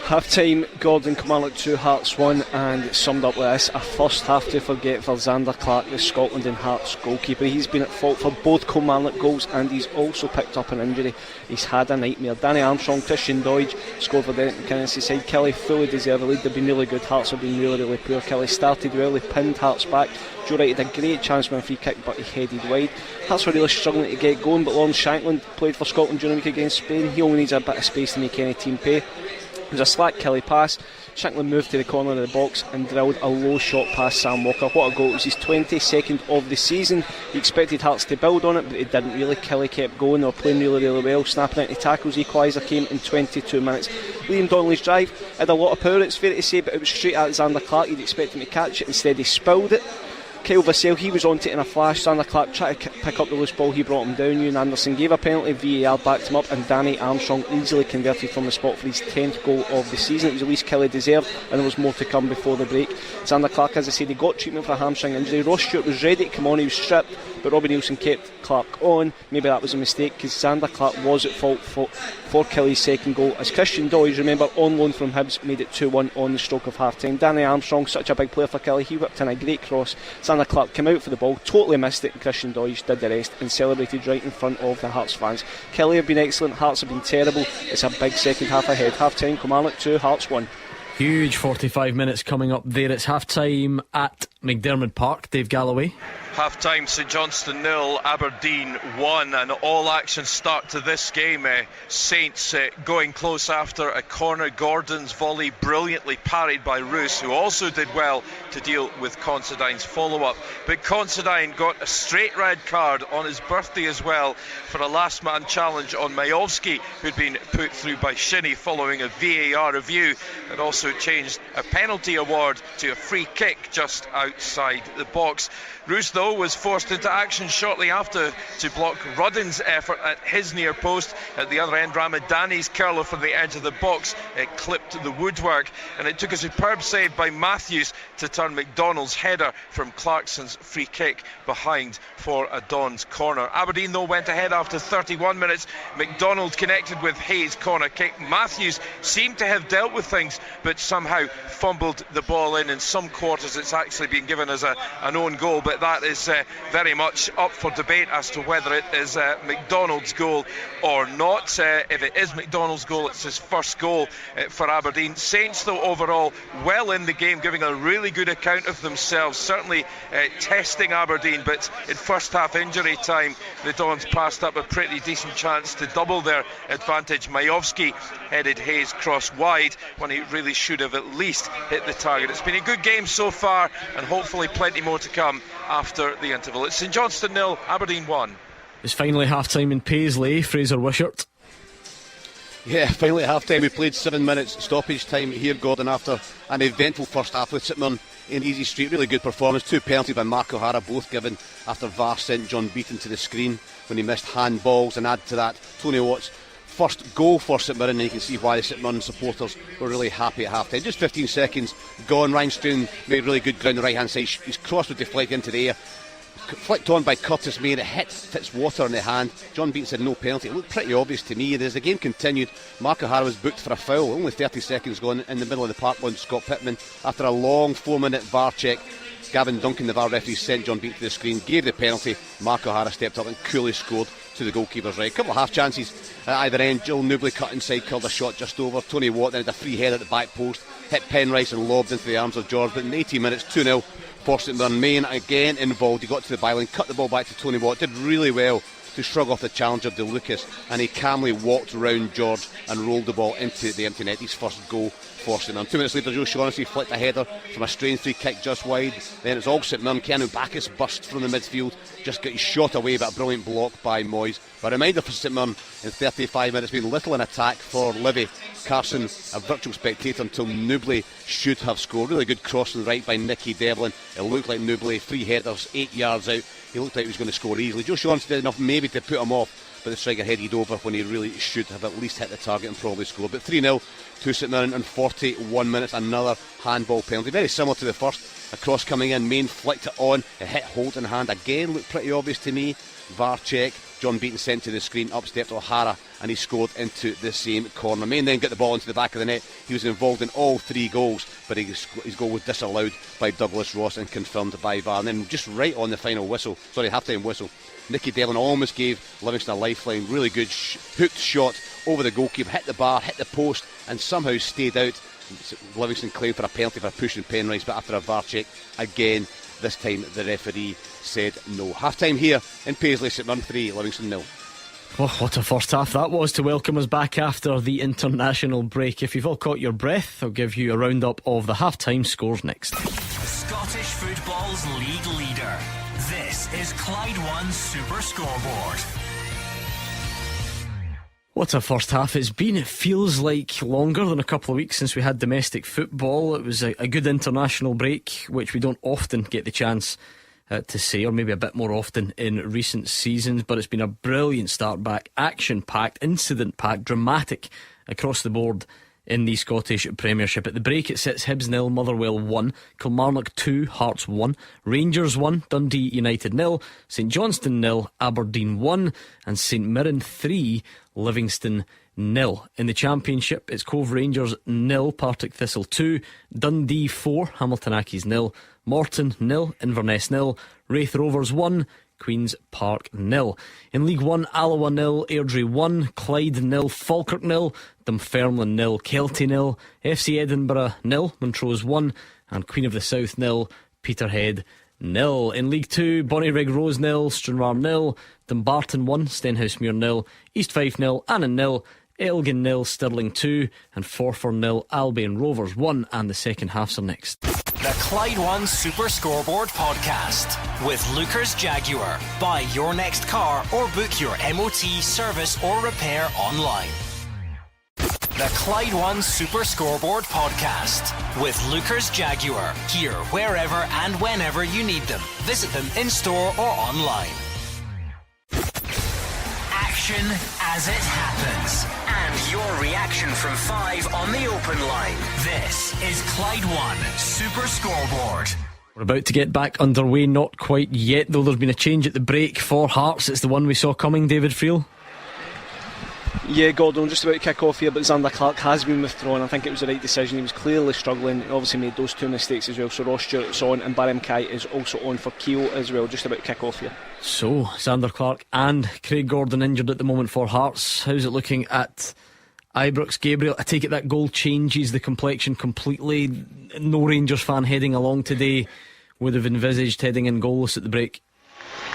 Half time, Gordon Kilmarnock 2, Hearts 1, and it summed up with this: a first half to forget for Xander Clark, the Scotland and Hearts goalkeeper. He's been at fault for both Kilmarnock goals, and he's also picked up an injury. He's had a nightmare. Danny Armstrong, Christian Doidge scored for the Kennedy side. Kelly fully deserved the lead. They've been really good. Hearts have been really poor. Kelly started well, he pinned Hearts back. Joe Wright had a great chance with a free kick, but he headed wide. Hearts were really struggling to get going, but Lawrence Shankland played for Scotland during the week against Spain. He only needs a bit of space to make any team pay. It was a slack Kelly pass. Shankland moved to the corner of the box and drilled a low shot past Sam Walker. What a goal. It was his 22nd of the season. He expected Hearts to build on it, but it didn't really. Kelly kept going. They were playing really well, snapping into tackles. Equaliser came in 22 minutes. Liam Donnelly's drive had a lot of power, it's fair to say, but it was straight at Xander Clark. You'd expect him to catch it. Instead he spilled it. Kyle Vassell, he was onto it in a flash. Xander Clark tried to pick up the loose ball, he brought him down. Ewan Anderson gave a penalty, VAR backed him up, and Danny Armstrong easily converted from the spot for his 10th goal of the season. It was the least Kelly deserved, and there was more to come before the break. Xander Clark, as I said, he got treatment for a hamstring injury. Ross Stewart was ready to come on, he was stripped, but Robbie Nielsen kept Clark on. Maybe that was a mistake, because Xander Clark was at fault for Kelly's second goal, as Christian Doidge, remember, on loan from Hibs, made it 2-1 on the stroke of half time. Danny Armstrong, such a big player for Kelly, he whipped in a great cross. Xander Clark came out for the ball, totally missed it, and Christian Doidge did the rest and celebrated right in front of the Hearts fans. Kelly have been excellent, Hearts have been terrible. It's a big second half ahead. Half time, Kilmarnock 2, Hearts 1. Huge 45 minutes coming up there. It's half time at McDermott Park. Dave Galloway. Half time, St Johnstone 0, Aberdeen 1, and all action start to this game. Saints going close after a corner. Gordon's volley brilliantly parried by Roos, who also did well to deal with Considine's follow-up. But Considine got a straight red card on his birthday as well for a last man challenge on Majowski, who'd been put through by Shinnie following a VAR review, and also changed a penalty award to a free kick just outside the box. Roos, though, was forced into action shortly after to block Rudden's effort at his near post. At the other end, Ramadani's curler from the edge of the box clipped the woodwork, and it took a superb save by Matthews to turn McDonald's header from Clarkson's free kick behind for a Don's corner. Aberdeen, though, went ahead after 31 minutes. McDonald connected with Hayes' corner kick. Matthews seemed to have dealt with things, but somehow fumbled the ball in some quarters. It's actually been given as an own goal, but that is very much up for debate as to whether it is McDonald's goal or not. If it is McDonald's goal, it's his first goal for Aberdeen. Saints, though, overall well in the game, giving a really good account of themselves, certainly testing Aberdeen, but in first half injury time the Dons passed up a pretty decent chance to double their advantage. Majowski headed Hayes cross wide when he really should have at least hit the target. It's been a good game so far, and hopefully plenty more to come after the interval. It's St Johnstone 0, Aberdeen 1. It's finally half time in Paisley. Fraser Wishart. Yeah, finally at half time. We played 7 minutes stoppage time here, Gordon, after an eventful first half with St Mirren in easy street. Really good performance. 2 penalties by Mark O'Hara, both given after VAR sent John Beaton to the screen when he missed handballs, and add to that Tony Watt's first goal for St Mirren, and you can see why the St Mirren supporters were really happy at half time. Just 15 seconds gone. Ryan Stroon made really good ground on the right hand side. His cross would deflect into the air, flicked on by Curtis May, and it hit Fitzwater in the hand. John Beaton said no penalty. It looked pretty obvious to me. As the game continued, Mark O'Hara was booked for a foul. Only 30 seconds gone in the middle of the park on Scott Pittman. After a long 4-minute VAR check, Gavin Duncan, the VAR referee, sent John Beaton to the screen, gave the penalty. Mark O'Hara stepped up and coolly scored to the goalkeeper's right. A couple of half chances at either end. Joel Newbley cut inside, curled a shot just over. Tony Watt then had a free header at the back post, hit Penrice and lobbed into the arms of George. But in 18 minutes, 2-0 for St Mirren. Main again involved. He got to the byline, cut the ball back to Tony Watt, did really well to to shrug off the challenger De Lucas, and he calmly walked round George and rolled the ball into the empty net. His first goal for St Mirren. 2 minutes later, Joe Shaughnessy flicked a header from a strange free kick just wide. Then it's all St Mirren. Keanu Bacchus burst from the midfield, just got his shot away, but a brilliant block by Moyes. But a reminder for St Mirren, in 35 minutes, been little in attack for Livy. Carson, a virtual spectator until Newbley should have scored. Really good crossing right by Nicky Devlin. It looked like Newbley, 3 headers, 8 yards out. He looked like he was going to score easily. Joe Shaughnessy did enough maybe to put him off, but the striker headed over when he really should have at least hit the target and probably scored. But 3-0 to St Mirren in 41 minutes. Another handball penalty, very similar to the first. A cross coming in, Main flicked it on, it hit Holt in hand again, looked pretty obvious to me. VAR check, John Beaton sent to the screen, up stepped O'Hara, and he scored into the same corner. Main then got the ball into the back of the net. He was involved in all 3 goals, but his goal was disallowed by Douglas Ross and confirmed by VAR. And then just right on the final whistle, half-time whistle, Nicky Devlin almost gave Livingston a lifeline. Really good hooked shot over the goalkeeper, hit the bar, hit the post, and somehow stayed out. Livingston claimed for a penalty for a push and Penrice, but after a VAR check again, this time the referee said no. Half-time here in Paisley, St Mirren 3, Livingston 0. Oh, what a first half that was to welcome us back after the international break. If you've all caught your breath, I'll give you a roundup of the half-time scores next. Scottish football's league leader. This is Clyde One Super Scoreboard. What a first half it's been. It feels like longer than a couple of weeks since we had domestic football. It was a good international break, which we don't often get the chance to say, or maybe a bit more often in recent seasons. But it's been a brilliant start back, action-packed, incident-packed, dramatic across the board in the Scottish Premiership. At the break it sits Hibs 0, Motherwell 1, Kilmarnock 2, Hearts 1, Rangers 1, Dundee United 0, St Johnstone 0, Aberdeen 1, and St Mirren 3, Livingston 0. In the Championship it's Cove Rangers 0, Partick Thistle 2, Dundee 4, Hamilton Accies 0, Morton 0, Inverness 0, Wraith Rovers 1, Queen's Park 0. In League 1, Alloa 0, Airdrie 1, Clyde 0, Falkirk 0, Dunfermline 0, Kelty 0, FC Edinburgh 0, Montrose 1, and Queen of the South 0, Peterhead 0. In League 2, Bonnyrigg Rose 0, Stranraer 0, Dumbarton 1, Stenhousemuir 0, East Fife 0, Annan 0, Elgin 0, Stirling 2, and Forfar 0, Albion Rovers 1. And the second halves are next. The Clyde One Super Scoreboard Podcast with Lucas Jaguar. Buy your next car or book your MOT, service or repair online. The Clyde One Super Scoreboard Podcast with Lucas Jaguar. Here, wherever and whenever you need them. Visit them in store or online. Action as it happens. And your reaction from 5 on the open line. This is Clyde One Super Scoreboard. We're about to get back underway, not quite yet, though there's been a change at the break for Hearts. It's the one we saw coming, David Friel. Yeah, Gordon, just about to kick off here, but Xander Clark has been withdrawn. I think it was the right decision. He was clearly struggling. He obviously made those 2 mistakes as well. So Ross Stewart's on, and Barry Mackay is also on for Keogh as well. Just about to kick off here. So, Xander Clark and Craig Gordon injured at the moment for Hearts. How's it looking at Ibrox? Gabriel, I take it that goal changes the complexion completely. No Rangers fan heading along today would have envisaged heading in goalless at the break.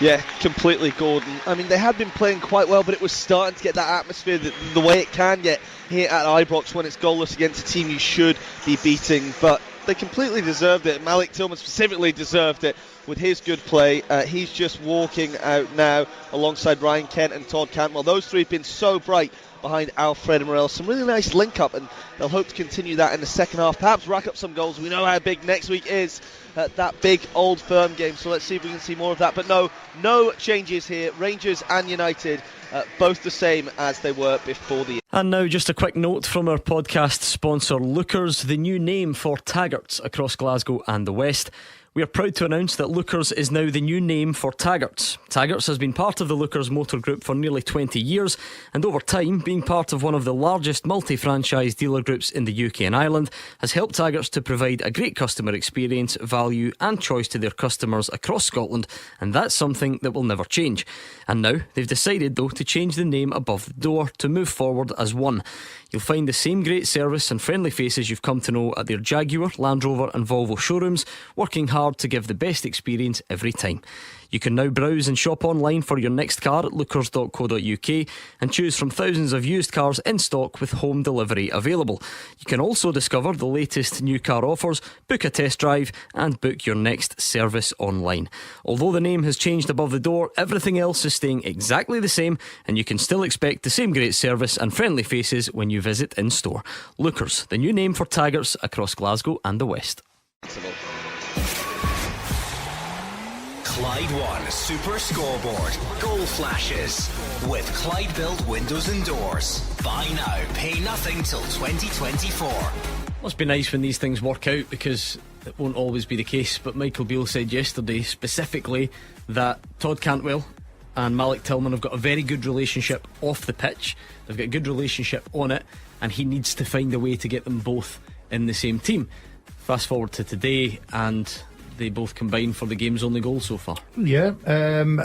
Yeah, completely, Gordon. I mean, they had been playing quite well, but it was starting to get that atmosphere the way it can get here at Ibrox when it's goalless against a team you should be beating. But they completely deserved it. Malik Tillman specifically deserved it with his good play. He's just walking out now alongside Ryan Kent and Todd Cantwell. Those three have been so bright behind Alfredo Morelos. Some really nice link-up, and they'll hope to continue that in the second half. Perhaps rack up some goals. We know how big next week is. That big Old Firm game, so let's see if we can see more of that. But no changes here. Rangers and United both the same as they were before the... And now just a quick note from our podcast sponsor Lookers, the new name for Taggarts across Glasgow and the West. We are proud to announce that Lookers is now the new name for Taggarts. Taggarts has been part of the Lookers Motor Group for nearly 20 years, and over time, being part of one of the largest multi-franchise dealer groups in the UK and Ireland, has helped Taggarts to provide a great customer experience, value and choice to their customers across Scotland, and that's something that will never change. And now, they've decided though to change the name above the door to move forward as one. You'll find the same great service and friendly faces you've come to know at their Jaguar, Land Rover and Volvo showrooms, working hard to give the best experience every time. You can now browse and shop online for your next car at lookers.co.uk and choose from thousands of used cars in stock with home delivery available. You can also discover the latest new car offers, book a test drive and book your next service online. Although the name has changed above the door, everything else is staying exactly the same, and you can still expect the same great service and friendly faces when you visit in store. Lookers, the new name for Taggarts across Glasgow and the West. Clyde One Super Scoreboard Goal Flashes with Clyde Built Windows and Doors. Buy now, pay nothing till 2024. Must be nice when these things work out, because it won't always be the case. But Michael Beale said yesterday specifically that Todd Cantwell and Malik Tillman have got a very good relationship off the pitch. They've got a good relationship on it, and he needs to find a way to get them both in the same team. Fast forward to today, and they both combined for the game's only goal so far. Yeah,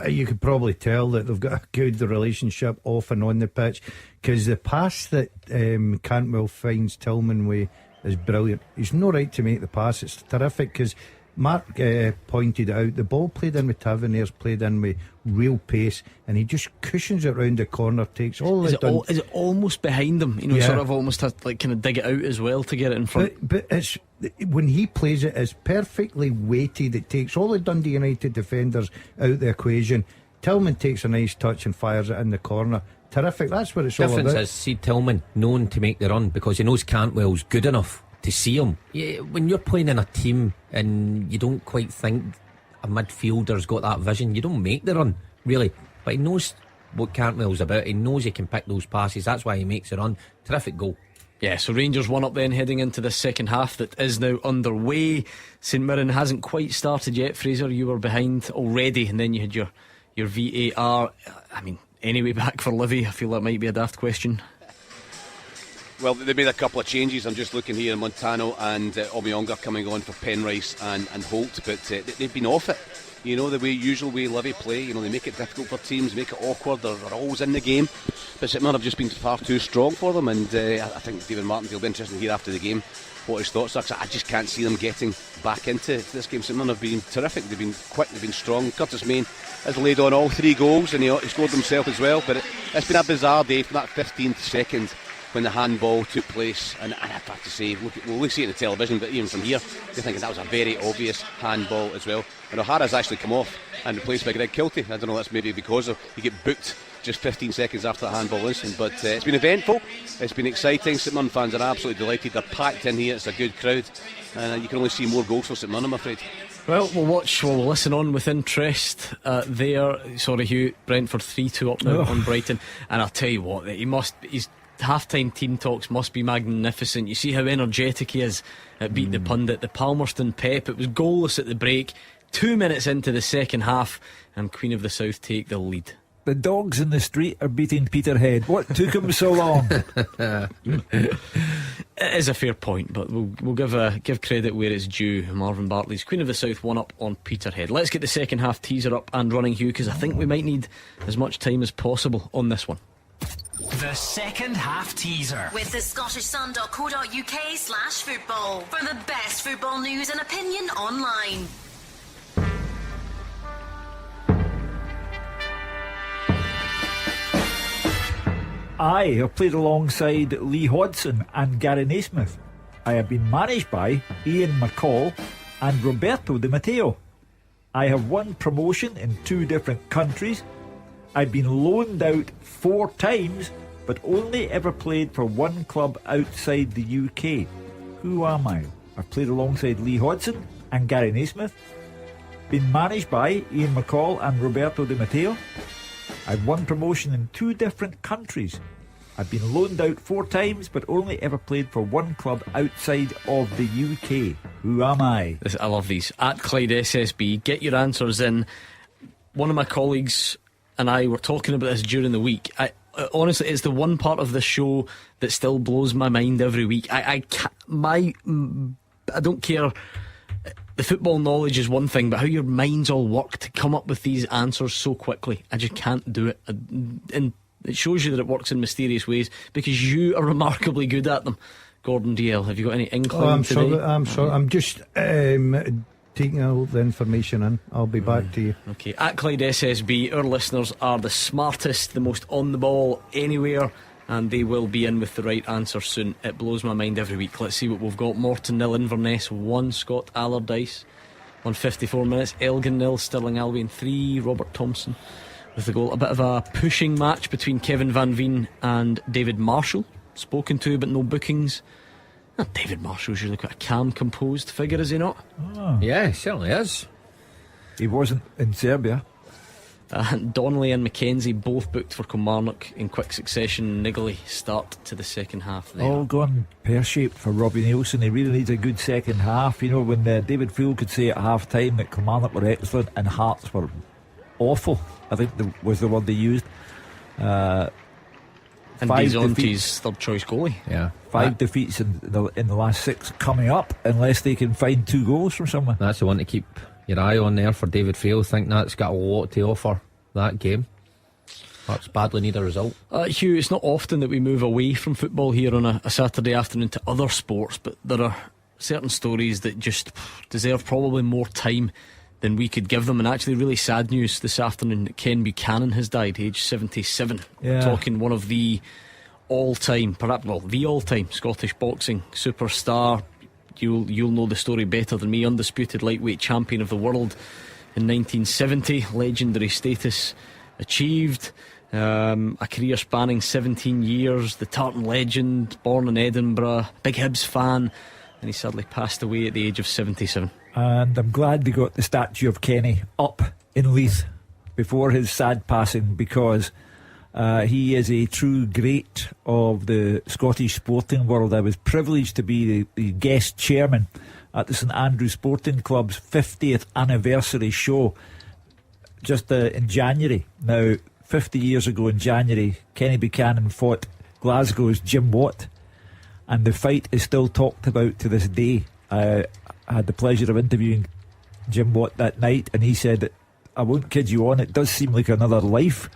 you could probably tell that they've got a good relationship off and on the pitch, because the pass that Cantwell finds Tillman with is brilliant. He's no right to make the pass. It's terrific, because Mark pointed out the ball played in with Tavernier's played in with real pace, and he just cushions it round the corner, takes all is it is it almost behind him? You know, sort of almost has to like kind of dig it out as well to get it in front. But it's when he plays it's perfectly weighted. It takes all the Dundee United defenders out the equation. Tillman takes a nice touch and fires it in the corner. Terrific. That's what it's all about. Difference is, see Tillman known to make the run because he knows Cantwell's good enough to see him. Yeah, when you're playing in a team and you don't quite think a midfielder's got that vision, you don't make the run, really. But he knows what Cantwell's about. He knows he can pick those passes. That's why he makes the run. Terrific goal. Yeah, so Rangers 1 up then heading into the second half that is now underway. St Mirren hasn't quite started yet. Fraser, you were behind already, and then you had your VAR. I mean, anyway back for Livy? I feel that might be a daft question. Well, they made a couple of changes. I'm just looking here, Montano and Omeonga coming on for Penrice and Holt, but they've been off it. You know, the usual way Livy play, you know, they make it difficult for teams, make it awkward, they're always in the game. But St Mirren have just been far too strong for them, and I think David Martin will be interested to hear after the game what his thoughts are, because I just can't see them getting back into this game. St Mirren have been terrific, they've been quick, they've been strong. Curtis Main has laid on all 3 goals, and he scored himself as well, but it's been a bizarre day from that 15th second when the handball took place, and I have to say, we'll see it on the television, but even from here, you're thinking that was a very obvious handball as well. And O'Hara's actually come off and replaced by Greg Kiltie. I don't know, that's maybe because he get booked just 15 seconds after that handball incident, but it's been eventful, it's been exciting. St Mirren fans are absolutely delighted, they're packed in here, it's a good crowd, and you can only see more goals for St Mirren, I'm afraid. Well, we'll listen on with interest there. Sorry Hugh, Brentford 3-2 up now on Brighton, and I'll tell you what, his half-time team talks must be magnificent. You see how energetic he is at Beat the Pundit. The Palmerston Pep, it was goalless at the break, 2 minutes into the second half, and Queen of the South take the lead. The dogs in the street are beating Peterhead. What took him so long? It is a fair point, but we'll give credit where it's due. Marvin Bartley's Queen of the South 1 up on Peterhead. Let's get the second half teaser up and running, Hugh, because I think we might need as much time as possible on this one. The second half teaser with the scottishsun.co.uk/football for the best football news and opinion online. I have played alongside Lee Hodson and Gary Naismith. I have been managed by Ian McCall and Roberto Di Matteo. I have won promotion in 2 different countries. I've been loaned out 4 times, but only ever played for 1 club outside the UK. Who am I? I've played alongside Lee Hodson and Gary Naismith. Been managed by Ian McCall and Roberto Di Matteo. I've won promotion in 2 different countries. I've been loaned out 4 times, but only ever played for 1 club outside of the UK. Who am I? I love these. At Clyde SSB, get your answers in. One of my colleagues and I were talking about this during the week. Honestly, it's the one part of the show that still blows my mind every week. I don't care. The football knowledge is one thing, but how your minds all work to come up with these answers so quickly, I just can't do it. And it shows you that it works in mysterious ways because you are remarkably good at them. Gordon DL, have you got any inkling today? I'm sorry. I'm just taking all the information in. I'll be back to you. Okay, at Clyde SSB, our listeners are the smartest, the most on the ball anywhere, and they will be in with the right answer soon. It blows my mind every week. Let's see what we've got. Morton 0, Inverness 1, Scott Allardyce on 54 minutes, Elgin 0, Stirling Albion 3, Robert Thompson with the goal. A bit of a pushing match between Kevin Van Veen and David Marshall, spoken to but no bookings. David Marshall's usually quite a calm, composed figure, is he not? Yeah, he certainly is. He wasn't in Serbia. Donnelly and Mackenzie both booked for Kilmarnock in quick succession. Niggly start to the second half there. All gone pear-shaped for Robbie Nielsen. He really needs a good second half. You know, when David Field could say at half time that Kilmarnock were excellent and Hearts were awful, I think was the word they used. And Dizonti's third choice goalie. Yeah, 5 defeats in the last 6 coming up, unless they can find 2 goals from somewhere. That's the one to keep your eye on there for David Field. I think that's got a lot to offer that game. Perhaps badly need a result. Hugh, it's not often that we move away from football here on a Saturday afternoon to other sports, but there are certain stories that just deserve probably more time than we could give them. And actually really sad news this afternoon that Ken Buchanan has died, aged 77. Yeah. Talking one of the all-time, perhaps, well, the all-time Scottish boxing superstar. You'll know the story better than me. Undisputed lightweight champion of the world in 1970. Legendary status achieved. A career spanning 17 years. The Tartan legend, born in Edinburgh, big Hibs fan, and he sadly passed away at the age of 77. And I'm glad they got the statue of Kenny up in Leith before his sad passing, because he is a true great of the Scottish sporting world. I was privileged to be the guest chairman at the St Andrews Sporting Club's 50th anniversary show just in January. Now, 50 years ago in January, Kenny Buchanan fought Glasgow's Jim Watt, and the fight is still talked about to this day. I had the pleasure of interviewing Jim Watt that night, and he said, I won't kid you on, it does seem like another life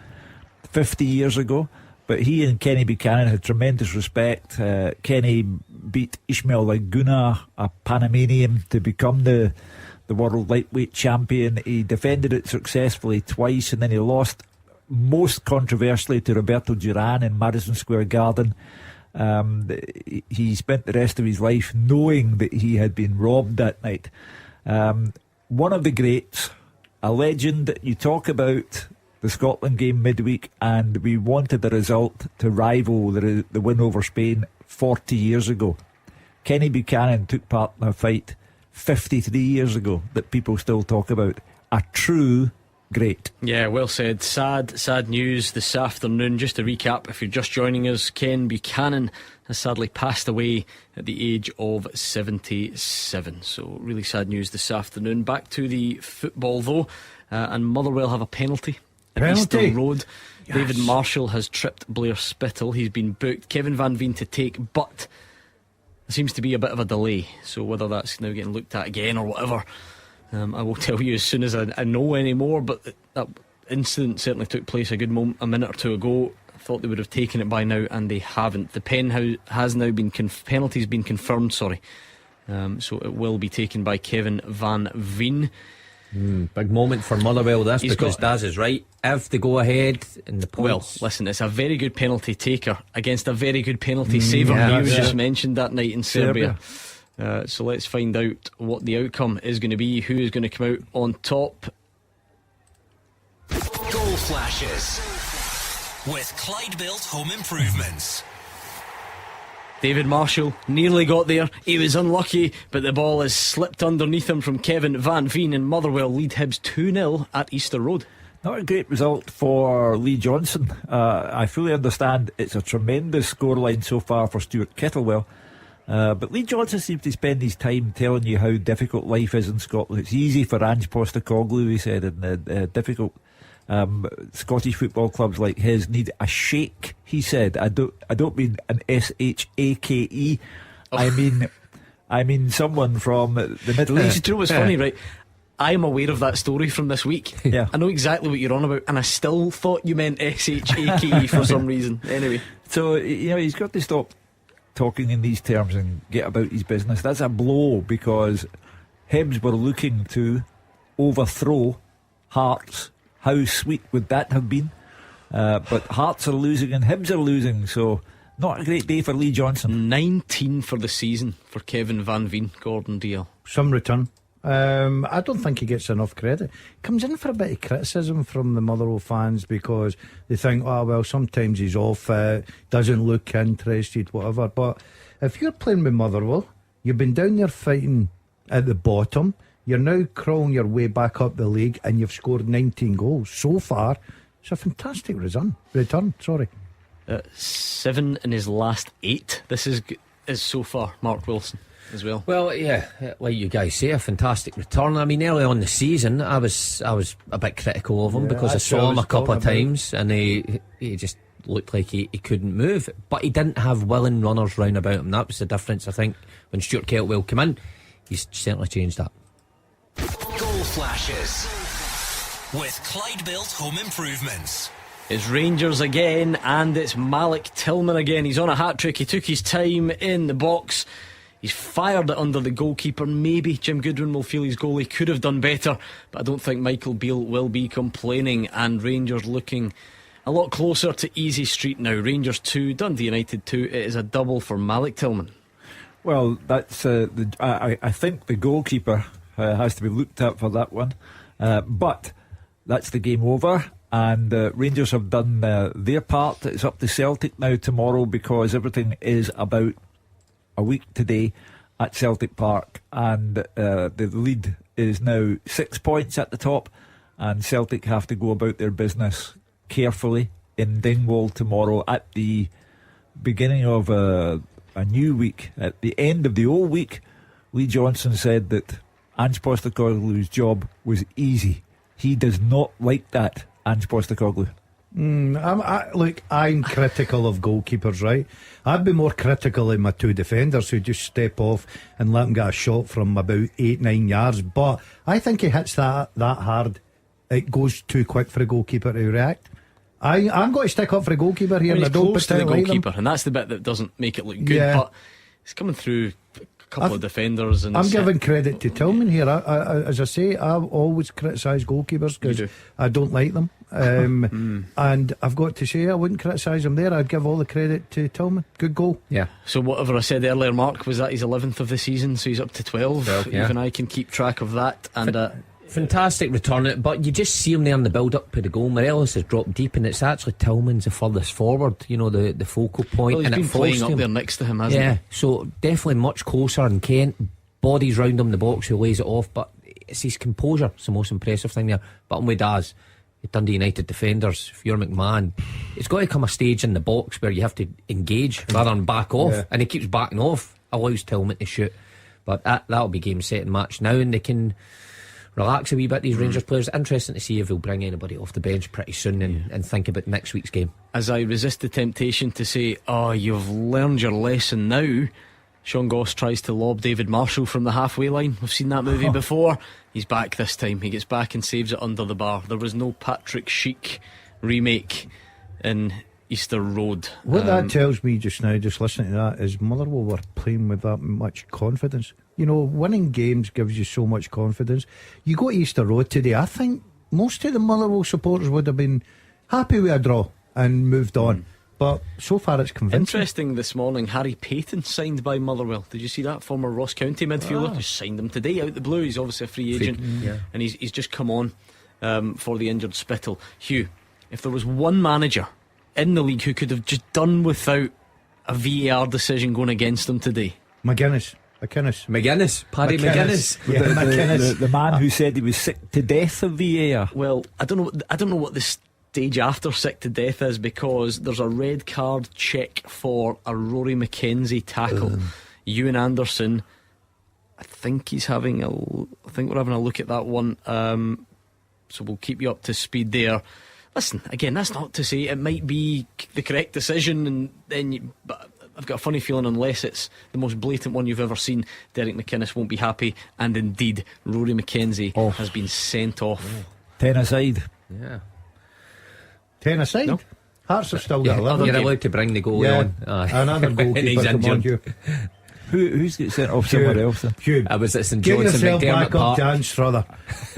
50 years ago. But he and Kenny Buchanan had tremendous respect. Kenny beat Ishmael Laguna, a Panamanian, to become the world lightweight champion. He defended it successfully twice, and then he lost most controversially to Roberto Duran in Madison Square Garden. He spent the rest of his life knowing that he had been robbed that night. One of the greats, a legend. You talk about the Scotland game midweek, and we wanted the result to rival the win over Spain 40 years ago. Kenny Buchanan took part in a fight 53 years ago that people still talk about. A true great. Yeah, well said. Sad news this afternoon. Just to recap, if you're just joining us, Ken Buchanan has sadly passed away at the age of 77. So really sad news this afternoon. Back to the football though, and Motherwell have a penalty at Easter Road. Yes. David Marshall has tripped Blair Spittle. He's been booked. Kevin Van Veen to take, but there seems to be a bit of a delay. So whether that's now getting looked at again or whatever, I will tell you as soon as I know any more. But that incident certainly took place a minute or two ago. I thought they would have taken it by now, and they haven't. The pen has now been penalty's been confirmed. So it will be taken by Kevin Van Veen. Big moment for Motherwell this, because Daz is right. If they go ahead in the points, well, listen, it's a very good penalty taker against a very good penalty saver. He was just mentioned that night in Serbia. So let's find out what the outcome is going to be. Who is going to come out on top? Goal flashes with Clyde Built Home Improvements. David Marshall nearly got there. He was unlucky, but the ball has slipped underneath him from Kevin Van Veen, and Motherwell lead Hibs 2-0 at Easter Road. Not a great result for Lee Johnson. I fully understand it's a tremendous scoreline so far for Stuart Kettlewell, but Lee Johnson seems to spend his time telling you how difficult life is in Scotland. It's easy for Ange Postecoglou, he said, and difficult. Scottish football clubs like his need a shake, he said. I don't mean an SHAKE. I mean someone from the Middle East. Do you know what's funny, right? I am aware of that story from this week. Yeah. I know exactly what you're on about, and I still thought you meant SHAKE for some reason. Anyway, so he's got to stop talking in these terms and get about his business. That's a blow, because Hibs were looking to overthrow Hearts, how sweet would that have been? But Hearts are losing and Hibs are losing, so not a great day for Lee Johnson. 19 for the season for Kevin Van Veen, Gordon Dalziel. Some return. I don't think he gets enough credit. Comes in for a bit of criticism from the Motherwell fans because they think, oh well, sometimes he's off, doesn't look interested, whatever. But if you're playing with Motherwell, you've been down there fighting at the bottom, you're now crawling your way back up the league, and you've scored 19 goals so far. It's a fantastic return. 7 in his last 8. This is so far Mark Wilson as well. Well, yeah, like you guys say, a fantastic return. I mean, early on the season, I was a bit critical of him because I saw him a couple of times, and he just looked like he couldn't move. But he didn't have willing runners round about him. That was the difference, I think. When Stuart Keltwell came in, he's certainly changed that. Goal flashes with Clyde Built Home Improvements. It's Rangers again, and it's Malik Tillman again. He's on a hat-trick. He took his time in the box. He's fired it under the goalkeeper. Maybe Jim Goodwin will feel his goalie could have done better, but I don't think Michael Beale will be complaining. And Rangers looking a lot closer to easy street now. Rangers 2, Dundee United 2. It is a double for Malik Tillman. Well, that's I think the goalkeeper has to be looked at for that one, but that's the game over. And Rangers have done their part. It's up to Celtic now tomorrow, because everything is about a week today at Celtic Park, and the lead is now 6 points at the top, and Celtic have to go about their business carefully in Dingwall tomorrow at the beginning of a new week. At the end of the old week, Lee Johnson said that Ange Postecoglou's job was easy. He does not like that, Ange Postecoglou. Look, I'm critical of goalkeepers, right? I'd be more critical of my two defenders who just step off and let him get a shot from about 8-9 yards. But I think he hits that hard, it goes too quick for a goalkeeper to react. I'm going to stick up for a goalkeeper here. He's and I don't close to the like goalkeeper, them. and that's the bit that doesn't make it look good. Yeah. But it's coming through a couple of defenders, and I'm giving credit to Tillman here. As I say, I've always criticised goalkeepers because I don't like them. And I've got to say, I wouldn't criticise him there. I'd give all the credit to Tillman. Good goal. Yeah. So whatever I said earlier, Mark, was that his 11th of the season, so he's up to 12. Yeah. Even I can keep track of that. And fantastic return, but you just see him there in the build-up to the goal. Morelos has dropped deep, and it's actually Tillman's the furthest forward, the focal point. Well, he's and been it playing forced up him. there next to him, hasn't he? So definitely much closer, and Kent bodies round him the box, who lays it off, but it's his composure. It's the most impressive thing there. But with Daz, the Dundee United defenders, if you're McMahon, it's got to come a stage in the box where you have to engage rather than back off, and he keeps backing off, allows Tillman to shoot. But that'll be game, set and match now, and they can relax a wee bit, these Rangers players. Interesting to see if they'll bring anybody off the bench pretty soon and think about next week's game. As I resist the temptation to say, you've learned your lesson now, Sean Goss tries to lob David Marshall from the halfway line. We've seen that movie before. He's back this time. He gets back and saves it under the bar. There was no Patrick Schick remake in Easter Road. What that tells me just now, just listening to that, is Motherwell were playing with that much confidence. Winning games gives you so much confidence. You go to Easter Road today, I think most of the Motherwell supporters would have been happy with a draw and moved on. But so far it's convincing. Interesting this morning, Harry Payton signed by Motherwell. Did you see that? Former Ross County midfielder just signed him today out the blue. He's obviously a free agent, and he's just come on for the injured Spittle. Hugh, if there was one manager in the league who could have just done without a VAR decision going against them today, McGuinness. Paddy McGuinness. The man who said he was sick to death of VAR. Well, I don't know what the stage after sick to death is, because there's a red card check for a Rory McKenzie tackle. Ewan Anderson, I think we're having a look at that one. So we'll keep you up to speed there. Listen, again, that's not to say it might be the correct decision, but I've got a funny feeling unless it's the most blatant one you've ever seen, Derek McInnes won't be happy, and indeed Rory McKenzie has been sent off. 10 aside. Yeah. 10 aside? No. Hearts have still got 11. You're allowed to bring the goalie on. Another goalkeeper. And he's injured. Who's get sent off somewhere else then? Hugh, I was at St get John's and yourself McDermott back up, Park. Dan Strother.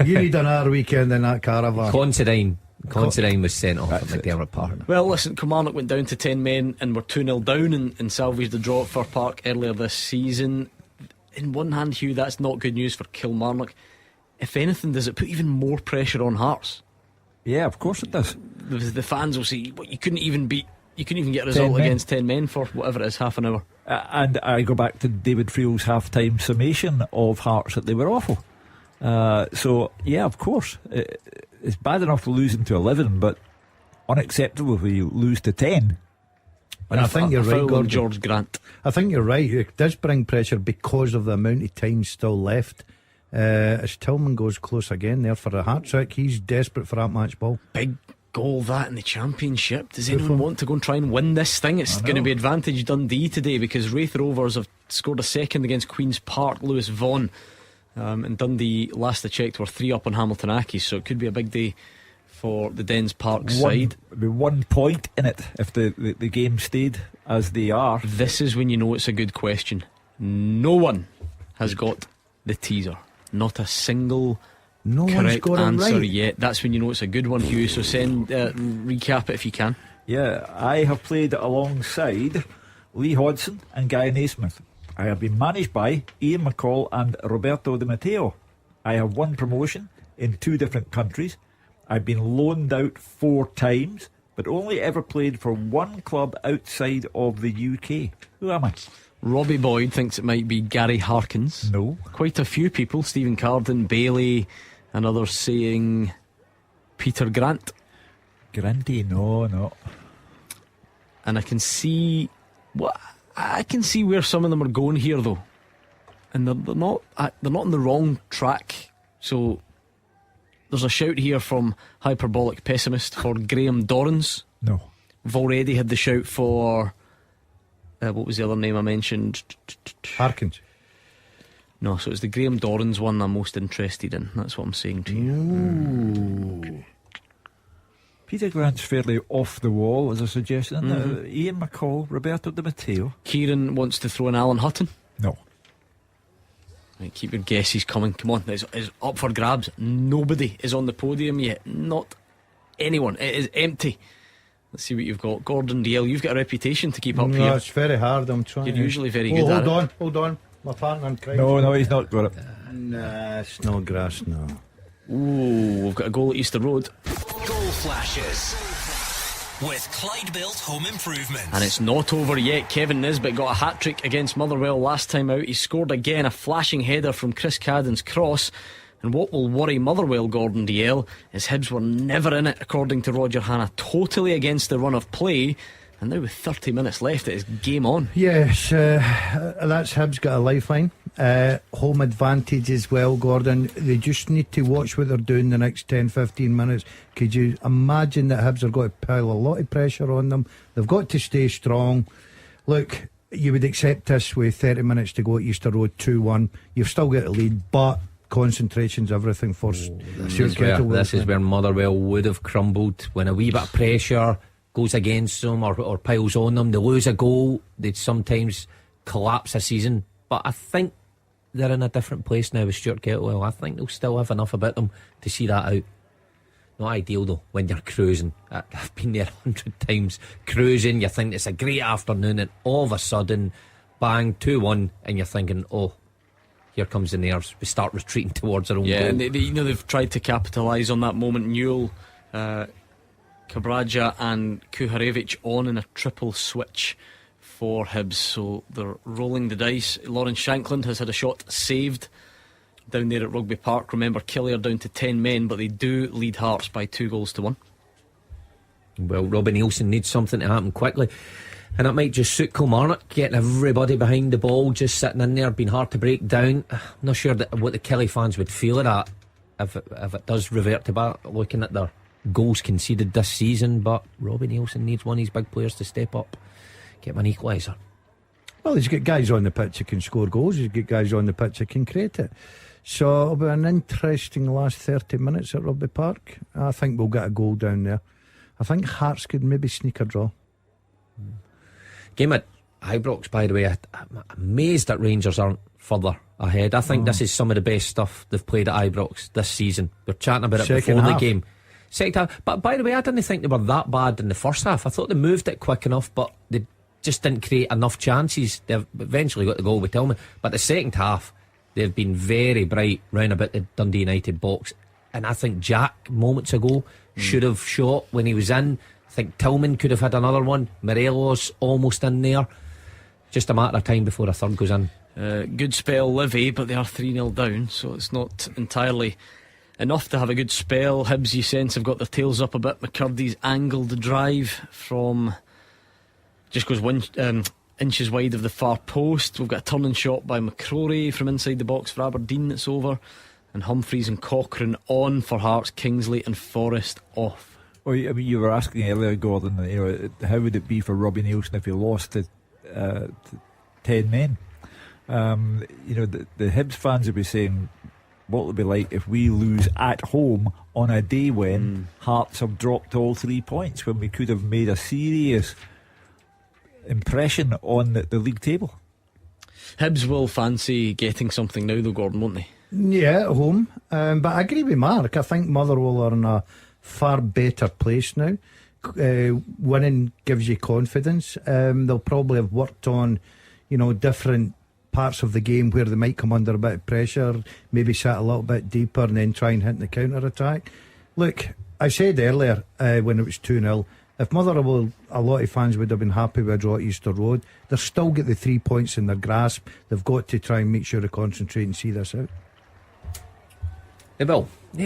You need another weekend in that caravan. Considine was sent off at McDermott Park. Well, listen, Kilmarnock went down to 10 men and were 2-0 down and salvaged the draw at Fir Park earlier this season. In one hand, Hugh, that's not good news for Kilmarnock. If anything, does it put even more pressure on Hearts? Yeah, of course it does. The fans will see, you couldn't even get a result against 10 men for whatever it is, half an hour. And I go back to David Friel's half-time summation of Hearts that they were awful. So, yeah, of course. It's bad enough to losing to 11, but unacceptable if you lose to 10. And I think you're right, Gordon. George Grant. I think you're right. It does bring pressure because of the amount of time still left. As Tillman goes close again there for a hat-trick, he's desperate for that match ball. Big goal that in the Championship. Does anyone want to go and try and win this thing? It's going to be advantage Dundee today because Wraith Rovers have scored a second against Queen's Park. Lewis Vaughan and Dundee, last I checked, were 3 up on Hamilton Accies, so it could be a big day for the Dens Park side. 1 point in it if the game stayed as they are. This is when you know it's a good question. No one has got the teaser. Not a single correct answer yet. That's when you know it's a good one, Hugh. So recap it if you can. Yeah, I have played alongside Lee Hodson and Guy Naismith. I have been managed by Ian McCall and Roberto Di Matteo. I have won promotion in 2 different countries. I've been loaned out 4 times, but only ever played for 1 club outside of the UK. Who am I? Robbie Boyd thinks it might be Gary Harkins. No. Quite a few people, Stephen Carden, Bailey, and others saying Peter Grant. Granty, no. And I can see where some of them are going here though, and they're not on the wrong track. So there's a shout here from Hyperbolic Pessimist for Graham Dorrans. No. We've already had the shout for what was the other name I mentioned? Harkins. No, so it's the Graham Dorrans one I'm most interested in. That's what I'm saying to you. Ooh. Peter Grant's fairly off the wall as a suggestion. Ian McCall, Roberto Di Matteo. Kieran wants to throw in Alan Hutton. No. Right, keep your guesses coming. Come on, it's up for grabs. Nobody is on the podium yet. Not anyone. It is empty. Let's see what you've got. Gordon Dalziel, you've got a reputation to keep up here. It's very hard. I'm trying. You're usually very good at it. Hold on. My partner in crime. No, he's not got it. Nah, it's not grass, no. Ooh, we've got a goal at Easter Road. Goal flashes with Clyde Built Home Improvement. And it's not over yet. Kevin Nisbet got a hat-trick against Motherwell last time out. He scored again, a flashing header from Chris Cadden's cross. And what will worry Motherwell, Gordon Dalziel, is Hibs were never in it, according to Roger Hanna, totally against the run of play. And now with 30 minutes left, it is game on. Yes, that's Hibs got a lifeline. Home advantage as well, Gordon. They just need to watch what they're doing the next 10-15 minutes. Could you imagine that Hibs are going to pile a lot of pressure on them? They've got to stay strong. Look, you would accept this with 30 minutes to go at Easter Road, 2-1. You've still got a lead, but concentration's everything for Stuart Kettle. This is where Motherwell would have crumbled when a wee bit of pressure goes against them or piles on them. They lose a goal, they'd sometimes collapse a season. But I think they're in a different place now with Stuart Kettlewell. I think they'll still have enough about them to see that out. Not ideal though when you're cruising. I've been there 100 times. Cruising, you think it's a great afternoon, and all of a sudden, bang, 2-1, and you're thinking, oh, here comes the nerves. We start retreating towards our own goal. And they've tried to capitalise on that moment. Newell, Kabraja and Kuharevich on in a triple switch for Hibs, so they're rolling the dice. Lawrence Shankland has had a shot saved down there at Rugby Park. Remember, Killie are down to 10 men, but they do lead Hearts by 2-1. Well, Robbie Nielsen needs something to happen quickly, and it might just suit Kilmarnock, getting everybody behind the ball, just sitting in there, being hard to break down. I'm not sure what the Killie fans would feel of that if it does revert to back, looking at their goals conceded this season. But Robbie Nielsen needs one of his big players to step up, get him an equaliser. Well, he's got guys on the pitch who can score goals. He's got guys on the pitch who can create it. So it'll be an interesting last 30 minutes at Rugby Park. I think we'll get a goal down there. I think Hearts could maybe sneak a draw. Game at Ibrox, by the way, I'm amazed that Rangers aren't further ahead. I think this is some of the best stuff they've played at Ibrox this season. We're chatting about it Second before half. the game. Second half. But by the way, I didn't think they were that bad in the first half. I thought they moved it quick enough, but they just didn't create enough chances. They've eventually got the goal with Tillman. But the second half, they've been very bright round about the Dundee United box. And I think Jack, moments ago, should have shot when he was in. I think Tillman could have had another one. Morelos almost in there. Just a matter of time before a third goes in. Good spell, Livy, but they are 3-0 down, so it's not entirely enough to have a good spell. Hibs, you sense, have got their tails up a bit. McCurdy's angled drive from just goes inches wide of the far post. We've got a turning shot by McCrory from inside the box for Aberdeen that's over, and Humphreys and Cochrane on for Hearts. Kingsley and Forrest off. Well, I mean, you were asking earlier, Gordon, how would it be for Robbie Nielsen if he lost to 10 men? The Hibs fans would be saying, what will it be like if we lose at home on a day when Hearts have dropped all 3 points, when we could have made a serious impression on the league table? Hibs will fancy getting something now though, Gordon, won't they? Yeah, at home. But I agree with Mark. I think Motherwell are in a far better place now. Winning gives you confidence. They'll probably have worked on, different parts of the game where they might come under a bit of pressure, maybe sat a little bit deeper and then try and hit the counter attack. Look, I said earlier when it was 2-0, if Motherwell, a lot of fans would have been happy with a draw at Easter Road. They've still got the 3 points in their grasp. They've got to try and make sure they concentrate and see this out. They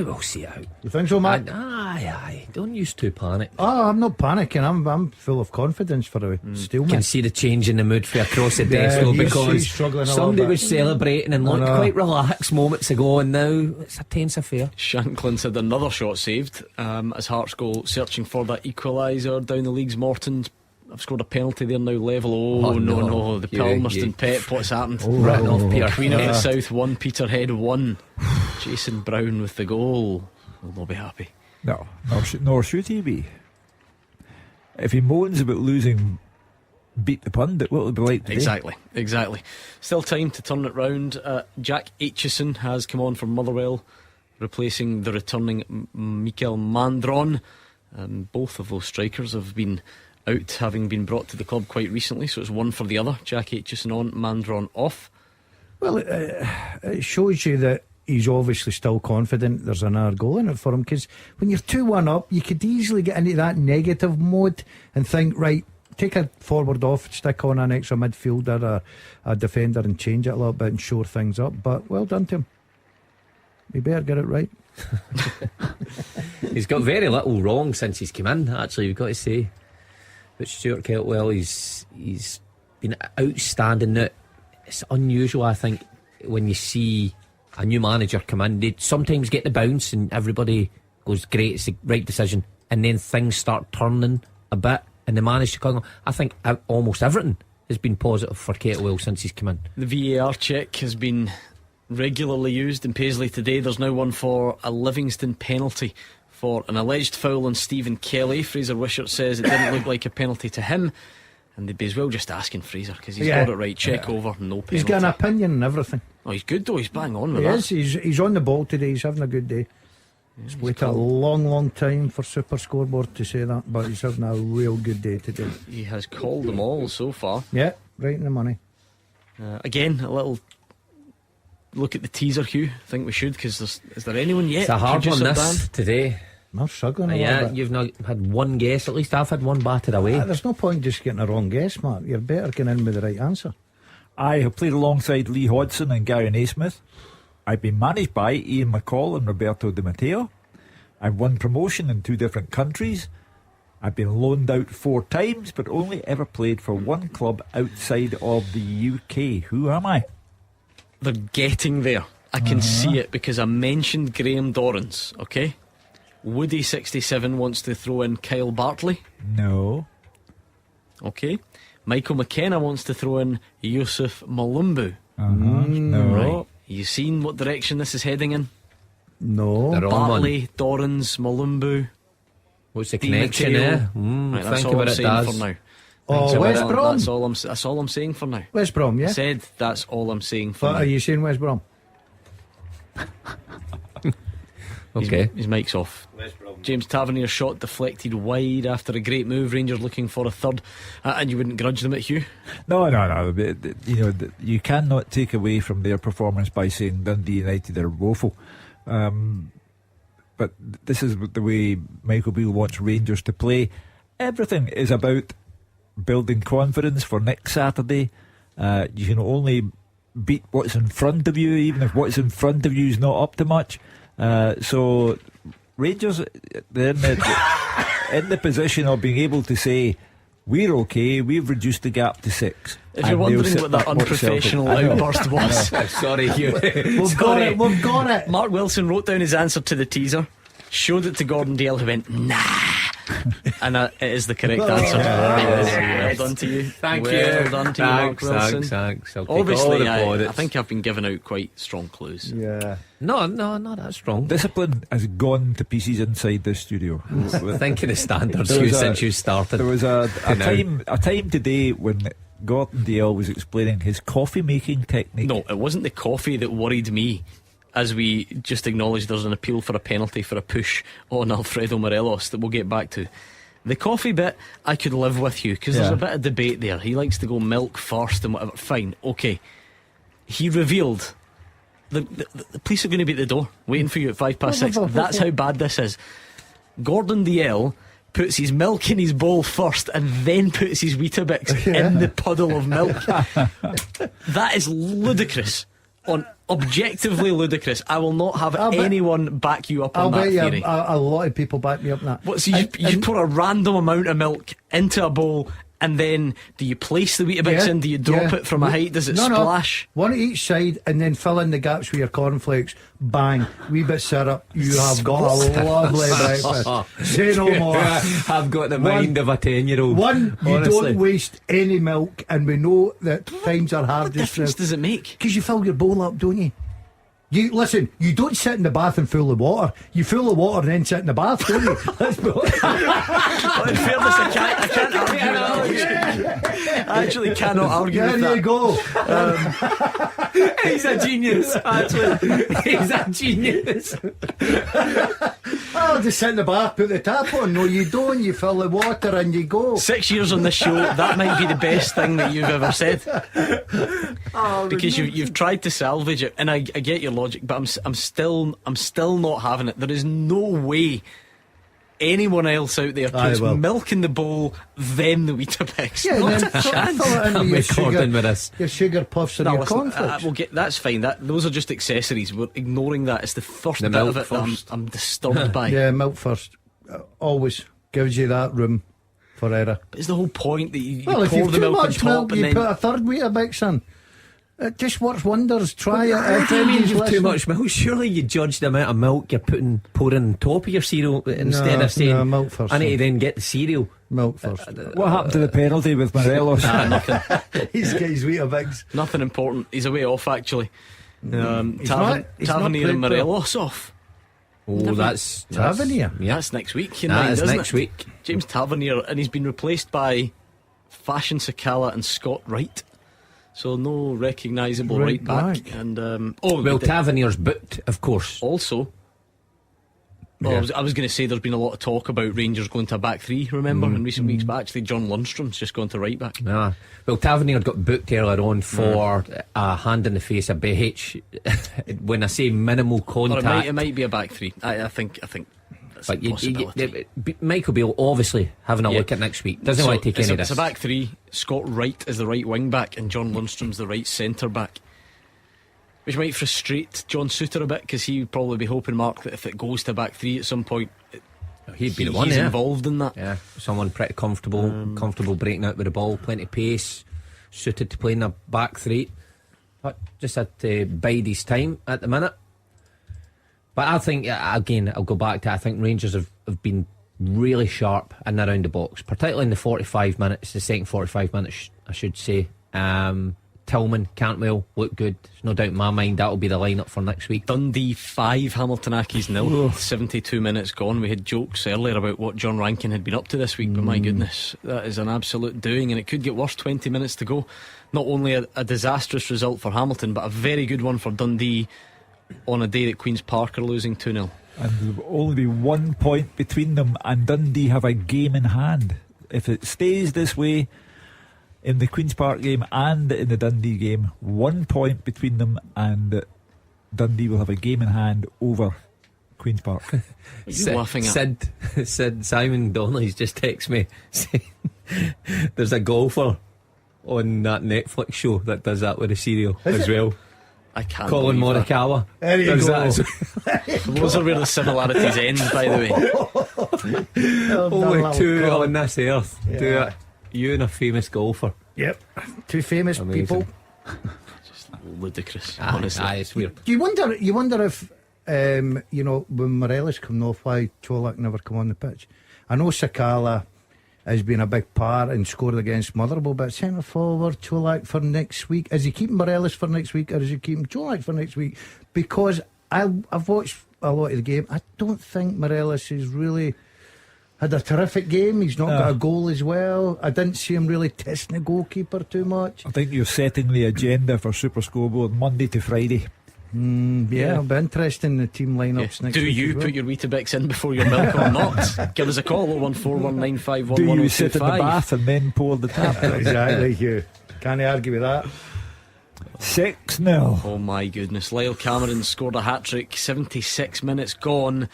will see it out. You think so, Matt? Aye. Don't use to panic. Oh, I'm not panicking. I'm full of confidence for a stalemate. You can see the change in the mood for across the desk though, because somebody was celebrating and looked quite relaxed moments ago, and now it's a tense affair. Shanklin's had another shot saved as Hearts go searching for that equaliser down the leagues. Morton's have scored a penalty there now, level. Oh no, the Palmerston Pep, what's happened? Written off Peter Queen of the South 1, Peterhead 1. Jason Brown with the goal. They'll be happy. No, nor should he be. If he moans about losing, beat the pundit, what will it be like today? Exactly. Still time to turn it round. Jack Aitchison has come on from Motherwell, replacing the returning Mikael Mandron. Both of those strikers have been out, having been brought to the club quite recently, so it's one for the other. Jack Aitchison on, Mandron off. Well, it shows you that he's obviously still confident there's another goal in it for him, because when you're 2-1 up, you could easily get into that negative mode and think, right, take a forward off, stick on an extra midfielder, a defender, and change it a little bit and shore things up. But well done to him. He better get it right. He's got very little wrong since he's come in, actually, you've got to say. But Stuart Keltwell, he's been outstanding. Now, it's unusual, I think, when you see a new manager come in. They sometimes get the bounce and everybody goes, great, it's the right decision, and then things start turning a bit and they manage to come. I think almost everything has been positive for Kettlewell since he's come in. The VAR check has been regularly used in Paisley today. There's now one for a Livingston penalty for an alleged foul on Stephen Kelly. Fraser Wishart says it didn't look like a penalty to him, and they'd be as well just asking Fraser, because he's got it right. Check over, no penalty. He's got an opinion and everything. Oh, he's good though, he's bang on with that. He's on the ball today, he's having a good day. He's waited a long time for Super Scoreboard to say that, but he's having a real good day today. He has called them all so far. Yeah, right in the money. Again, a little look at the teaser, Hugh. I think we should, because is there anyone yet? It's a hard one this today. I'm struggling you've not had one guess. At least I've had one batted away. There's no point just getting a wrong guess, Mark. You're better getting in with the right answer. I have played alongside Lee Hodson and Gary Naismith. I've been managed by Ian McCall and Roberto Di Matteo. I've won promotion in 2 different countries. I've been loaned out 4 times, but only ever played for one club outside of the UK. Who am I? They're getting there. I can see it, because I mentioned Graham Dorrans, okay? Woody67 wants to throw in Kyle Bartley. No. Okay. Michael McKenna wants to throw in Yusuf Malumbu. No. Right. You seen what direction this is heading in? No. Bartley, Dorrans, Malumbu. What's the connection there? Right, that's think all about I'm it, saying Daz. for now. Oh, West Brom. That's all I'm saying for now. West Brom, yeah. Said that's all I'm saying for What now. are you saying, West Brom? Okay. His mic's off. James Tavernier's shot deflected wide after a great move. Rangers looking for a third, and you wouldn't grudge them at Hugh? No. You cannot take away from their performance by saying Dundee United are woeful. But this is the way Michael Beale wants Rangers to play. Everything is about building confidence for next Saturday. You can only beat what's in front of you, even if what's in front of you is not up to much. So Rangers, they're in the position of being able to say, we're okay, we've reduced the gap to 6. If you're wondering what that unprofessional outburst was, sorry, Hugh. We've got it. Mark Wilson wrote down his answer to the teaser, showed it to Gordon Dale, who went, nah. And it is the correct answer. Well done to you. Thank you. Well done to you, Mark Wilson. Thanks. I'll take Obviously, all the I plaudits. think I've been giving out quite strong clues. Yeah. No, not that strong. Discipline has gone to pieces inside this studio. Thinking of standards, There was since you started. There was a time today when Gordon Dale was explaining his coffee making technique. No, it wasn't the coffee that worried me. As we just acknowledged, there's an appeal for a penalty for a push on Alfredo Morelos that we'll get back to. The coffee bit I could live with you, because there's a bit of debate there. He likes to go milk first and whatever. Fine, okay. He revealed the police are going to be at the door waiting for you at 6:05. That's how bad this is. Gordon Dale puts his milk in his bowl first and then puts his Weetabix in the puddle of milk. That is ludicrous. Objectively ludicrous. I will not have anyone back you up on that theory. A lot of people back me up on that. What, so you pour a random amount of milk into a bowl, and then do you place the Weetabix in? Do you drop it from a height? Does it splash? No, one at each side, and then fill in the gaps with your cornflakes. Bang, wee bit syrup. You have got a lovely breakfast. Say no more. I've got the mind of a 10-year-old. You don't waste any milk, and we know that times are hard. What difference does it make? Because you fill your bowl up, don't you? You listen. You don't sit in the bath and fill the water. You fill the water and then sit in the bath, don't you? Let's be honest. Well, in fairness, I can't argue with that. I actually cannot argue with that. There you go. He's a genius. Actually, he's a genius. I'll just sit in the bath, put the tap on. No, you don't. You fill the water and you go. 6 years on this show, that might be the best thing that you've ever said. Because you've tried to salvage it, and I get your logic, but I'm still not having it. There is no way anyone else out there puts milk in the bowl, then the Weetabix. Yeah, not then a chance. fill it into your recording with us. Your sugar puffs and your cornflakes. That's fine. Those are just accessories. We're ignoring that. It's the first bit of it that I'm disturbed by. Yeah, milk first. Always gives you that room for error. But it's the whole point that you Well, if pour you've the too milk on much top milk, and you then put a third Weetabix in. It just works wonders. Try it. What do you mean you've too much milk? Surely you judge the amount of milk you're pouring on top of your cereal instead of saying milk first. I need to then get the cereal. Milk first. What happened to the penalty with Morelos? nothing. He's got his Weetabix. Nothing important. He's away off actually. He's not Tavernier and Morelos off. Oh, that's Tavernier. Yeah, that's next week. That's next week. James Tavernier, and he's been replaced by Fashion Sakala and Scott Wright. So no recognisable right back. And Tavernier's booked, of course. Also, I was going to say there's been a lot of talk about Rangers going to a back three, remember, in recent weeks, but actually John Lundstrom's just gone to right back. Well, Tavernier got booked earlier on for a hand in the face of BH. When I say minimal contact, it might be a back three. I think that's a possibility. Michael Beale obviously having a look at next week. Doesn't want to take any of this. It's a back three. Scott Wright is the right wing back and John Lundstrom's the right centre back, which might frustrate John Souttar a bit, because he would probably be hoping, Mark, that if it goes to back three at some point, he'd be the one. He's involved in that. Yeah, someone pretty comfortable breaking out with the ball, plenty of pace, suited to playing a back three. But just had to bide his time at the minute. But I think, again, I'll go back to, I think Rangers have been really sharp in and around the box, particularly in the 45 minutes, the second 45 minutes, I should say. Tillman, Cantwell look good. There's no doubt in my mind that'll be the lineup for next week. Dundee 5, Hamilton Accies 0. 72 minutes gone. We had jokes earlier about what John Rankin had been up to this week, but my goodness, that is an absolute doing, and it could get worse. 20 minutes to go. Not only a disastrous result for Hamilton, but a very good one for Dundee on a day that Queen's Park are losing 2-0. And there will only be 1 point between them, and Dundee have a game in hand. If it stays this way in the Queen's Park game and in the Dundee game, 1 point between them, and Dundee will have a game in hand over Queen's Park. What are you laughing at? Sid Simon Donnelly's just texted me saying there's a golfer on that Netflix show that does that with a cereal as well. I can't. Colin Morikawa. There you go. Those are where the similarities end, by the way. Only two on this earth do Yeah. it. You and a famous golfer. Yep, two famous Amazing. people. Just ludicrous, honestly. It's weird. Do you wonder if when Morelos come off, why Cholak never come on the pitch? I know Sakala has been a big part and scored against Motherwell, but centre forward Cholak for next week. Is he keeping Morelos for next week, or is he keeping Cholak for next week? Because I've watched a lot of the game. I don't think Morelos has really had a terrific game. He's not got a goal as well. I didn't see him really testing the goalkeeper too much. I think you're setting the agenda for Super Scoreboard Monday to Friday. It'll be interesting, the team lineups next Do week. you put your Weetabix in before your milk or not? Give us a call, 01419511025. Do you sit in the bath and then pour the tap? Exactly, Hugh. Can't argue with that. 6-0. Oh my goodness. Lyle Cameron scored a hat-trick. 76 minutes gone.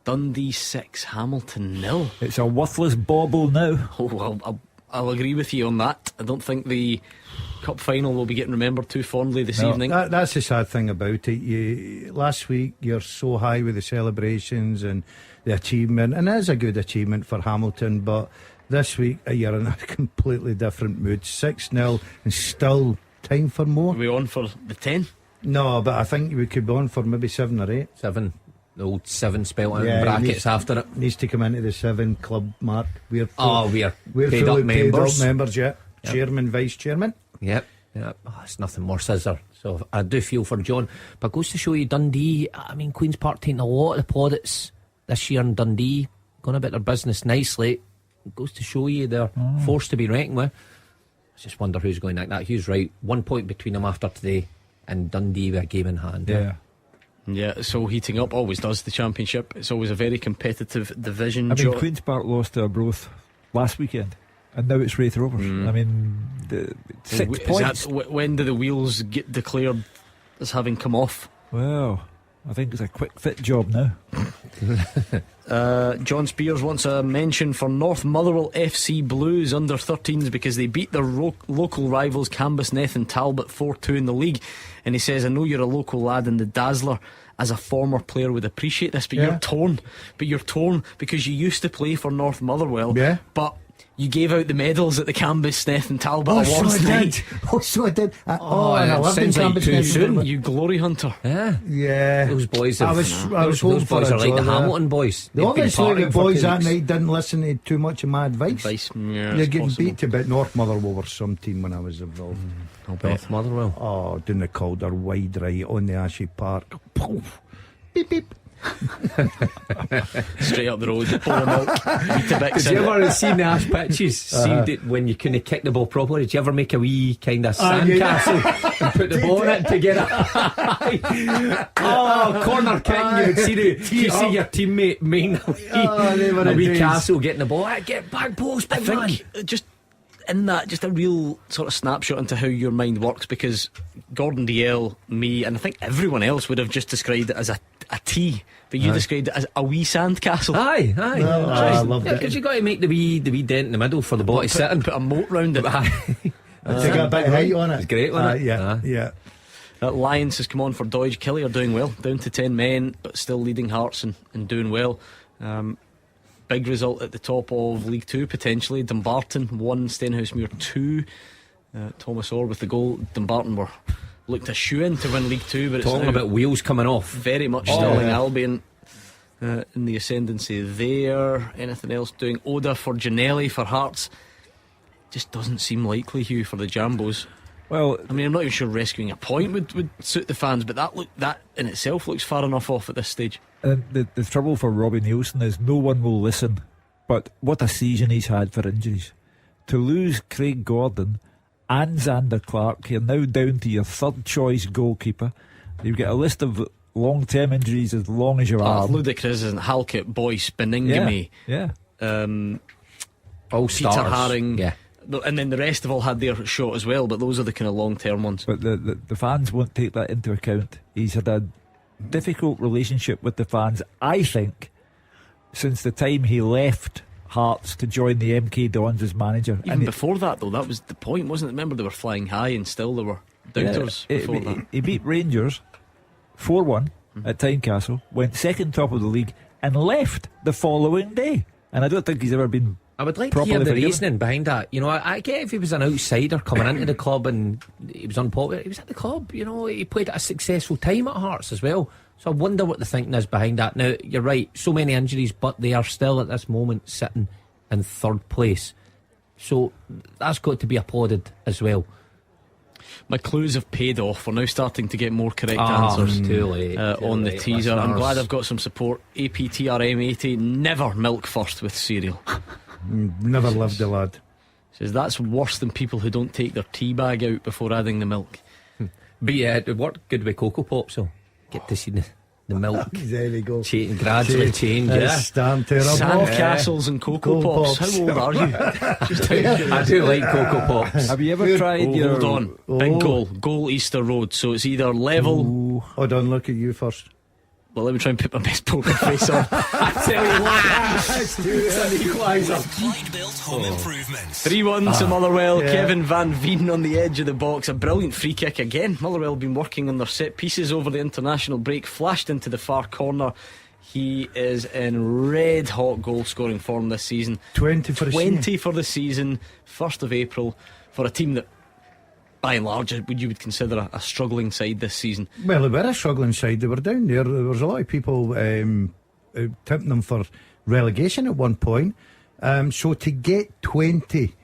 Dundee 6, Hamilton 0. It's a worthless bauble now. Oh, I'll agree with you on that. I don't think the cup final will be getting remembered too fondly this evening. That's the sad thing about it. Last week you're so high with the celebrations and the achievement, and it is a good achievement for Hamilton, but this week you're in a completely different mood. 6-0 and still time for more. Are we on for the 10? No, but I think we could be on for maybe 7 or 8. 7. The old 7 spelt out in brackets after it. Needs to come into the 7 club, Mark. We're paid fully up members. Paid up members, yeah. Yep. Chairman, vice chairman. Yep. Oh, it's nothing worse, is there? So I do feel for John, but it goes to show you Dundee. I mean, Queen's Park taking a lot of the plaudits this year in Dundee, going about their business nicely. It goes to show you they're forced to be reckoned with. I just wonder who's going like that. Hugh's right. 1 point between them after today, and Dundee with a game in hand. Yeah, it's all heating up. Always does, the Championship. It's always a very competitive division. I mean, Queen's Park lost to Arbroath last weekend, and now it's Wraith Rovers. I mean, 6 points. When do the wheels get declared as having come off? Well, I think it's a quick fit job now. John Spears wants a mention for North Motherwell FC Blues under 13s because they beat their local rivals Cambusneth and Talbot 4-2 in the league. And he says, I know you're a local lad and the Dazzler as a former player would appreciate this, but you're torn. But you're torn because you used to play for North Motherwell, but you gave out the medals at the Cambusneth and Talbot Awards night. So I did. And I it lived in sounds like too soon. Cambusneth. You glory hunter. Yeah. Those boys have, I was those hoping for boys a are like draw the there. Hamilton boys. The They've been obviously the partying for boys 2 that weeks. night didn't listen to too much of my advice. Yeah, You're getting beat to bit. North Motherwell were some team when I was involved. North Motherwell. Oh, doing the Calder wide right on the Ashley Park. Poof. Beep beep. Straight up the road, bowl of milk. Did you ever see the Ash pitches? See it when you couldn't kick the ball properly? Did you ever make a wee kind of sandcastle and put the ball in it together? Corner kick, you would see your teammate main a wee castle getting the ball. Get back post, big man. Just in that, just a real sort of snapshot into how your mind works, because Gordon DL, me, and I think everyone else would have just described it as a T, but you described it as a wee sandcastle. Aye. I loved it. Because you got to make the wee dent in the middle for the ball to sit and put a moat round it. To get a bit of height on it. It's great, wasn't it? Yeah. Lions has come on for Doige. Killy are doing well, down to 10 men, but still leading Hearts and doing well. Big result at the top of League 2 potentially. Dumbarton 1, Stenhousemuir 2. Thomas Orr with the goal. Dumbarton looked a shoe-in to win League 2, but talking it's about wheels coming off. Very much Stirling Albion in the ascendancy there. Anything else doing? Oda for Giannelli for Hearts. Just doesn't seem likely, Hugh, for the Jambos. Well, I mean, I'm not even sure rescuing a point would suit the fans, but that in itself looks far enough off at this stage. The trouble for Robbie Nielsen is no one will listen. But what a season he's had for injuries. To lose Craig Gordon and Xander Clark, you're now down to your third choice goalkeeper. You've got a list of long-term injuries as long as your arm. Ludacris and Halkett, Boyce, Beningame, all Peter stars. Haring, Yeah. and then the rest have all had their shot as well, but those are the kind of long-term ones. But the fans won't take that into account. He's had a difficult relationship with the fans, I think, since the time he left Hearts to join the MK Dons as manager. Even before that, though, that was the point, wasn't it? Remember, they were flying high and still there were doubters before that. He beat Rangers 4-1 at Tynecastle, went second top of the league, and left the following day. And I don't think he's ever been. I would like to hear the reasoning behind that. You know, I get if he was an outsider coming into the club and he was unpopular. He was at the club, you know, he played at a successful time at Hearts as well. So I wonder what the thinking is behind that. Now, you're right, so many injuries, but they are still at this moment sitting in third place. So that's got to be applauded as well. My clues have paid off. We're now starting to get more correct answers too late, on the teaser. Listeners. I'm glad I've got some support. APTRM80, never milk first with cereal. Never lived the lad. Says that's worse than people who don't take their tea bag out before adding the milk. But yeah, it would work good with Cocoa Pops, so get to see the milk there we go. gradually change. Sandcastles and Cocoa Pops. How old are you? I do like Cocoa Pops. Have you ever tried your... Hold on. Big goal Easter Road. So it's either level... Hold on, look at you first. Well, let me try and put my best poker face on. I tell you what, it's an equaliser. Clyde Built Home Improvements. 3-1 to Motherwell. Kevin Van Veen on the edge of the box. A brilliant free kick again. Motherwell have been working on their set pieces over the international break. Flashed into the far corner. He is in red hot goal scoring form this season. 20 for the season. 1st of April for a team that, by and large, you would consider a struggling side this season. Well, they were a struggling side. They were down there. There was a lot of people tipping them for relegation at one point. So to get 20,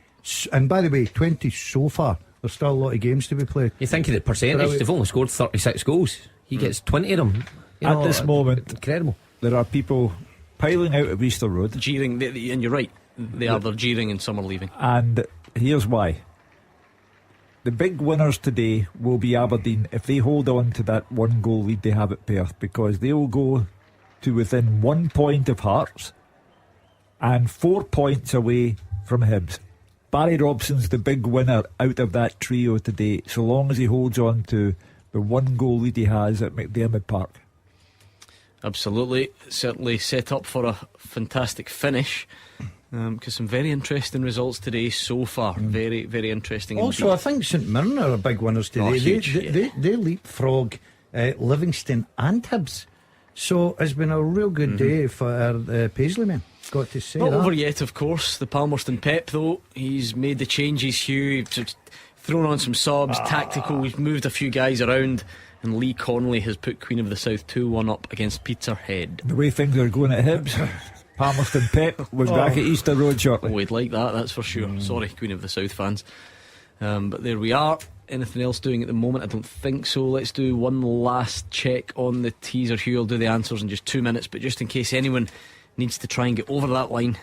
and by the way, 20 so far, there's still a lot of games to be played. You think of the percentage, they've only scored 36 goals. He gets 20 of them. At this moment, incredible. There are people piling out of Easter Road. Jeering, and you're right, they're jeering and some are leaving. And here's why. The big winners today will be Aberdeen if they hold on to that 1-goal lead they have at Perth, because they will go to within 1 point of Hearts and 4 points away from Hibs. Barry Robson's the big winner out of that trio today, so long as he holds on to the 1-goal lead he has at McDiarmid Park. Absolutely, certainly set up for a fantastic finish. Because some very interesting results today so far. Very, very interesting. Also, indeed. I think St Mirren are big winners today. Huge, they leapfrog Livingston and Hibs. So it's been a real good day for Paisley men. Got to say Not that. over yet, of course. The Palmerston Pep, though, he's made the changes. Hugh, he's thrown on some subs, tactical. He's moved a few guys around. And Lee Connolly has put Queen of the South 2-1 up against Peterhead. The way things are going at Hibs. Palmerston Pep was back at Easter Road shortly. Oh, we'd like that, that's for sure. Sorry, Queen of the South fans. But there we are. Anything else doing at the moment? I don't think so. Let's do one last check on the teaser. Hugh will do the answers in just 2 minutes, but just in case anyone needs to try and get over that line.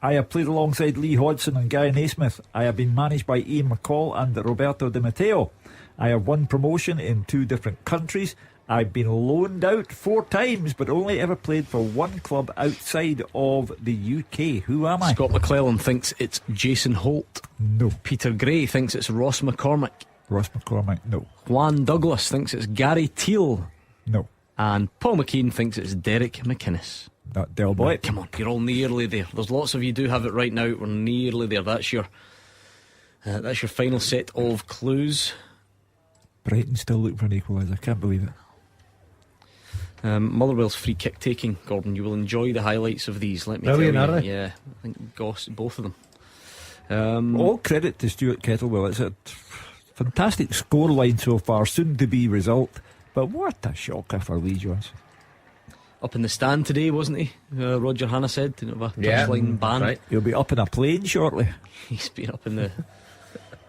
I have played alongside Lee Hodson and Guy Naismith. I have been managed by Ian McCall and Roberto Di Matteo. I have won promotion in 2 different countries. I've been loaned out 4 times, but only ever played for 1 club outside of the UK. Who am I? Scott McClellan thinks it's Jason Holt. No. Peter Gray thinks it's Ross McCormick. Ross McCormick, no. Juan Douglas thinks it's Gary Teal. No. And Paul McKean thinks it's Derek McInnes. Not Del Boy. Come on, you're all nearly there. There's lots of you do have it right now. We're nearly there. That's your final set of clues. Brighton still looking for an equaliser. I can't believe it. Motherwell's free kick taking, Gordon. You will enjoy the highlights of these. Let me Brilliant, tell you. are they? Yeah, I think both of them. All credit to Stuart Kettlewell. It's a fantastic scoreline so far. Soon to be result. But what a shocker for Lee Johnson. Up in the stand today, wasn't he? Roger Hanna said, didn't have a touchline ban. Right. He'll be up in a plane shortly. He's been up in the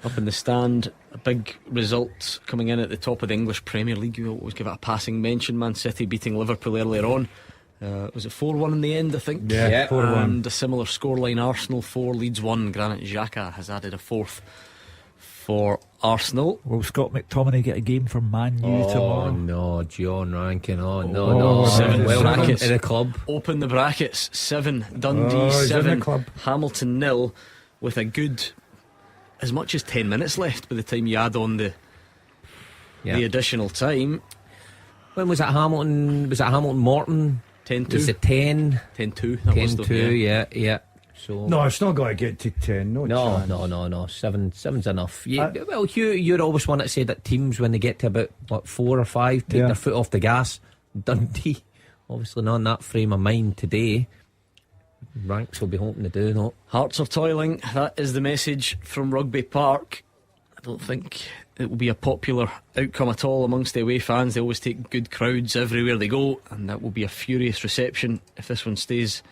Up in the stand, a big result coming in at the top of the English Premier League. We always give it a passing mention. Man City beating Liverpool earlier on. Was it 4-1 in the end, I think? Yeah, 4-1. And a similar scoreline: Arsenal 4, Leeds 1. Granit Xhaka has added a fourth for Arsenal. Will Scott McTominay get a game for Man U tomorrow? No, John Rankin. No. 7 brackets in the club. Open the brackets. 7 Dundee, he's in the 7 club. Hamilton 0, with a good as much as 10 minutes left by the time you add on the additional time. When was it Hamilton? Was it Hamilton Morton? 10-2. Was it 10? 10-2. 10-2, yeah. So No, it's not got to get to 10. No. 7's enough. Well, Hugh, you're always one that say that teams, when they get to about 4 or 5, take their foot off the gas. Dundee, obviously not in that frame of mind today. Ranks will be hoping to do that. Hearts are toiling. That is the message from Rugby Park. I don't think it will be a popular outcome at all amongst the away fans. They always take good crowds everywhere they go, and that will be a furious reception if this one stays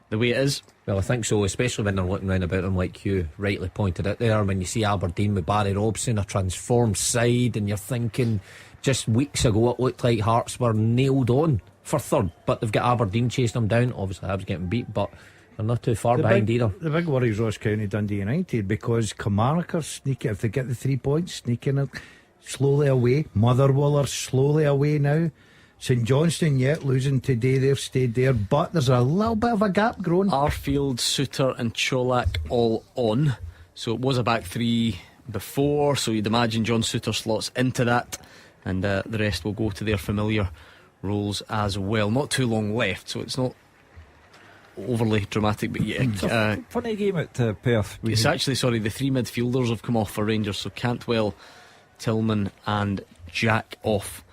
the way it is. Well, I think so, especially when they're looking round about them, like you rightly pointed out there, when you see Aberdeen with Barry Robson, a transformed side, and you're thinking just weeks ago it looked like Hearts were nailed on for third, but they've got Aberdeen chasing them down. Obviously Habs getting beat, but they're not too far behind either. The big worry is Ross County, Dundee United, because Kilmarnock are sneaking. If they get the 3 points, sneaking it slowly away. Motherwell are slowly away now. St Johnstone yet losing today, they've stayed there, but there's a little bit of a gap growing. Arfield, Suter and Cholak all on, so it was a back three before, so you'd imagine John Suter slots into that, and the rest will go to their familiar roles as well. Not too long left, so it's not overly dramatic, but It's a funny game at Perth. It's actually, the 3 midfielders have come off for Rangers, so Cantwell, Tillman and Jack off.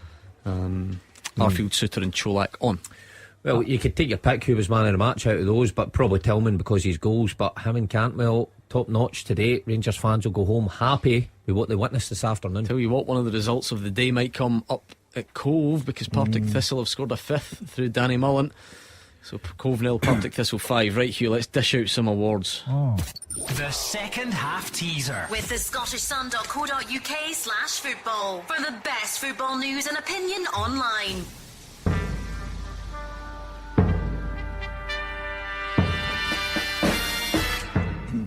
Arfield, Suter and Cholak on. Well, you could take your pick who was man of the match out of those, but probably Tillman because he's goals. But him and Cantwell, top notch today. Rangers fans will go home happy with what they witnessed this afternoon. Tell you what, one of the results of the day might come up at Cove, because Partick Thistle have scored a 5th through Danny Mullen. So Cove 0, Partick Thistle 5. Right, Hugh, let's dish out some awards. The second half teaser with the scottishsun.co.uk/football for the best football news and opinion online.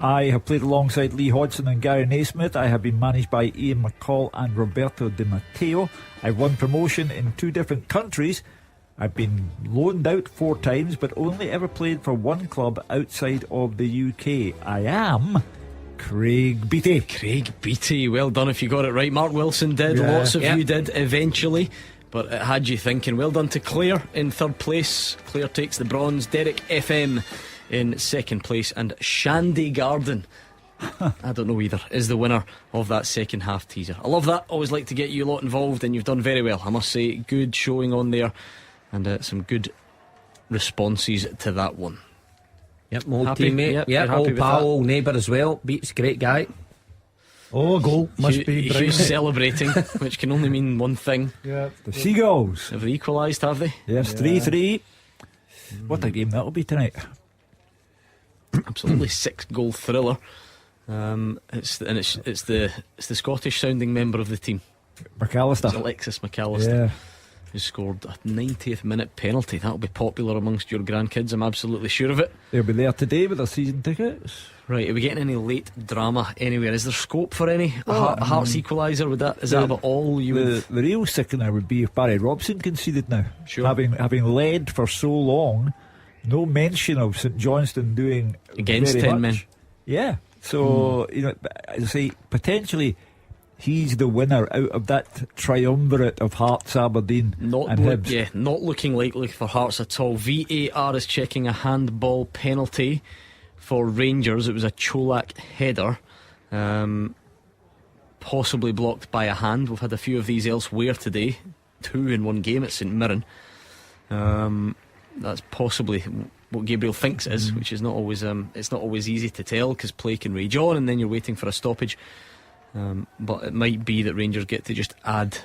I have played alongside Lee Hodgson and Gary Naismith. I have been managed by Ian McCall and Roberto Di Matteo. I've won promotion in 2 different countries. I've been loaned out 4 times, but only ever played for 1 club outside of the UK. I am Craig Beattie. Craig Beattie, well done if you got it right. Mark Wilson did, lots of you did eventually, but it had you thinking. Well done to Claire in 3rd place. Claire takes the bronze. Derek FM in 2nd place, and Shandy Garden, I don't know either, is the winner of that second half teaser. I love that. Always like to get you lot involved, and you've done very well, I must say. Good showing on there, and some good responses to that one. Yep, old teammate, old pal, old neighbour as well. Beats, great guy. Goal must be Hugh's celebrating, which can only mean one thing. Yeah, the Seagulls have they equalised, have they? Yes, 3-3. What a game that'll be tonight. Absolutely 6-goal thriller. It's the Scottish sounding member of the team, McAllister. It's Alexis McAllister, who scored a 90th minute penalty. That'll be popular amongst your grandkids, I'm absolutely sure of it. They'll be there today with their season tickets. Right, are we getting any late drama anywhere? Is there scope for any? A Hearts equaliser, is that about all you would? The real sickener would be if Barry Robson conceded now. Sure. Having led for so long, no mention of St Johnstone doing against very 10 much. men. Yeah. So, as I say, potentially he's the winner out of that triumvirate of Hearts, Aberdeen and Hibs. Yeah, not looking likely for Hearts at all. VAR is checking a handball penalty for Rangers. It was a Cholak header, possibly blocked by a hand. We've had a few of these elsewhere today, 2 in one game at St Mirren. That's possibly what Gabriel thinks it is, which is not always it's not always easy to tell, because play can rage on and then you're waiting for a stoppage. But it might be that Rangers get to just add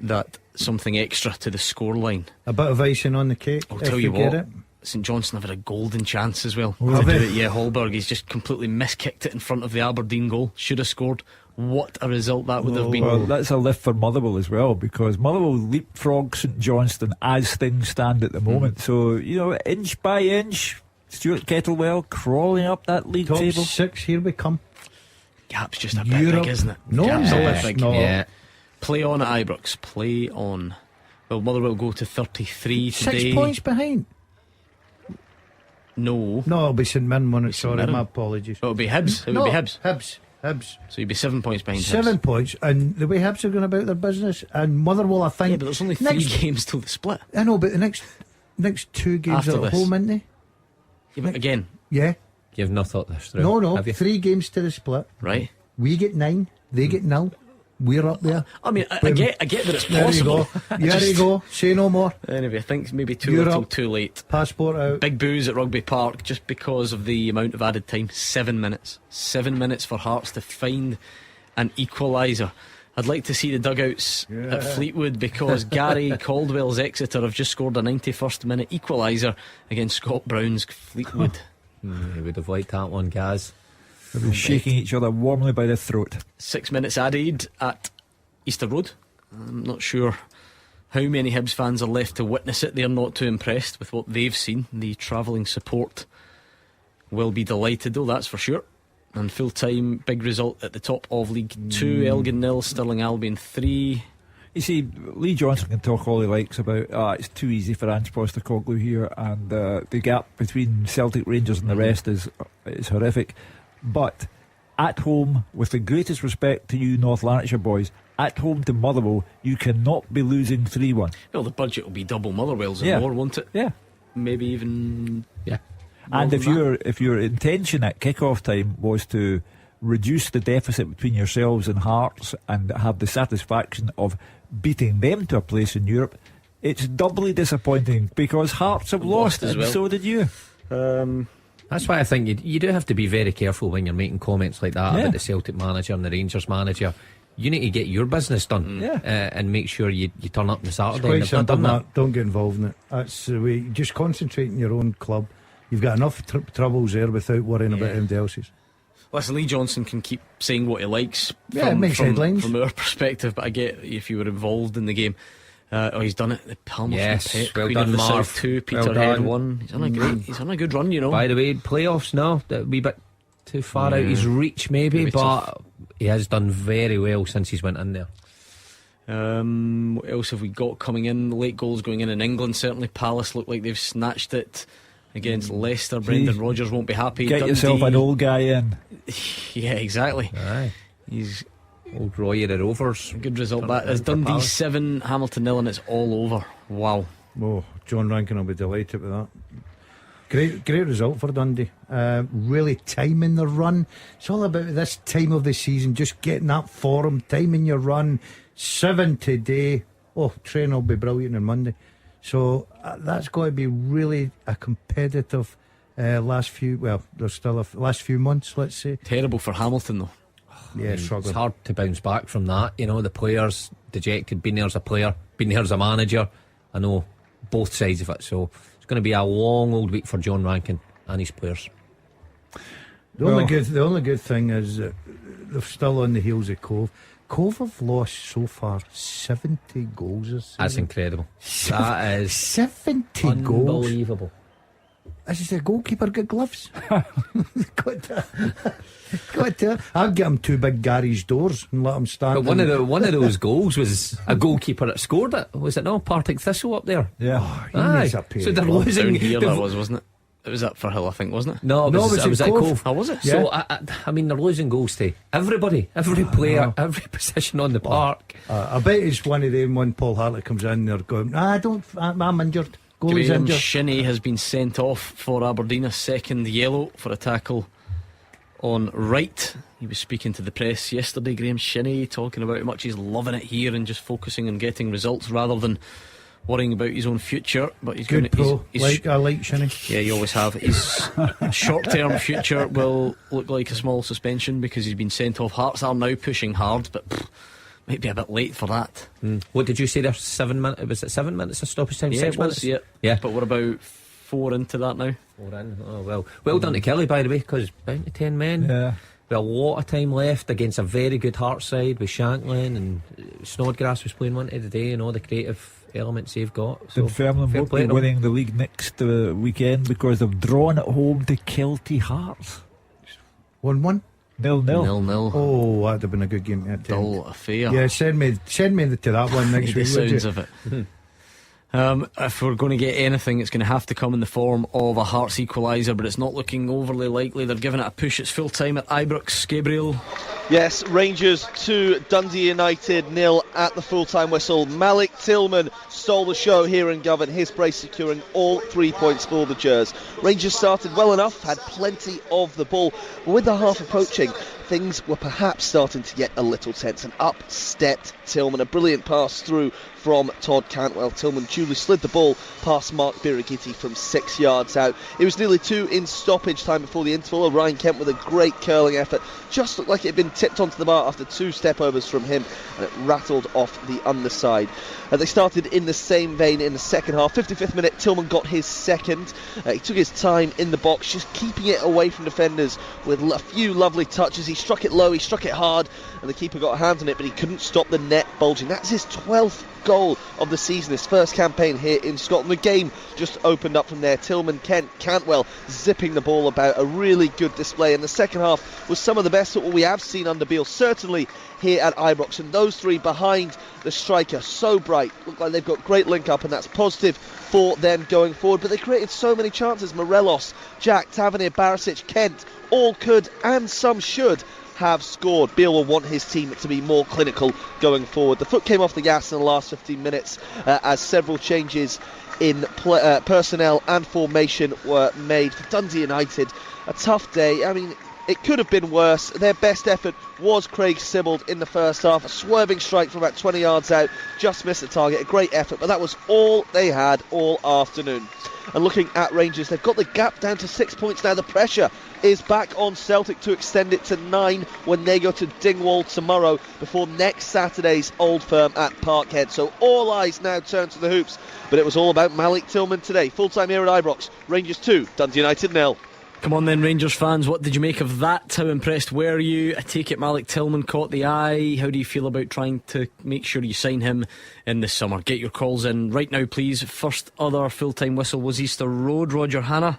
that something extra to the scoreline. A bit of icing on the cake. I'll tell you what, St Johnstone have had a golden chance as well Oh, to do have it. Yeah, Hallberg, he's just completely miskicked it in front of the Aberdeen goal. Should have scored. What a result that would have been. Well, that's a lift for Motherwell as well, because Motherwell leapfrog St Johnstone as things stand at the moment. So, inch by inch, Stuart Kettlewell crawling up that league Top table. 6, here we come. Gap's just a bit Europe. big, isn't it? No, Gap's a no, bit big. no. Yeah. Play on at Ibrox. Play on. Well, Motherwell go to 33 today. 6 points behind. No. No, it'll be St Mirren when it's St sorry, Mirren. my apologies. It'll be Hibs. It No, would be Hibs. Hibs. So you'd be 7 points behind Hibs. 7 points, and the way Hibs are going about their business, and Motherwell, I think. Yeah, but there's only 3 games till the split. I know, but the next 2 games After are at this. home, aren't they? Yeah, but again. Yeah. You've not thought this through. No, have you? 3 games to the split. Right. We get 9, they get 0. We're up there. I mean, I get that it's There you possible. go. There you go. Say no more. Anyway, I think maybe too You're little, up. too late. Passport out. Big boos at Rugby Park just because of the amount of added time. 7 minutes. 7 minutes for Hearts to find an equaliser. I'd like to see the dugouts at Fleetwood because Gary Caldwell's Exeter have just scored a 91st minute equaliser against Scott Brown's Fleetwood. You would have liked that one, Gaz. They'll be shaking each other warmly by the throat. 6 minutes added at Easter Road. I'm not sure how many Hibs fans are left to witness it. They're not too impressed with what they've seen. The travelling support will be delighted though, that's for sure. And full time, big result at the top of League 2. Elgin 0, Stirling Albion 3. You see, Lee Johnson can talk all he likes about it's too easy for Ange Postecoglou here, and the gap between Celtic, Rangers and the rest is horrific. But at home, with the greatest respect to you North Lanarkshire boys, at home to Motherwell, you cannot be losing 3-1. Well, the budget will be double Motherwell's and Yeah. more, won't it? Yeah. Maybe even. Yeah. And if your intention at kick-off time was to reduce the deficit between yourselves and Hearts and have the satisfaction of beating them to a place in Europe, it's doubly disappointing because Hearts have lost as and well. so did you. That's why I think you do have to be very careful when you're making comments like that Yeah. about the Celtic manager and the Rangers manager. You need to get your business done and make sure you turn up on Saturday. It's quite And they've not simple, done that. Mark. Don't get involved in it. That's the way. Just concentrate on your own club. You've got enough troubles there without worrying about anybody else's. Listen, Lee Johnson can keep saying what he likes Yeah, it makes headlines. from our perspective, but I get if you were involved in the game. He's done it. The Palmerston Yes, Pep, well Queen done, of the Marv. South 2, Well Peterhead done. 1. He's on a good run, By the way, playoffs now, that would be a bit too far out his reach maybe but tough. he has done very well since he's went in there. What else have we got coming in? Late goals going in England. Certainly Palace look like they've snatched it against Leicester. Brendan Rodgers won't be happy. Get yourself an old guy in. Yeah, exactly. Aye. He's old Roy at the Rovers. Good result that is. Dundee Palace. 7, Hamilton 0, and it's all over. Wow. Oh, John Rankin will be delighted with that. Great result for Dundee. Really timing the run. It's all about this time of the season, just getting that form, timing your run. 7 today. Oh, train will be brilliant on Monday. So that's got to be really a competitive last few months, let's say. Terrible for Hamilton though. Yeah, It's struggling. hard to bounce back from that. You know, the players dejected, been there as a player, been there as a manager. I know both sides of it. So it's going to be a long old week for John Rankin and his players. The only good thing is that they're still on the heels of Cove. Cove have lost so far 70 goals this season. That's incredible. That is 70 goals. unbelievable. This is a goalkeeper got gloves. got to. I'd get him 2 big garage doors and let him stand. But one of those goals was a goalkeeper that scored it. Was it not Partick Thistle up there? Yeah. He Aye. needs a pair So of they're gloves. losing. Down here they've- that was, wasn't it? It was at Firhill, I think, wasn't it? No, it was at Cove. Oh, was it? Yeah. So I mean, they're losing goals to everybody, every player, every position on the park. I bet it's one of them when Paul Hartley comes in, they're going, I'm injured. Goalie's Graham injured. Shinney has been sent off for Aberdeen, a second yellow for a tackle on Wright. He was speaking to the press yesterday, Graham Shinney, talking about how much he's loving it here and just focusing on getting results rather than worrying about his own future. But he's Good pro. he's I like Shinney. yeah, you always have. His short-term future will look like a small suspension because he's been sent off. Hearts are now pushing hard, but might be a bit late for that. What did you say there? 7 minutes? Was it 7 minutes of stoppage time? Yeah, 6 it was, minutes? yeah. But we're about 4 into that now. 4 in. Oh well done to Kelly, by the way, because down to 10 men. Yeah. With a lot of time left against a very good Hearts side with Shanklin, and Snodgrass was playing one today, and all the creative elements they've got. So Dunfermline won't be winning the league next weekend because they've drawn at home to Kelty Hearts. 1-1? 0-0. 0-0. Oh, that'd have been a good game to attend. Dull affair. Yeah, send me to that one next The week. sounds of it. If we're going to get anything, it's going to have to come in the form of a Hearts equaliser, but it's not looking overly likely. They're giving it a push. It's full time at Ibrox. Gabriel. Yes, Rangers 2, Dundee United 0 at the full-time whistle. Malik Tillman stole the show here in Govan, his brace securing all 3 points for the Gers. Rangers started well enough, had plenty of the ball, but with the half approaching, things were perhaps starting to get a little tense, and up stepped Tillman. A brilliant pass through from Todd Cantwell. Tillman duly slid the ball past Mark Birighitti from 6 yards out. It was nearly 2 in stoppage time before the interval. Orion Kemp with a great curling effort. Just looked like it had been tipped onto the bar after 2 step-overs from him, and it rattled off the underside. They started in the same vein in the second half. 55th minute, Tillman got his second. He took his time in the box, just keeping it away from defenders with a few lovely touches. He struck it low, he struck it hard, and the keeper got a hand on it, but he couldn't stop the net bulging. That's his 12th goal of the season, his first campaign here in Scotland. The game just opened up from there. Tillman, Kent, Cantwell zipping the ball about. A really good display, and the second half was some of the best football we have seen under Beale, certainly here at Ibrox. And those three behind the striker, so bright, look like they've got great link up, and that's positive for them going forward. But they created so many chances. Morelos, Jack, Tavernier, Barisic, Kent, all could and some should have scored. Beale will want his team to be more clinical going forward. The foot came off the gas in the last 15 minutes as several changes in personnel and formation were made for Dundee United. A tough day. I mean, it could have been worse. Their best effort was Craig Sibbald in the first half. A swerving strike from about 20 yards out, just missed the target. A great effort, but that was all they had all afternoon. And looking at Rangers, they've got the gap down to 6 points now. The pressure is back on Celtic to extend it to 9 when they go to Dingwall tomorrow before next Saturday's Old Firm at Parkhead. So all eyes now turn to the hoops, but it was all about Malik Tillman today. Full-time here at Ibrox. Rangers 2, Dundee United 0. Come on then, Rangers fans, what did you make of that? How impressed were you? I take it Malik Tillman caught the eye. How do you feel about trying to make sure you sign him in the summer? Get your calls in right now, please. First other full-time whistle was Easter Road. Roger Hanna.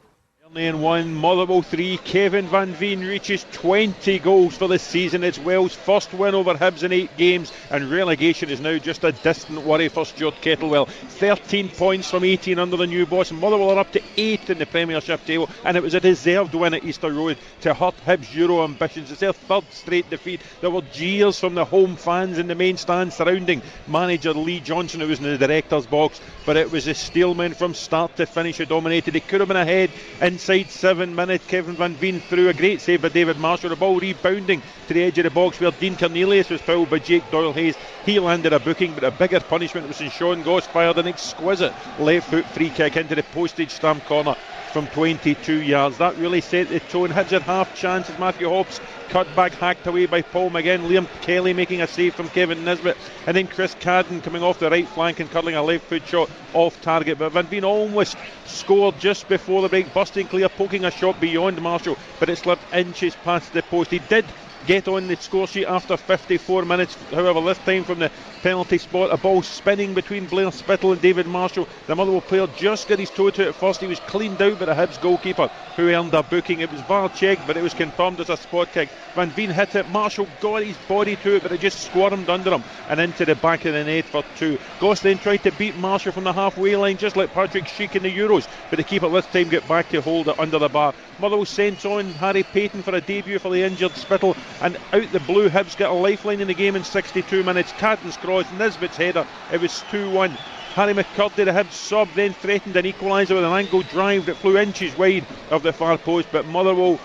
And 1, Motherwell 3. Kevin Van Veen reaches 20 goals for the season. It's Wales' first win over Hibs in 8 games, and relegation is now just a distant worry for Stuart Kettlewell. 13 points from 18 under the new boss. Motherwell are up to 8th in the Premiership table, and it was a deserved win at Easter Road to hurt Hibs' Euro ambitions. It's their 3rd straight defeat. There were jeers from the home fans in the main stand surrounding manager Lee Johnson, who was in the director's box, but it was the Steelmen from start to finish who dominated. It could have been ahead inside 7 minutes. Kevin Van Veen threw a great save by David Marshall. The ball rebounding to the edge of the box where Dean Cornelius was fouled by Jake Doyle-Hayes. He landed a booking, but a bigger punishment was when Sean Goss fired an exquisite left foot free kick into the postage stamp corner from 22 yards. That really set the tone. Hibs had half chances. Matthew Hobbs cut back, hacked away by Paul McGinn. Liam Kelly making a save from Kevin Nisbet, and then Chris Cadden coming off the right flank and curling a left foot shot off target. But Van Veen almost scored just before the break, busting clear, poking a shot beyond Marshall, but it slipped inches past the post. He did get on the score sheet after 54 minutes, however, this time from the penalty spot. A ball spinning between Blair Spittle and David Marshall. The Motherwell player just got his toe to it at first. He was cleaned out by the Hibs goalkeeper, who earned a booking. It was VAR checked, but it was confirmed as a spot kick. Van Veen hit it. Marshall got his body to it, but it just squirmed under him and into the back of the net for 2. Goss then tried to beat Marshall from the halfway line, just like Patrick Schick in the Euros, but the keeper this time got back to hold it under the bar. Motherwell sent on Harry Payton for a debut for the injured Spittle, and out the blue, Hibs get a lifeline in the game in 62 minutes. Cadden's cross, Nisbet's header. It was 2-1. Harry McCurdy, the Hibs sub, then threatened an equaliser with an angled drive that flew inches wide of the far post, but Motherwell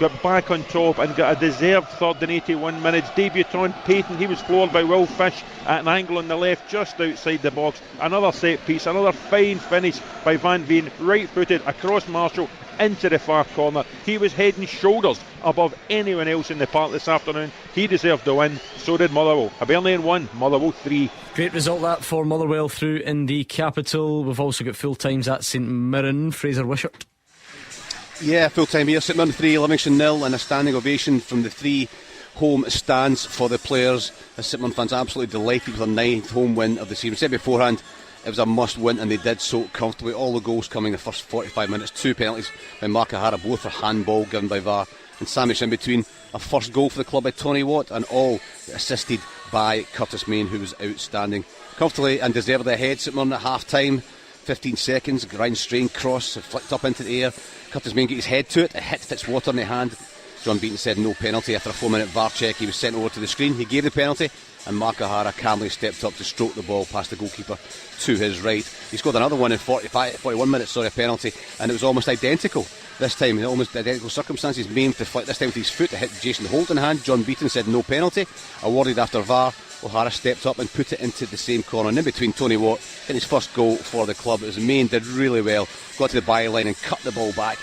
got back on top and got a deserved third in 81 minutes. Debutant Payton, he was floored by Will Fish at an angle on the left just outside the box. Another set piece, another fine finish by Van Veen, right footed across Marshall, into the far corner. He was head and shoulders above anyone else in the park this afternoon. He deserved the win, so did Motherwell. Hibernian 1, Motherwell 3. Great result that for Motherwell through in the capital. We've also got full times at St Mirren. Fraser Wishart. Yeah, full time here. St Mirren 3, Livingston 0, and a standing ovation from the three home stands for the players. The St Mirren fans absolutely delighted with their 9th home win of the season. I said beforehand, it was a must win, and they did so comfortably. All the goals coming in the first 45 minutes. 2 penalties by Mark O'Hara, both for handball given by VAR, and Sandwich in between. A first goal for the club by Tony Watt, and all assisted by Curtis Main, who was outstanding. Comfortably and deservedly ahead, St Mirren at half time. 15 seconds, grind strain cross, flicked up into the air. Curtis Main got his head to it, it hit Fitzwater in the hand. John Beaton said no penalty. After a 4-minute VAR check, he was sent over to the screen. He gave the penalty, and Mark O'Hara calmly stepped up to stroke the ball past the goalkeeper to his right. He scored another one in 41 minutes, a penalty, and it was almost identical. This time, in almost identical circumstances. Main to flick, this time with his foot, to hit Jason Holt in hand. John Beaton said no penalty, awarded after VAR. O'Hara stepped up and put it into the same corner, and in between Tony Watt in his first goal for the club. It was Main did really well, got to the byline and cut the ball back.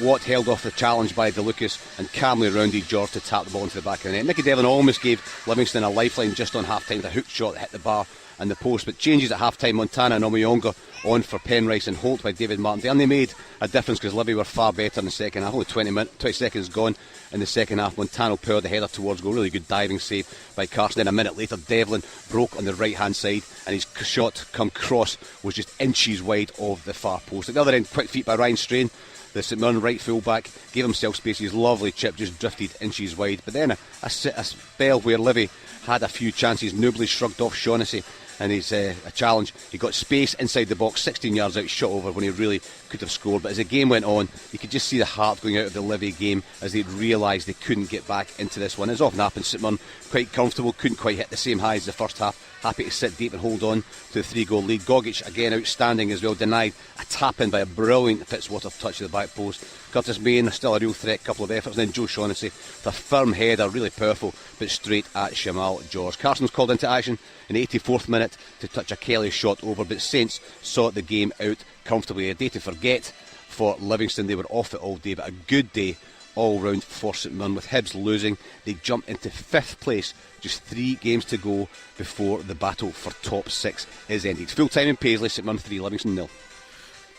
Watt held off the challenge by DeLucas and calmly rounded George to tap the ball into the back of the net. Nicky Devlin almost gave Livingston a lifeline just on half time. The hook shot that hit the bar and the post, but changes at half time. Montana and Omuyonga on for Penrice and Holt by David Martin. They only made a difference because Livy were far better in the second half. Only 20 seconds gone in the second half. Montano powered the header towards goal. Really good diving save by Carson. Then a minute later, Devlin broke on the right hand side, and his shot come cross was just inches wide of the far post. At the other end, quick feet by Ryan Strain, the St Mirren right full-back, gave himself space. His lovely chip just drifted inches wide. But then a spell where Livy had a few chances. Nobly shrugged off Shaughnessy and his a challenge. He got space inside the box, 16 yards out, shot over when he really could have scored. But as the game went on, you could just see the heart going out of the Livy game as they realised they couldn't get back into this one. As often happens, St Mirren quite comfortable, couldn't quite hit the same high as the first half. Happy to sit deep and hold on to the 3-goal lead. Gogic again outstanding as well, denied a tap in by a brilliant Fitzwater touch to the back post. Curtis Main still a real threat, couple of efforts, and then Joe Shaughnessy with a firm header, really powerful, but straight at Shamal George. Carson's called into action in the 84th minute to touch a Kelly shot over, but Saints saw the game out comfortably. A day to forget for Livingston. They were off it all day, but a good day all round for St Mirren. With Hibs losing, they jump into 5th place, just 3 games to go before the battle for top 6 is ended. Full time in Paisley, St Mirren 3, Livingston 0.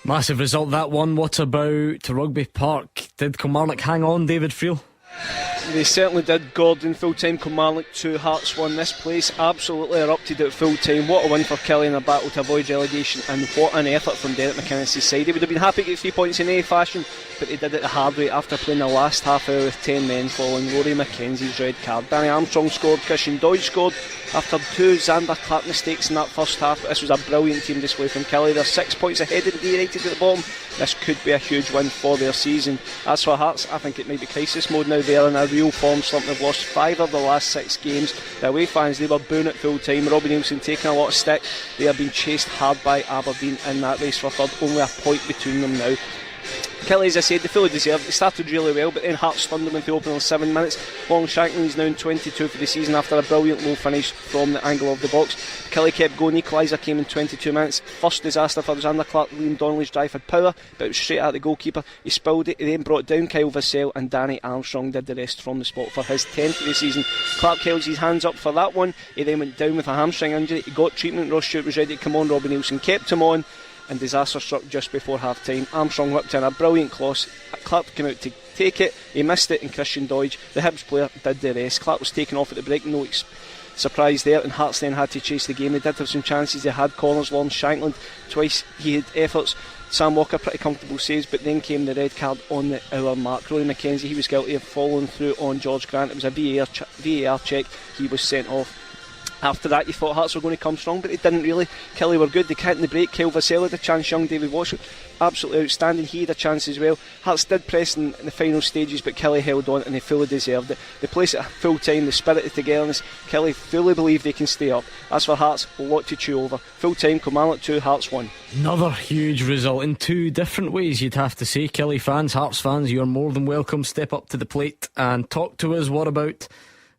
Massive result that one. What about Rugby Park? Did Kilmarnock hang on, David Friel? They certainly did, Gordon. Full time Kilmarnock 2, Hearts 1. This place absolutely erupted at full time. What a win for Kelly in a battle to avoid relegation, and what an effort from Derek McInnes' side. They would have been happy to get 3 points in any fashion, but they did it the hard way after playing the last half hour with 10 men following Rory McKenzie's red card. Danny Armstrong scored, Christian Doidge scored after 2 Xander Clark mistakes in that first half. This was a brilliant team display from Kelly. They're 6 points ahead of the United at the bottom. This could be a huge win for their season. As for Hearts, I think it might be crisis mode now. They're in a real form slump. They've lost 5 of the last 6 games. The away fans, they were booing at full time. Robbie Nielsen taking a lot of stick. They have been chased hard by Aberdeen in that race for third. Only a point between them now. Kelly, as I said, they fully deserved. They started really well, but then Hearts stunned them into the opening 7 minutes. Long Shanklin's now in 22 for the season after a brilliant low finish from the angle of the box. Kelly kept going. Equaliser came in 22 minutes. First disaster for Xander Clark. Liam Donnelly's drive had power, but it was straight at the goalkeeper. He spilled it. He then brought down Kyle Vassell, and Danny Armstrong did the rest from the spot for his 10th of the season. Clark held his hands up for that one. He then went down with a hamstring injury. He got treatment. Ross Stewart was ready to come on. Robbie Nielsen kept him on, and disaster struck just before half time. Armstrong whipped in a brilliant cross. Clark came out to take it. He missed it, and Christian Doidge, the Hibs player, did the rest. Clark was taken off at the break. No surprise there, and Hearts then had to chase the game. They did have some chances. They had corners. Lawrence Shankland twice, he had efforts. Sam Walker pretty comfortable saves, but then came the red card on the hour mark. Rory McKenzie, he was guilty of following through on George Grant. It was a VAR check. He was sent off. After that, you thought Hearts were going to come strong, but they didn't really. Kelly were good. They kept in the break. Kyle Vassell had a chance. Young David Walsh, absolutely outstanding. He had a chance as well. Hearts did press in the final stages, but Kelly held on, and they fully deserved it. They placed it at full time. The spirit of togetherness. Kelly fully believe they can stay up. As for Hearts, a lot to chew over. Full time, Kilmarnock 2, Hearts 1. Another huge result in 2 different ways, you'd have to say. Kelly fans, Hearts fans, you're more than welcome. Step up to the plate and talk to us. What about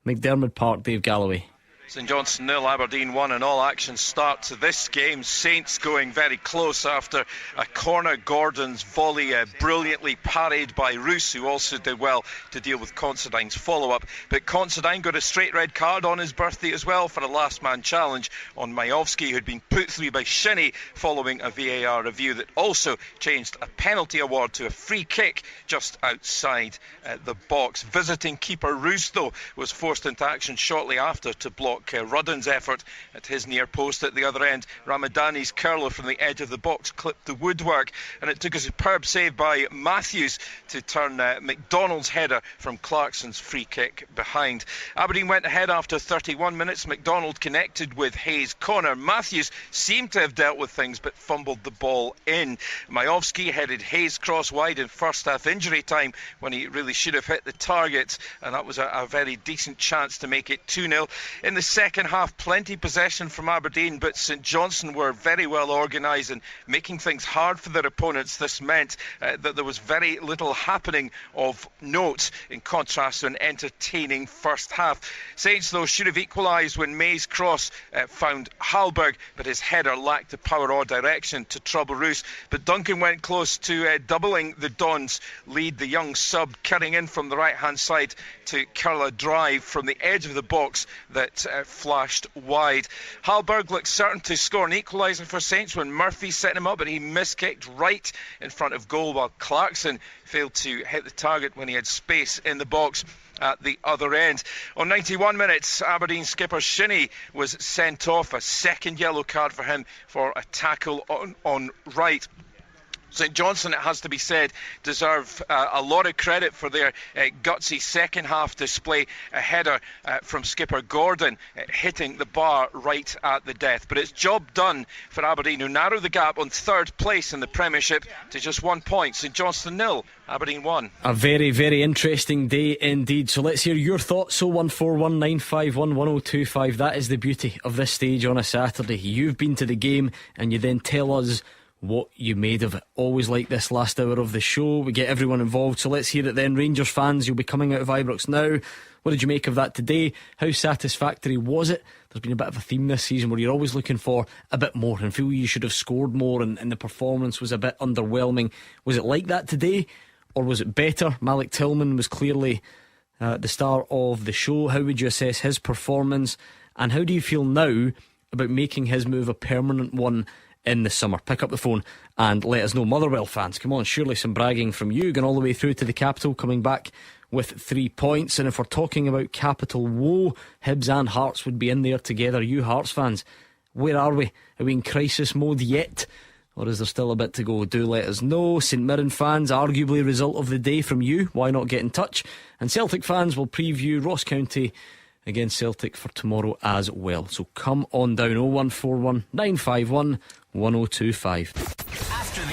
McDermott Park, Dave Galloway? St Johnstone 0, Aberdeen 1, and all action start to this game. Saints going very close after a corner. Gordon's volley brilliantly parried by Roos, who also did well to deal with Considine's follow-up. But Considine got a straight red card on his birthday as well for a last-man challenge on Majowski, who'd been put through by Shinnie following a VAR review that also changed a penalty award to a free kick just outside the box. Visiting keeper Roos, though, was forced into action shortly after to block Rudden's effort at his near post. At the other end, Ramadani's curler from the edge of the box clipped the woodwork, and it took a superb save by Matthews to turn McDonald's header from Clarkson's free kick behind. Aberdeen went ahead after 31 minutes. McDonald connected with Hayes' corner. Matthews seemed to have dealt with things but fumbled the ball in. Majowski headed Hayes cross wide in first half injury time when he really should have hit the target, and that was a very decent chance to make it 2-0. In the second half, plenty possession from Aberdeen, but St Johnstone were very well organised and making things hard for their opponents. This meant that there was very little happening of note in contrast to an entertaining first half. Saints, though, should have equalised when May's cross found Hallberg, but his header lacked the power or direction to trouble Roos. But Duncan went close to doubling the Dons' lead. The young sub cutting in from the right-hand side to curl a drive from the edge of the box that flashed wide. Hallberg looked certain to score an equaliser for Saints when Murphy set him up, but he miskicked right in front of goal, while Clarkson failed to hit the target when he had space in the box at the other end. On 91 minutes, Aberdeen skipper Shinnie was sent off, a second yellow card for him for a tackle on right. St Johnstone, it has to be said, deserve a lot of credit for their gutsy second half display. A header from skipper Gordon hitting the bar right at the death. But it's job done for Aberdeen, who narrow the gap on third place in the Premiership to just 1 point. St Johnstone 0, Aberdeen 1. A very, very interesting day indeed. So let's hear your thoughts. 01419511025. That is the beauty of this stage on a Saturday. You've been to the game and you then tell us what you made of it. Always like this last hour of the show, we get everyone involved, so let's hear it then. Rangers fans, you'll be coming out of Ibrox now. What did you make of that today? How satisfactory was it? There's been a bit of a theme this season where you're always looking for a bit more and feel you should have scored more, and the performance was a bit underwhelming. Was it like that today, or was it better? Malik Tillman was clearly the star of the show. How would you assess his performance, and how do you feel now about making his move a permanent one in the summer? Pick up the phone and let us know. Motherwell fans, come on, surely some bragging from you, going all the way through to the capital, coming back with 3 points. And if we're talking about capital woe, Hibs and Hearts would be in there together. You Hearts fans, where are we? Are we in crisis mode yet, or is there still a bit to go? Do let us know. St Mirren fans, arguably result of the day from you, why not get in touch? And Celtic fans will preview Ross County against Celtic for tomorrow as well. So come on down. 0141 951 1025. After